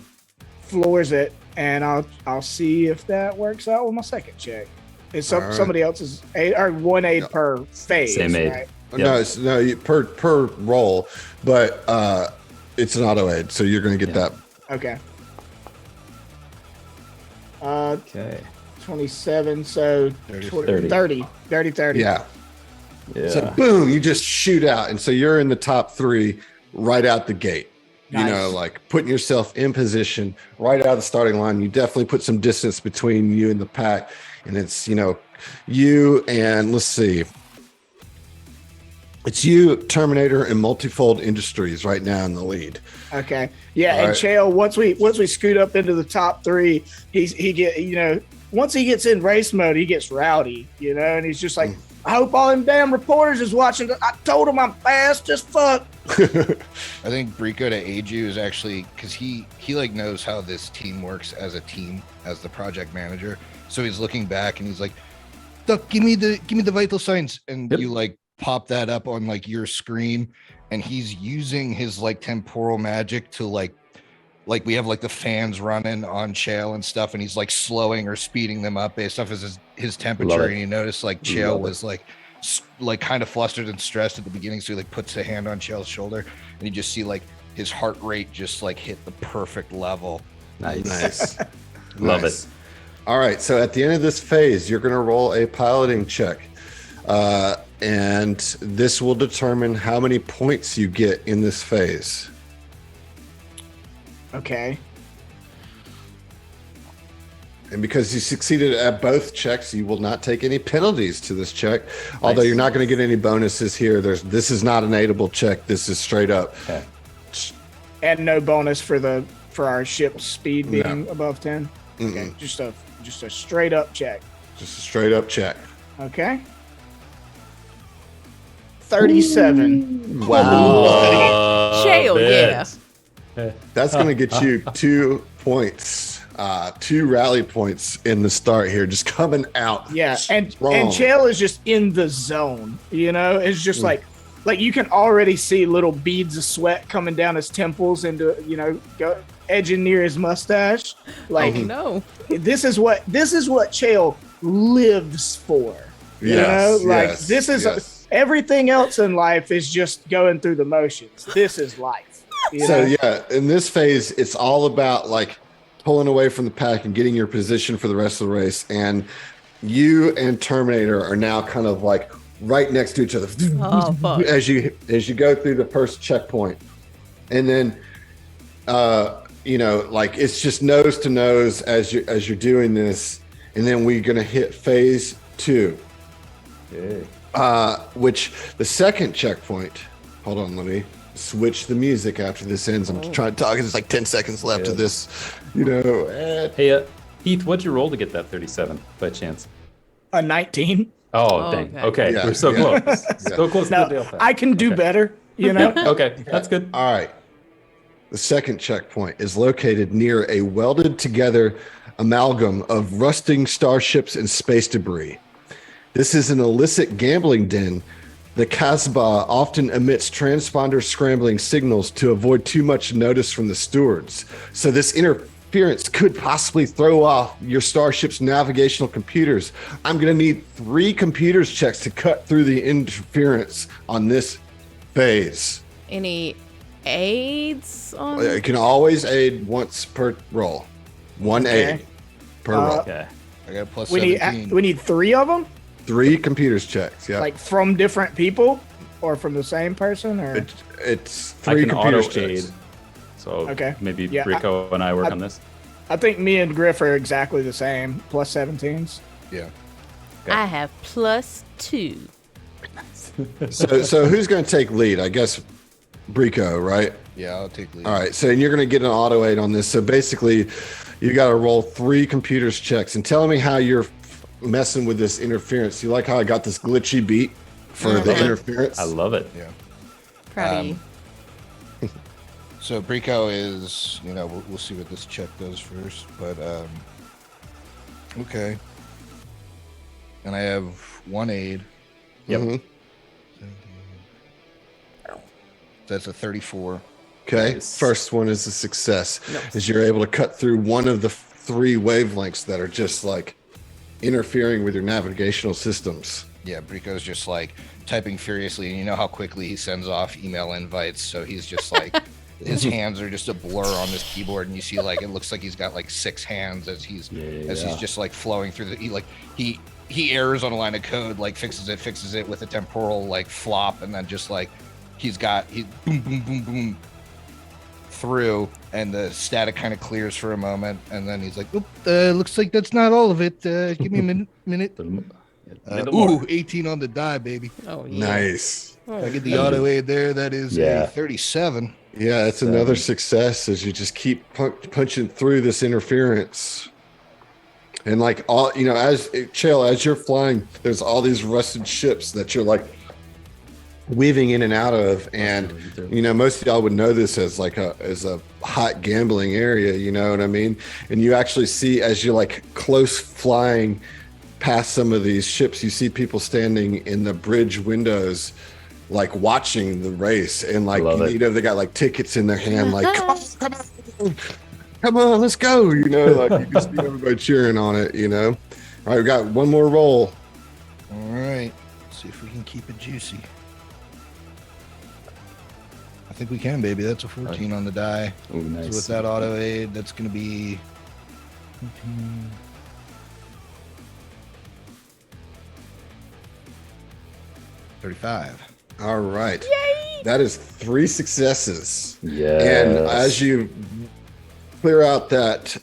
floors it, and I'll see if that works out with my second check. It's All right. somebody else's aid or 1 aid per phase. Same aid. Right? Yep. Per roll, but it's an auto aid, so you're going to get that. Okay. Okay. 27, so 30. 30. Yeah. Yeah. So boom, you just shoot out, and so you're in the top 3 right out the gate. You Nice. know, like putting yourself in position right out of the starting line. You definitely put some distance between you and the pack, and it's you and let's see, it's you, Terminator, and Multifold Industries right now in the lead. Okay. Yeah, All and right. Chael, once we scoot up into the top 3, he get once he gets in race mode, he gets rowdy, and he's just like, I hope all them damn reporters is watching. I told him I'm fast as fuck. I think Brico to aid you is actually because he like knows how this team works as a team as the project manager. So he's looking back and he's like, "Duck, give me the vital signs," and Yep. you like pop that up on like your screen, and he's using his like temporal magic to like we have like the fans running on Chael and stuff, and he's like slowing or speeding them up based off his temperature. Love it. And you notice like Love Chael it. was like kind of flustered and stressed at the beginning, so he like puts a hand on Chael's shoulder, and you just see like his heart rate just like hit the perfect level. Nice. Nice. Love Nice. it. All right. So at the end of this phase, you're going to roll a piloting check. And this will determine how many points you get in this phase. Okay. And because you succeeded at both checks, you will not take any penalties to this check. Although you're not going to get any bonuses here. This is not an aidable check. This is straight up. Okay. And no bonus for our ship's speed being No. above 10. Okay. Mm-mm. Just a straight up check. Just a straight up check. Okay. 37. Chael, yeah. That's going to get you 2 points, 2 rally points in the start here, just coming out. Yeah, and strong. Chael is just in the zone. It's just like you can already see little beads of sweat coming down his temples and go edging near his mustache. Like Oh no. this is what Chael lives for. Yes, This is yes. everything else in life is just going through the motions. This is life. So yeah, in this phase, it's all about like pulling away from the pack and getting your position for the rest of the race. And you and Terminator are now kind of like right next to each other Oh fuck. as you go through the first checkpoint, and then like it's just nose to nose as you're doing this, and then we're gonna hit phase 2. Okay. Which the second checkpoint. Hold on, let me switch the music after this ends. I'm trying to talk. There's like 10 seconds left of this. Hey, Heath, what'd you roll to get that 37 by chance? A 19. Oh, dang. Okay. Okay, Yeah, we're so yeah. close. So close to the Now Dale fact. I can do better. You know. Okay, that's good. All right. The second checkpoint is located near a welded together amalgam of rusting starships and space debris. This is an illicit gambling den. The Casbah often emits transponder scrambling signals to avoid too much notice from the stewards. So this interference could possibly throw off your starship's navigational computers. I'm going to need 3 computers checks to cut through the interference on this phase. Any aids on? You can always aid once per roll. 1 Okay. aid per roll. Okay. I got a plus We 17. need 3 of them, 3 computers checks. Yeah. like from different people, or from the same person, or It's I 3 can computers auto aid. checks. So Okay. maybe Yeah, Rico and I work on this. I think me and Griff are exactly the same, plus 17s. Yeah. I have +2. So who's going to take lead? I guess Brico, right? Yeah, I'll take lead. All right. So you're going to get an auto aid on this. So basically, you got to roll 3 computers checks and tell me how you're messing with this interference. You like how I got this glitchy beat for the interference? I love it. Yeah. Proud of you. So Brico is, we'll see what this check does first, but okay. And I have 1 aid. Yep. Mhm. That's a 34. Okay. Nice. First one is a success. Is you're able to cut through one of the 3 wavelengths that are just like interfering with your navigational systems. Yeah, Brico's just like typing furiously, and you know how quickly he sends off email invites, so he's just like his hands are just a blur on this keyboard, and you see like it looks like he's got like 6 hands as he's just like flowing through the he errors on a line of code, like fixes it with a temporal like flop, and then just like he's boom boom boom boom through, and the static kind of clears for a moment, and then he's like, oop, looks like that's not all of it. Give me a minute. Little more. Ooh, 18 on the die, baby. Oh yeah. Nice. I get the auto aid there. That is Yeah. a 37. Yeah, it's another success as you just keep punching through this interference. And like all, as Chael, as you're flying, there's all these rusted ships that you're like weaving in and out of. And, most of y'all would know this as like as a hot gambling area, you know what I mean? And you actually see as you're like close flying past some of these ships, you see people standing in the bridge windows, like watching the race, and like they got like tickets in their hand, like come on, let's go, like you can see everybody cheering on it. All right, we got one more roll. All right. Let's see if we can keep it juicy. I think we can, baby. That's a 14 on the die. Ooh, nice. So with that auto aid, that's going to be 35. All right. Yay! That is 3 successes. Yes. And as you clear out that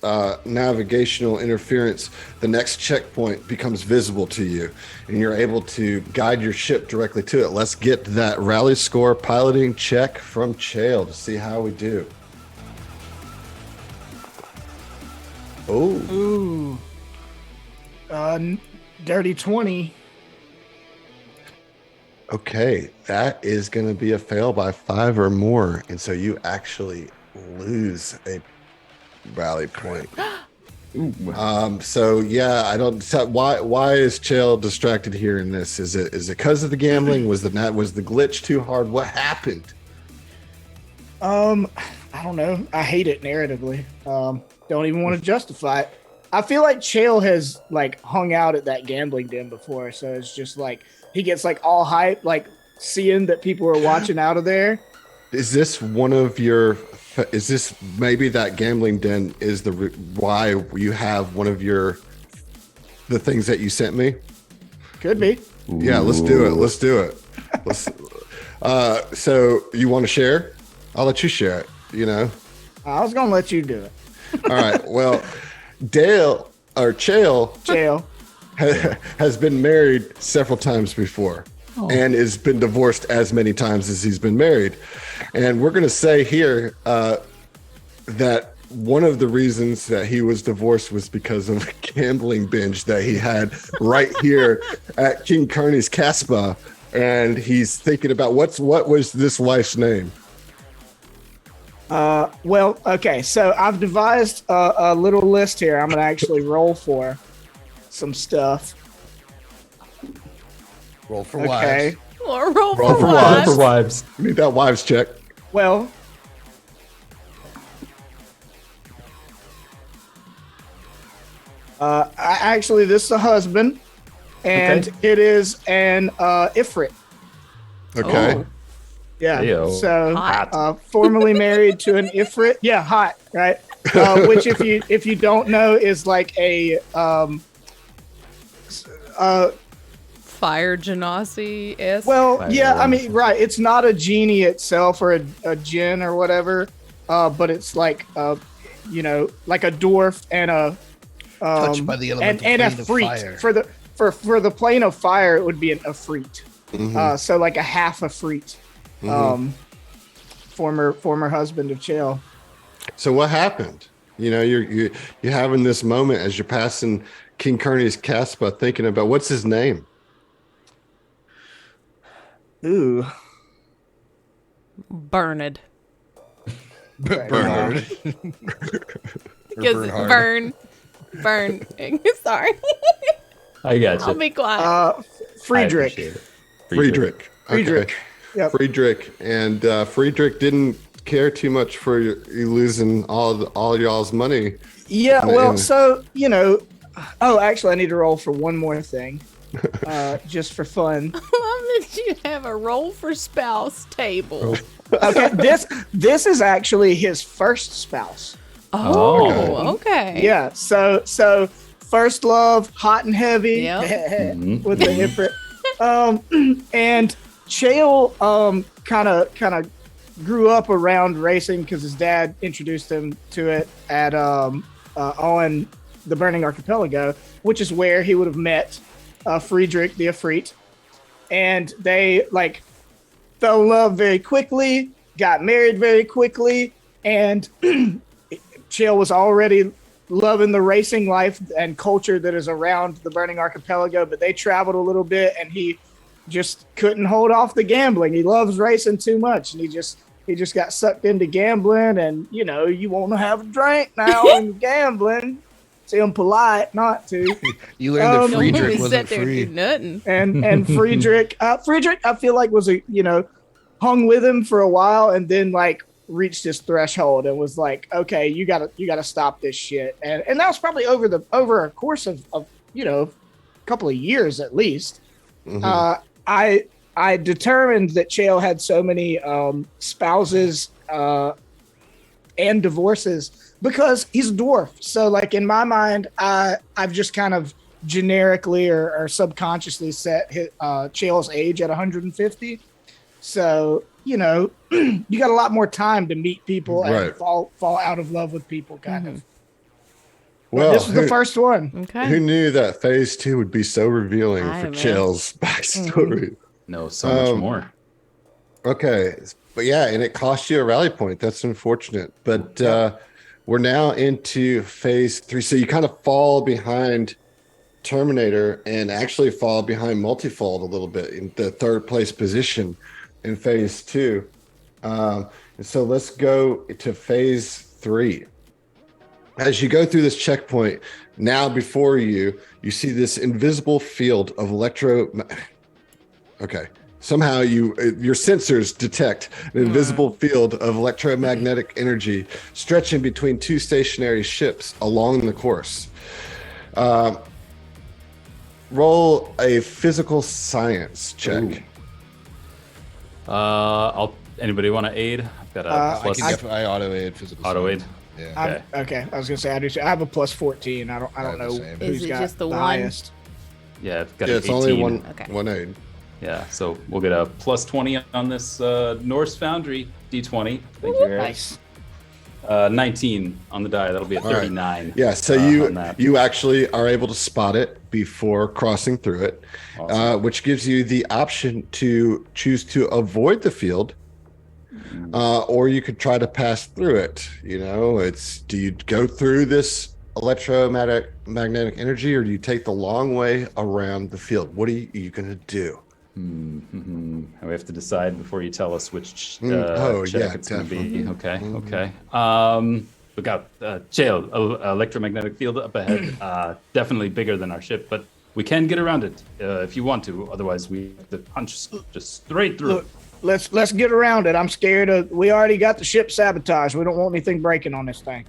navigational interference, the next checkpoint becomes visible to you, and you're able to guide your ship directly to it. Let's get that rally score piloting check from Chael to see how we do. Oh, Ooh. Dirty 20. okay. That is going to be a fail by 5 or more, and so you actually lose a rally point. So yeah, I don't. So why is Chael distracted here in this? Is it because of the gambling? Was the glitch too hard? What happened? I don't know. I hate it narratively. Don't even want to justify it. I feel like Chael has like hung out at that gambling den before, so it's just like he gets like all hype, like seeing that people are watching out of there. Is this one of your? Is this maybe that gambling den is why you have one of the things that you sent me? Could be. Yeah, let's do it. So you want to share? I'll let you share it. I was gonna let you do it. All right. Well, Chael Chael. has been married several times before and has been divorced as many times as he's been married. And we're going to say here that one of the reasons that he was divorced was because of a gambling binge that he had right here at King Carney's Casbah, and he's thinking about what was this wife's name. Well, okay, so I've devised a little list here. I'm gonna actually roll for some stuff. Roll for Okay. wives. Or roll Roll for for wives. For wives. You need that wives check. Well, actually, this is a husband, and Okay. it is an Ifrit. Okay. Oh. Yeah. Heyo. So, Hot. formerly married to an Ifrit. Yeah, hot, right? Which, if you don't know, is like a Fire genasi esque. well, yeah. I Fire. mean, right. It's not a genie itself or a djinn or whatever, but it's like you know, like a dwarf and a Touched by the elemental and a plane of freet fire. for the plane of fire. It would be a freet. So like a half a freet. Former husband of Chael. So what happened? You know, you're having this moment as you're passing King Carney's Casbah, thinking about what's his name. Ooh. Bernard. Bernard. Because Bernhard. burn. Sorry. I got you. I'll be quiet. Friedrich. I appreciate it. Friedrich. Friedrich. Okay. Yep. Friedrich. And Friedrich didn't care too much for you losing all y'all's money. Yeah, well, And- so, you know, oh, actually, I need to roll for one more thing, just for fun. Love that you have a roll for spouse table. Okay, this is actually his first spouse. Oh, okay. Yeah, so first love, hot and heavy, Yep. with the Ifrit. And Chael kind of grew up around racing because his dad introduced him to it at on the Burning Archipelago, which is where he would have met Friedrich the Ifrit, and they like fell in love very quickly, got married very quickly, and Chael was already loving the racing life and culture that is around the Burning Archipelago, but they traveled a little bit, and he just couldn't hold off the gambling. He loves racing too much, and he just got sucked into gambling. And you know, you want to have a drink now and gambling. It's impolite not to. You learned that No Friedrich movie wasn't sat there and do free. nothing. And Friedrich, I feel like was hung with him for a while, and then like reached his threshold and was like, okay, you gotta stop this shit. And that was probably over a course of a couple of years at least. I determined that Chael had so many spouses and divorces because he's a dwarf. So like in my mind, I've just kind of generically or subconsciously set Chael's age at 150. So, you know, you got a lot more time to meet people and Right. fall out of love with people, kind of. Well, This was the first one. Okay. who knew that phase 2 would be so revealing I for know. Chael's backstory? No, so much more. Okay, but yeah, and it cost you a rally point. That's unfortunate. But we're now into phase 3. So you kind of fall behind Terminator and actually fall behind Multifold a little bit in the third place position in phase 2. And so let's go to phase 3. As you go through this checkpoint, now before you see this invisible field of Okay. Somehow your sensors detect an invisible field of electromagnetic energy stretching between two stationary ships along the course. Roll a physical science check. Ooh. Anybody want to aid? I've got a I plus can definitely auto aid physical. auto aid. science. Yeah. Okay, I was gonna say I do too. I have a plus 14. I don't have the know same. who's Is it got just the one? highest. Yeah, I've got Yeah, an it's 18. only one Okay. aid. Yeah, so we'll get a plus 20 on this Norse Foundry D20. Thank you, Eric. Nice. 19 on the die. That'll be a All right. 39. Yeah, so on that. you actually are able to spot it before crossing through it, which gives you the option to choose to avoid the field or you could try to pass through it. You know, do you go through this magnetic energy, or do you take the long way around the field? What are you going to do? We have to decide before you tell us which yeah, check it's going to be. definitely. Okay. We got jail, electromagnetic field up ahead. Definitely bigger than our ship, but we can get around it if you want to. Otherwise, we have to punch just straight through. Look, let's get around it. I'm scared of. We already got the ship sabotaged. We don't want anything breaking on this thing.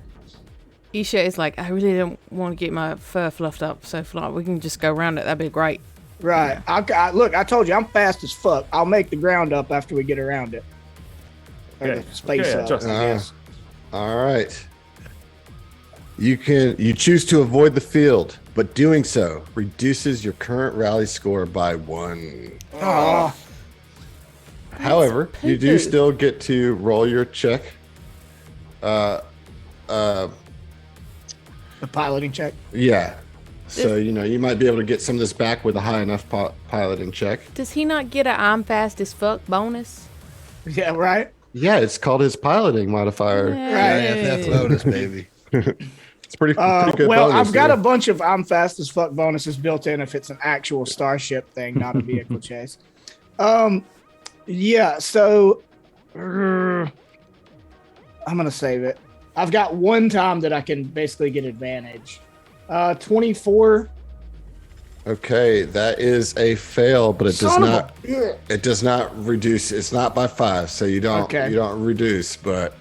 Isha is like, I really don't want to get my fur fluffed up, so if like, we can just go around it. That'd be great. Right. Look, I told you I'm fast as fuck. I'll make the ground up after we get around it. Or Okay. the space Okay, up. trust me. Yes. All right. You choose to avoid the field, but doing so reduces your current rally score by 1. Oh, However, you do poo-poo. still get to roll your check. the piloting check. Yeah. So, you might be able to get some of this back with a high enough piloting check. Does he not get a I'm fast as fuck bonus? Yeah, right. Yeah, it's called his piloting modifier. IFF bonus, baby. It's pretty good Well, bonus. I've got yeah. a bunch of I'm fast as fuck bonuses built in if it's an actual starship thing, not a vehicle chase. Yeah, so I'm gonna save it. I've got one time that I can basically get advantage. 24. Okay, that is a fail, but it does Son of a not. bitch. It does not reduce. It's not by 5, so you don't. Okay. You don't reduce. But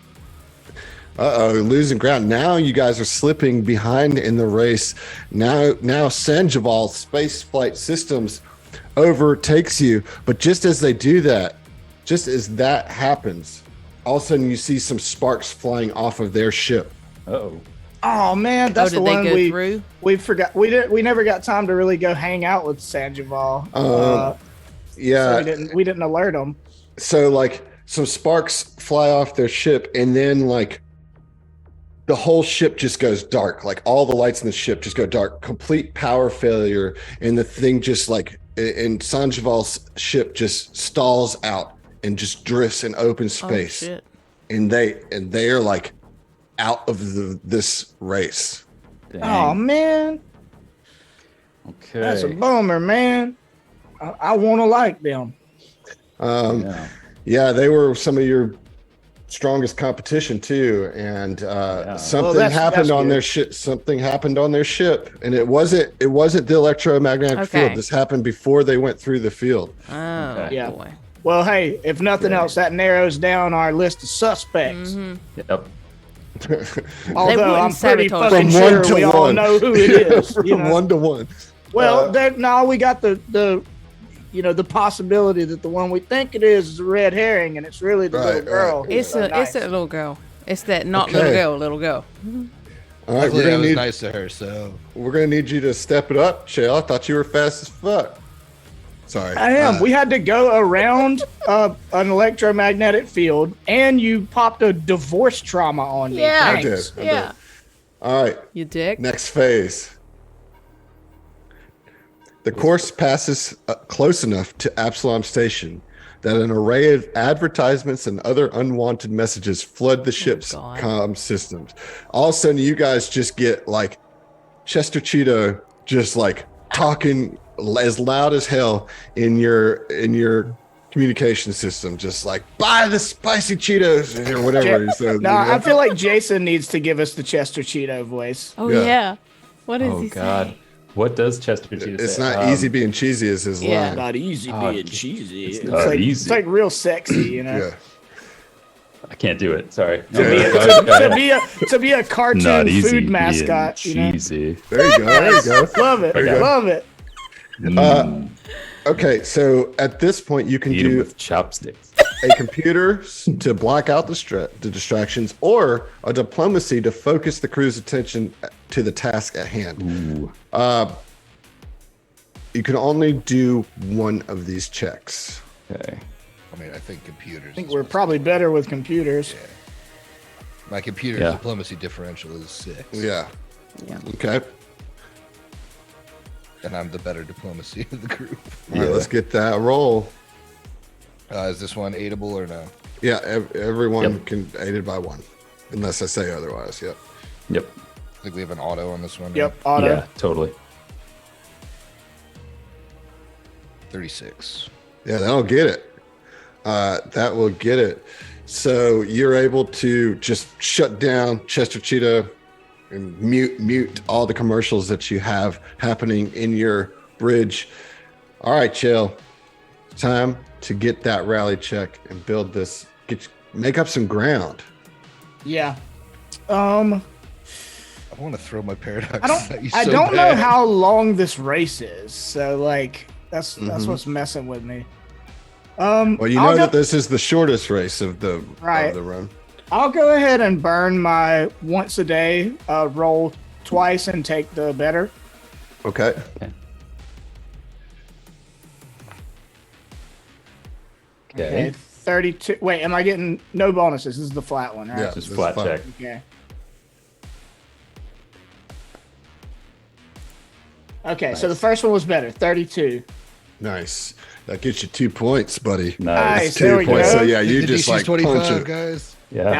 losing ground. Now you guys are slipping behind in the race. Now Sandoval Space Flight Systems overtakes you. But just as they do that, just as that happens, all of a sudden you see some sparks flying off of their ship. Uh-oh. Oh man, that's did the they one go we through? we forgot. We never got time to really go hang out with Sandoval. Yeah. So we didn't alert them. So like some sparks fly off their ship, and then like the whole ship just goes dark. Like all the lights in the ship just go dark. Complete power failure, and the thing just like and Sandoval's ship just stalls out and just drifts in open space. Oh, shit. And they are like out of this race. Dang. Oh man, Okay. that's a bummer, man. I want to like them. Yeah. Yeah, they were some of your strongest competition too, and something Well, that's happened on good. their ship. Something happened on their ship, and it wasn't the electromagnetic Okay. field. This happened before they went through the field. Oh, Okay. Yeah. boy. Well, hey, if nothing Yeah. else, that narrows down our list of suspects. Yep. Although wouldn't I'm pretty sabotage fucking From 1 sure to we all 1. know who it is. From you know? 1 to 1. Well, now we got the possibility that the one we think it is a red herring, and it's really the little Right, girl. right. who's It's so a nice. little girl. It's that not Okay. little girl. All right, Luckily, I we're was gonna nice to her, so need you to step it up, Shale. I thought you were fast as fuck. Sorry, I am. We had to go around an electromagnetic field, and you popped a divorce trauma on me. Yeah. I Thanks. did. Yeah. All right. You dick. Next phase. The course passes close enough to Absalom Station that an array of advertisements and other unwanted messages flood the ship's God. comm systems. All of a sudden, you guys just get like Chester Cheeto just like talking as loud as hell in your communication system, just like buy the spicy Cheetos or whatever. So, No, I feel like Jason needs to give us the Chester Cheeto voice. Oh, Yeah. yeah. What does Oh he God. say? What does Chester Cheetah say? it's not easy being cheesy as his yeah. line. Not easy being cheesy. It's not like, easy. It's like real sexy, you know. Yeah. I can't do it. Sorry. To be a cartoon Not easy food being mascot, you know. cheesy. There you go. There you go. Love it. There you go. Love it. Okay, so at this point, you can Eat 'em do with chopsticks. a computer to block out the distractions, or a diplomacy to focus the crew's attention to the task at hand. Ooh. You can only do one of these checks. Okay. I mean, I think computers. I think we're probably better with computers. My computer Yeah. diplomacy differential is 6. Yeah. Yeah. Okay. And I'm the better diplomacy of the group. All right, let's get that roll. Is this one aidable or no? Yeah, everyone Yep. can aided by one, unless I say otherwise. Yep. Yep. I think we have an auto on this one. Yep, auto. Yeah, totally. 36. Yeah, that'll get it. That will get it. So you're able to just shut down Chester Cheetah and mute all the commercials that you have happening in your bridge. All right, Chill. Time to get that rally check and build this. Make up some ground. Yeah. I want to throw my paradox. I don't know how long this race is, so like that's what's messing with me. Well, you know that this is the shortest race of the run. I'll go ahead and burn my once a day roll twice and take the better. Okay. Okay. 32. Wait, am I getting no bonuses? This is the flat one, right? Yeah, Just this flat is fine. check. Okay. Okay, so the first one was better. 32. Nice. That gets you 2 points, buddy. Nice. Two There we points. go. So yeah, you The just DC's like 25, punch it. guys. Yeah.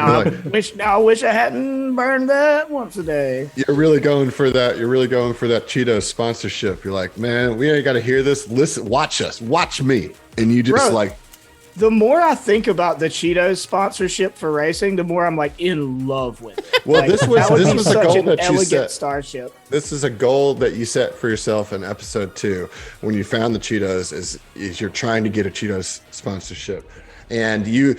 Now I wish I hadn't burned that once a day. You're really going for that. You're really going for that Cheetos sponsorship. You're like, man, we ain't got to hear this. Listen, watch us, watch me, and you just Bro, like, The more I think about the Cheetos sponsorship for racing, the more I'm like in love with it. well, Like, this was that would be a such goal an that you elegant set. starship. This is a goal that you set for yourself in episode 2 when you found the Cheetos. Is you're trying to get a Cheetos sponsorship, and you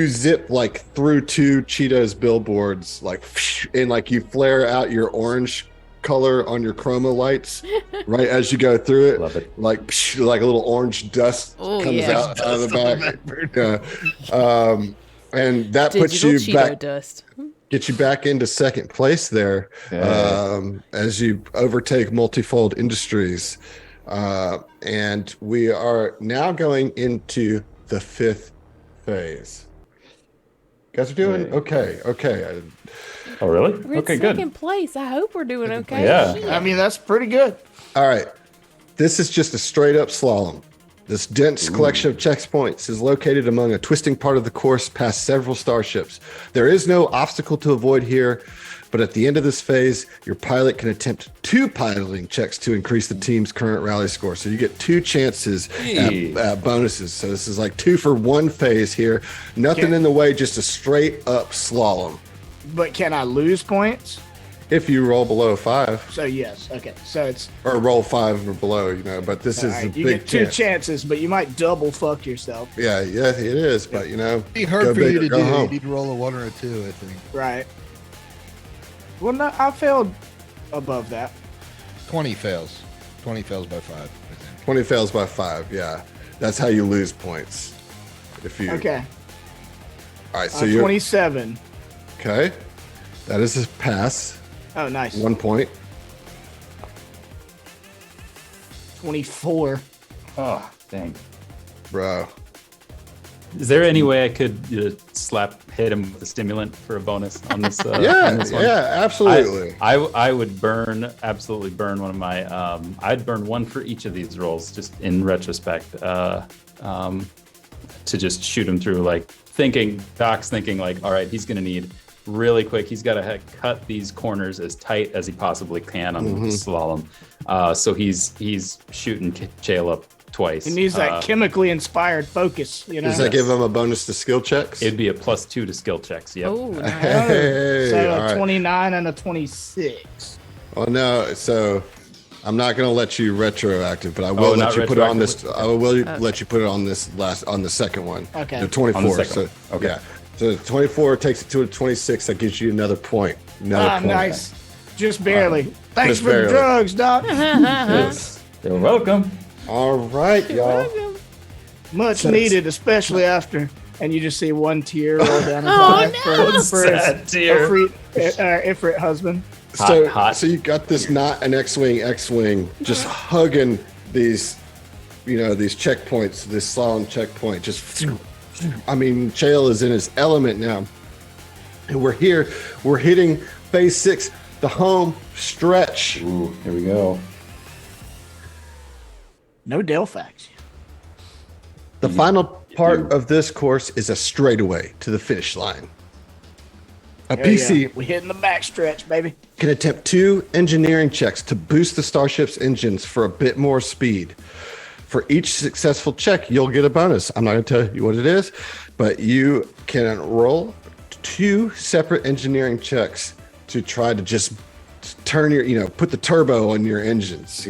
zip like through 2 Cheetos billboards, like, and like you flare out your orange color on your chroma lights right as you go through it. Love it. Like a little orange dust Oh, comes yeah. out of the back. Yeah. And that puts Digital you Cheeto back, dust. get you back into second place there. As you overtake Multifold Industries. And we are now going into the 5th phase. You guys are doing okay. Oh, really? We're in Okay, second good. place. I hope we're doing okay. Yeah. Shit. I mean, that's pretty good. All right. This is just a straight up slalom. This dense collection of checkpoints is located among a twisting part of the course past several starships. There is no obstacle to avoid here, but at the end of this phase, your pilot can attempt 2 piloting checks to increase the team's current rally score. So you get 2 chances at bonuses. So this is like 2 for 1 phase here. Nothing in the way, just a straight up slalom. But can I lose points? If you roll below 5, So yes. Okay. So it's or roll 5 or below, but this all is a right. You big get 2 chance. chances, but you might double fuck yourself. Yeah, it is, but It'd be hard go for big you or to go do. home. You need to roll a 1 or a 2, I think. Right. Well, no, I failed above that. 20 fails. 20 fails by 5, I think. 20 fails by 5, yeah. That's how you lose points. If you Okay. All right, so you're 27. okay. That is a pass. Oh, nice. 1 point. 24. Oh, dang. Bro. Is there any way I could hit him with a stimulant for a bonus on this? On this one? Absolutely. I would absolutely burn one of my. I'd burn 1 for each of these rolls, just in retrospect, to just shoot him through. Like Doc's thinking, like, all right, he's gonna need really quick. He's got to cut these corners as tight as he possibly can on the slalom. So he's shooting Chael up twice. He needs that chemically inspired focus, you know? Does that give him a bonus to skill checks? It'd be a +2 to skill checks. Yep. Oh, nice. Hey, So all a right. 29 and a 26. Oh no, so I'm not going to let you retroactive, but I will let not you put it on this. retroactive? I will let you put it on this on the second one. Okay. The 24. On the second So one. Okay. yeah. So 24 takes it to a 26. That gives you another point. Another point. Nice. Just barely. Thanks just for barely. the drugs, Doc. Yes. You're welcome. All right, y'all. Much So- needed, especially after. And you just see 1 tear roll down his Oh, eye no. for Sad his tear. Ifrit husband. Hot. So you got this not an X-wing, just hugging these, these checkpoints, this slalom checkpoint. Just, I mean, Chael is in his element now, and we're here. We're hitting phase 6, the home stretch. Ooh, here we go. No Delphax. The final part of this course is a straightaway to the finish line. A Hell PC yeah. We hitting the backstretch, baby. can attempt 2 engineering checks to boost the starship's engines for a bit more speed. For each successful check, you'll get a bonus. I'm not going to tell you what it is, but you can roll 2 separate engineering checks to try to just turn your, put the turbo on your engines,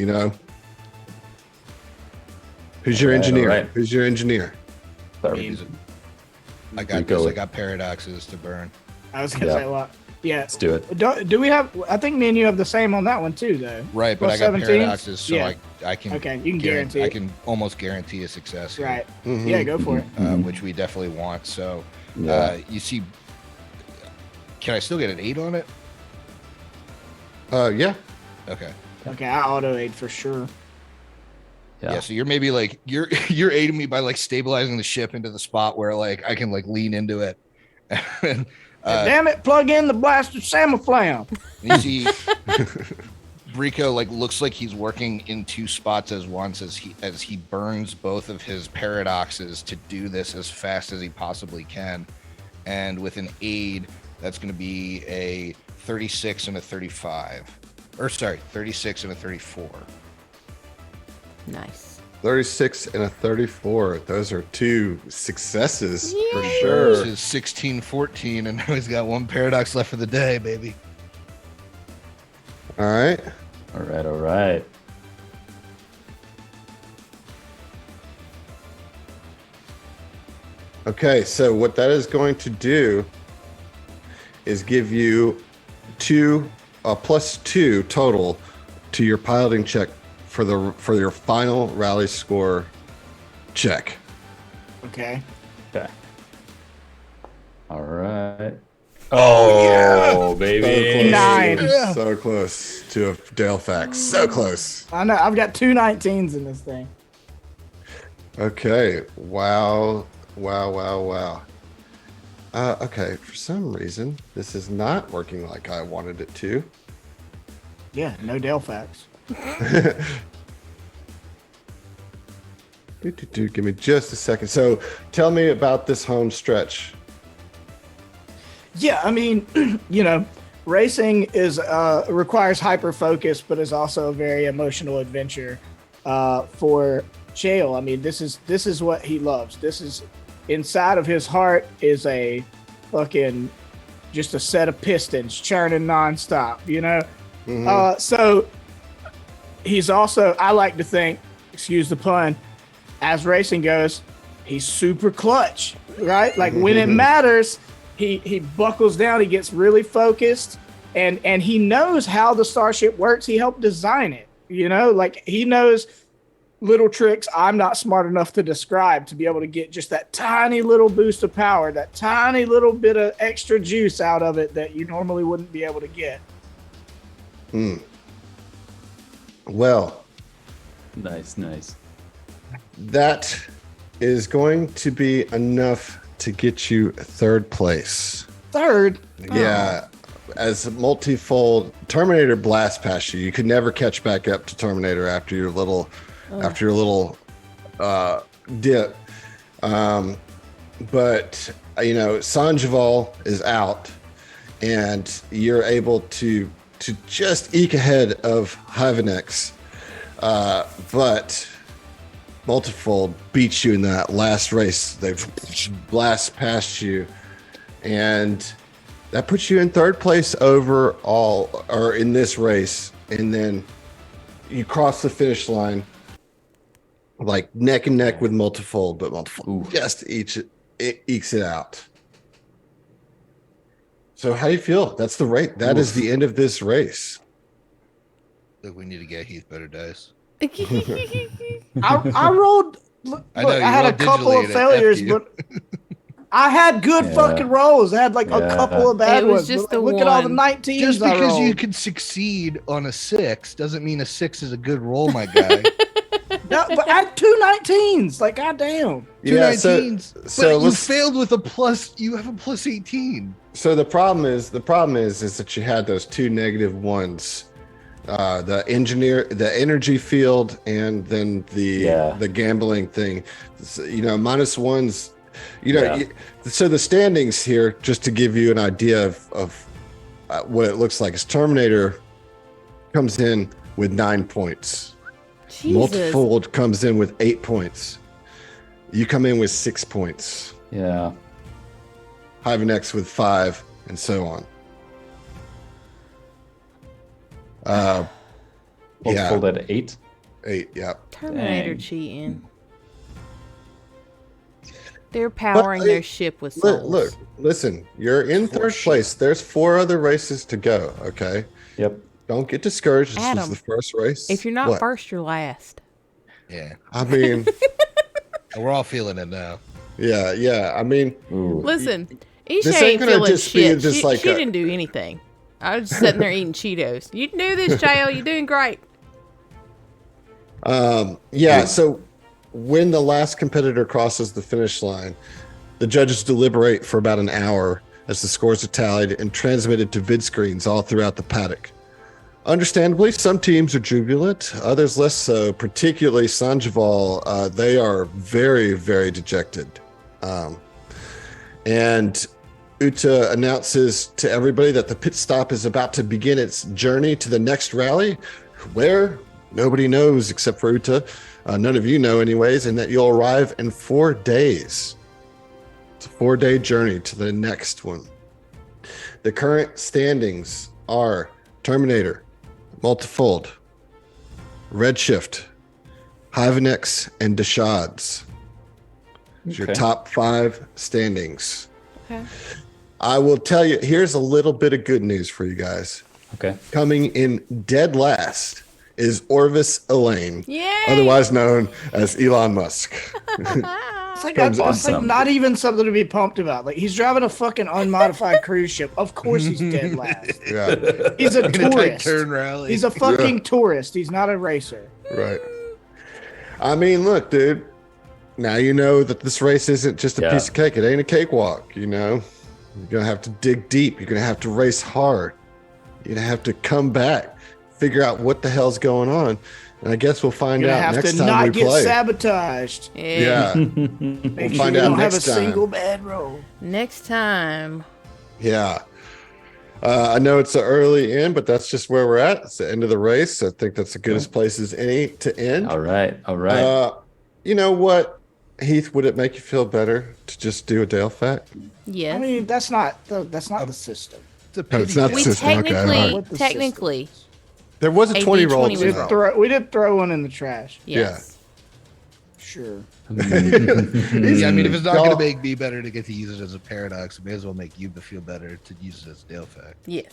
Who's your engineer? right. Who's your engineer? Sorry. I got Go this. I with- got paradoxes to burn. I was gonna Yeah. say what? Yeah. Let's do it. Do we have? I think me and you have the same on that one too, though. Right, but Plus I got 17s? paradoxes, so Yeah. I can. Okay, you can guarantee I it. can almost guarantee a success. Here, Right. Mhm. Yeah, go for it. which we definitely want. So, Yeah. you see, can I still get an 8 on it? Yeah. Okay. Okay, I auto aid for sure. Yeah. So you're maybe like you're you're aiding me by like stabilizing the ship into the spot where like I can like lean into it. And, Damn it! Plug in the blaster Samaflam. you see, Brico like looks like he's working in 2 spots as once as he burns both of his paradoxes to do this as fast as he possibly can, and with an aid that's going to be a 36 and a 35, or sorry, 36 and a 34. Nice. 36 and a 34. Those are 2 successes for This sure. is 16, 14, and now he's got 1 paradox left for the day, baby. All right. All right. All right. Okay, so what that is going to do is give you +2 total to your piloting check for your final rally score check. Okay. Okay. All right. Oh, baby. Nine. So close to a Dale fax. So close. I know. I've got 2 19s in this thing. Okay. Wow. Okay, for some reason, this is not working like I wanted it to. Yeah, no Delphax. Give me just a second. So tell me about this home stretch. Yeah, I mean, racing is requires hyper focus, but is also a very emotional adventure for Chael. I mean, this is what he loves. This is inside of his heart is a fucking just a set of pistons churning nonstop. So he's also, I like to think, excuse the pun, as racing goes, he's super clutch, right? Like when it matters, he buckles down, he gets really focused, and he knows how the starship works. He helped design it, like he knows little tricks I'm not smart enough to describe to be able to get just that tiny little boost of power, that tiny little bit of extra juice out of it that you normally wouldn't be able to get. Well, Nice. that is going to be enough to get you 3rd place. Third, Yeah. As a multifold Terminator blast past you, you could never catch back up to Terminator after your little dip. But Sanjival is out, and you're able to just eke ahead of Hyvenex. But Multifold beats you in that last race. They blast past you, and that puts you in 3rd place overall, or in this race. And then you cross the finish line like neck and neck with Multifold, but Multifold just ekes it out. So how do you feel? That's the rate. That is the end of this race. Look, we need to get Heath better dice. I rolled. Look, I know, you I had a rolled couple digitally of and it failures, effed you. but I had good Yeah. fucking rolls. I had like a Yeah. couple of bad It was ones. just but, the look at all the one. 19s Just I because you rolled. can succeed on a 6 doesn't mean a 6 is a good roll, my guy. No, but I had 2 19s. Like, goddamn. Two Yeah, 19s. so but you let's- failed with a plus. You have a plus 18. So the problem is that you had those 2 negative ones, the energy field, and then the gambling thing. So, -1s. So the standings here, just to give you an idea of what it looks like, is Terminator comes in with 9 points. Jesus. Multifold comes in with 8 points. You come in with 6 points. Yeah. Hyvenex with 5, and so on. Multifold at 8. 8, yeah. Terminator Dang. cheating. They're powering their ship with souls. Look, listen, you're in third place. There's 4 other races to go, okay? Yep. Don't get discouraged. This Adam, was the first race. If you're not What? first, you're last. Yeah, I mean, we're all feeling it now. yeah. I mean, Ooh. Listen, This Isha ain't ain't gonna feeling just be shit. just She, like she a- didn't do anything. I was just sitting there eating Cheetos. You can do this, JL. You're doing great. yeah. So when the last competitor crosses the finish line, the judges deliberate for about an hour as the scores are tallied and transmitted to vid screens all throughout the paddock. Understandably, some teams are jubilant, others less so, particularly Sanjival. They are very, very dejected. And Uta announces to everybody that the pit stop is about to begin its journey to the next rally, where nobody knows except for Uta. None of you know anyways, and that you'll arrive in 4 days. It's a 4-day journey to the next one. The current standings are Terminator, Multifold, Redshift, Hyvenex, and Deshads. It's your Okay. top 5 standings. Okay. I will tell you, here's a little bit of good news for you guys. Okay. Coming in dead last is Orvis Elaine, Yay! otherwise known as Elon Musk. It's like, Comes that's like awesome. not even something to be pumped about. Like, he's driving a fucking unmodified cruise ship. Of course he's dead last. Yeah, He's a In a tight tourist. turn rally. He's a fucking tourist. He's not a racer. right. I mean, look, dude. Now you know that this race isn't just a Yeah. piece of cake. It ain't a cakewalk, You're going to have to dig deep. You're going to have to race hard. You're going to have to come back, figure out what the hell's going on. And I guess we'll find You're gonna out have next to time not we get play. sabotaged. Yeah. Make We'll sure find you out don't have a next time. single bad roll. Next time. Yeah. I know it's an early end, but that's just where we're at. It's the end of the race. I think that's the goodest place as any to end. All right. All right. You know what, Heath? Would it make you feel better to just do a Dale fact? Yes. I mean, that's not the system. It's a No, it's pity. not we the system. Okay, technically, alright. What the technically, There was a A 20 roll. D20 was too. wrong. We did throw one in the trash. yes. Sure. Yeah, I mean, if it's not Y'all- going to make me better to get to use it as a paradox, it may as well make you feel better to use it as Dale fact. Yes.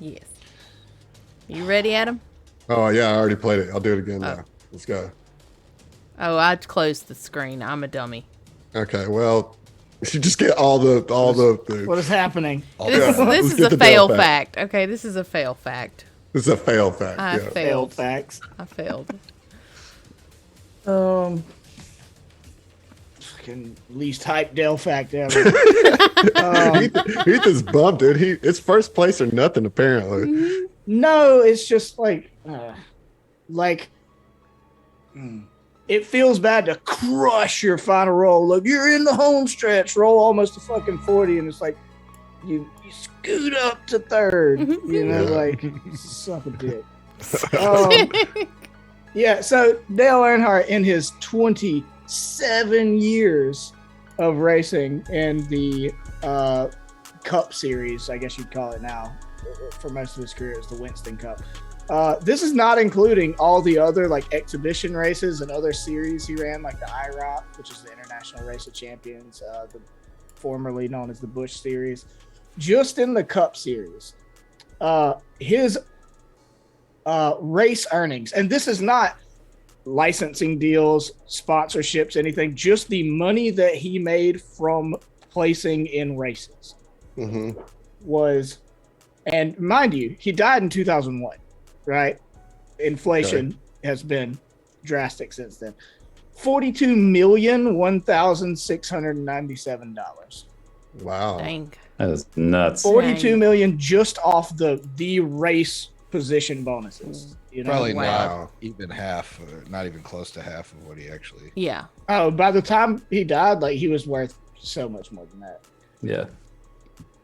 Yes. You ready, Adam? Oh yeah, I already played it. I'll do it again now. Let's go. Oh, I closed the screen. I'm a dummy. Okay, well, you just get all the. What is happening? This let's is get a the Dale fail fact. fact. Okay, this is a fail fact. This is a fail fact. I yeah. Failed failed. facts. I failed. Fucking least hype Dale fact ever. Heath is bummed, dude. It's first place or nothing apparently. No, it's just like, it feels bad to crush your final roll. Look, you're in the home stretch, roll almost a fucking 40, and it's like you scoot up to third. Yeah. Like suck a dick. Yeah, so Dale Earnhardt, in his 27 years of racing in the Cup Series, I guess you'd call it now, for most of his career, is the Winston Cup. This is not including all the other like exhibition races and other series he ran, like the IROC, which is the International Race of Champions, the formerly known as the Busch Series. Just in the Cup Series, his race earnings, and this is not licensing deals, sponsorships, anything, just the money that he made from placing in races was, and mind you, he died in 2001, right? Inflation has been drastic since then. $42,001,697. Wow. Dang. That is nuts. 42 million just off the race position bonuses. You know? Probably Wow. not even half, or not even close to half of what he actually. Yeah. Oh, by the time he died, like he was worth so much more than that. Yeah.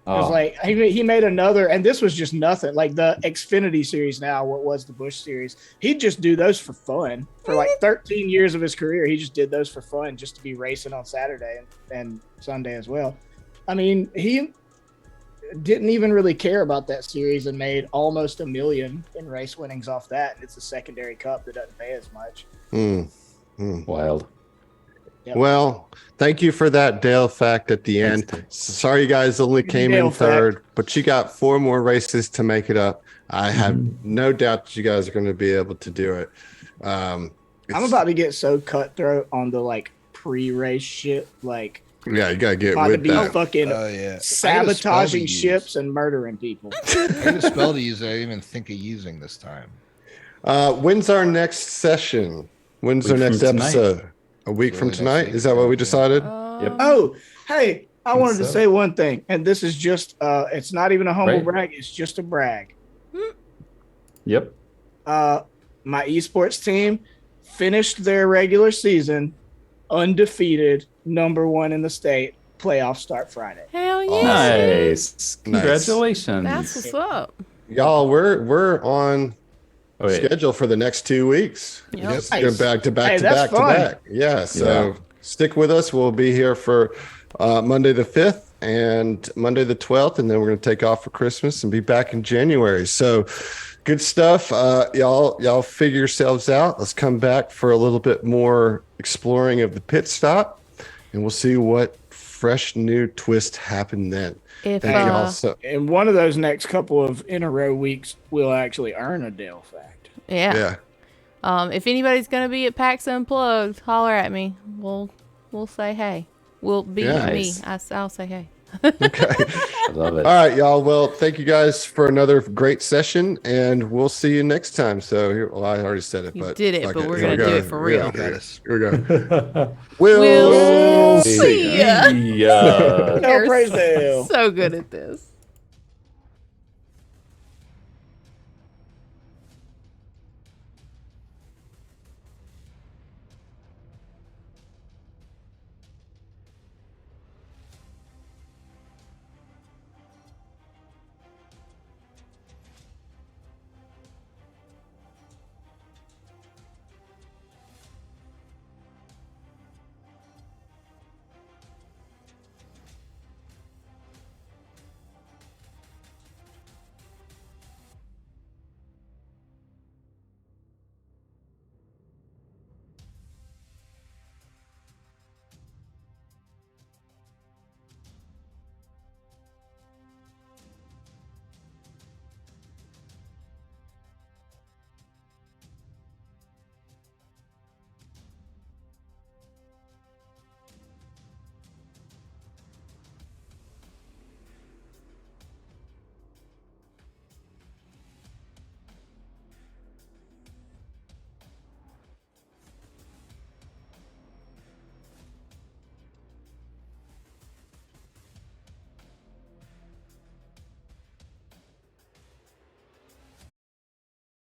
It was like he made another, and this was just nothing. Like the Xfinity series now, what was the Bush series? He'd just do those for fun. For like 13 years of his career, he just did those for fun, just to be racing on Saturday and Sunday as well. I mean, he didn't even really care about that series and made almost $1 million in race winnings off that. And it's a secondary cup that doesn't pay as much. Wild. Yep. Well, thank you for that Dale fact at the end. Thanks. Sorry, you guys only came Dale in third, but you got 4 more races to make it up. I have no doubt that you guys are going to be able to do it. I'm about to get so cutthroat on the like pre-race shit. Like, Yeah, you got to get about to with be that. fucking Oh yeah, sabotaging ships and murdering people. I got a spell to use. I didn't even think of using this time. When's our next session? When's our Week next from tonight. episode? A week Really from next tonight? week, Is that what we yeah. decided? Yep. Oh, hey, I wanted to so. say one thing, and this is just it's not even a humble Right. brag, it's just a brag. Yep. My esports team finished their regular season undefeated, #1 in the state. Playoffs start Friday. Hell yeah. Nice. Congratulations. That's what's up. Y'all, we're on Oh, wait. schedule for the next 2 weeks. Yep. Just Nice. go back to back Hey, to that's back to fun. back. Yeah, so Yeah. stick with us. We'll be here for Monday the 5th and Monday the 12th, and then we're going to take off for Christmas and be back in January. So good stuff. Y'all figure yourselves out. Let's come back for a little bit more exploring of the pit stop, and we'll see what fresh new twist happened then. If Thank y'all so In one of those next couple of in a row weeks, we'll actually earn a Dale fact. yeah. yeah. If anybody's gonna be at PAX Unplugged, holler at me. We'll say hey. We'll be Yeah. me. Nice. I'll say hey. Okay. I love it. All right, y'all. Well, thank you guys for another great session, and we'll see you next time. So, well, I already said it, You but did it, fuck but we're Here we gonna do go. it for real. Here we go. We'll see see ya. Yeah. Dale, praise Dale. So good at this.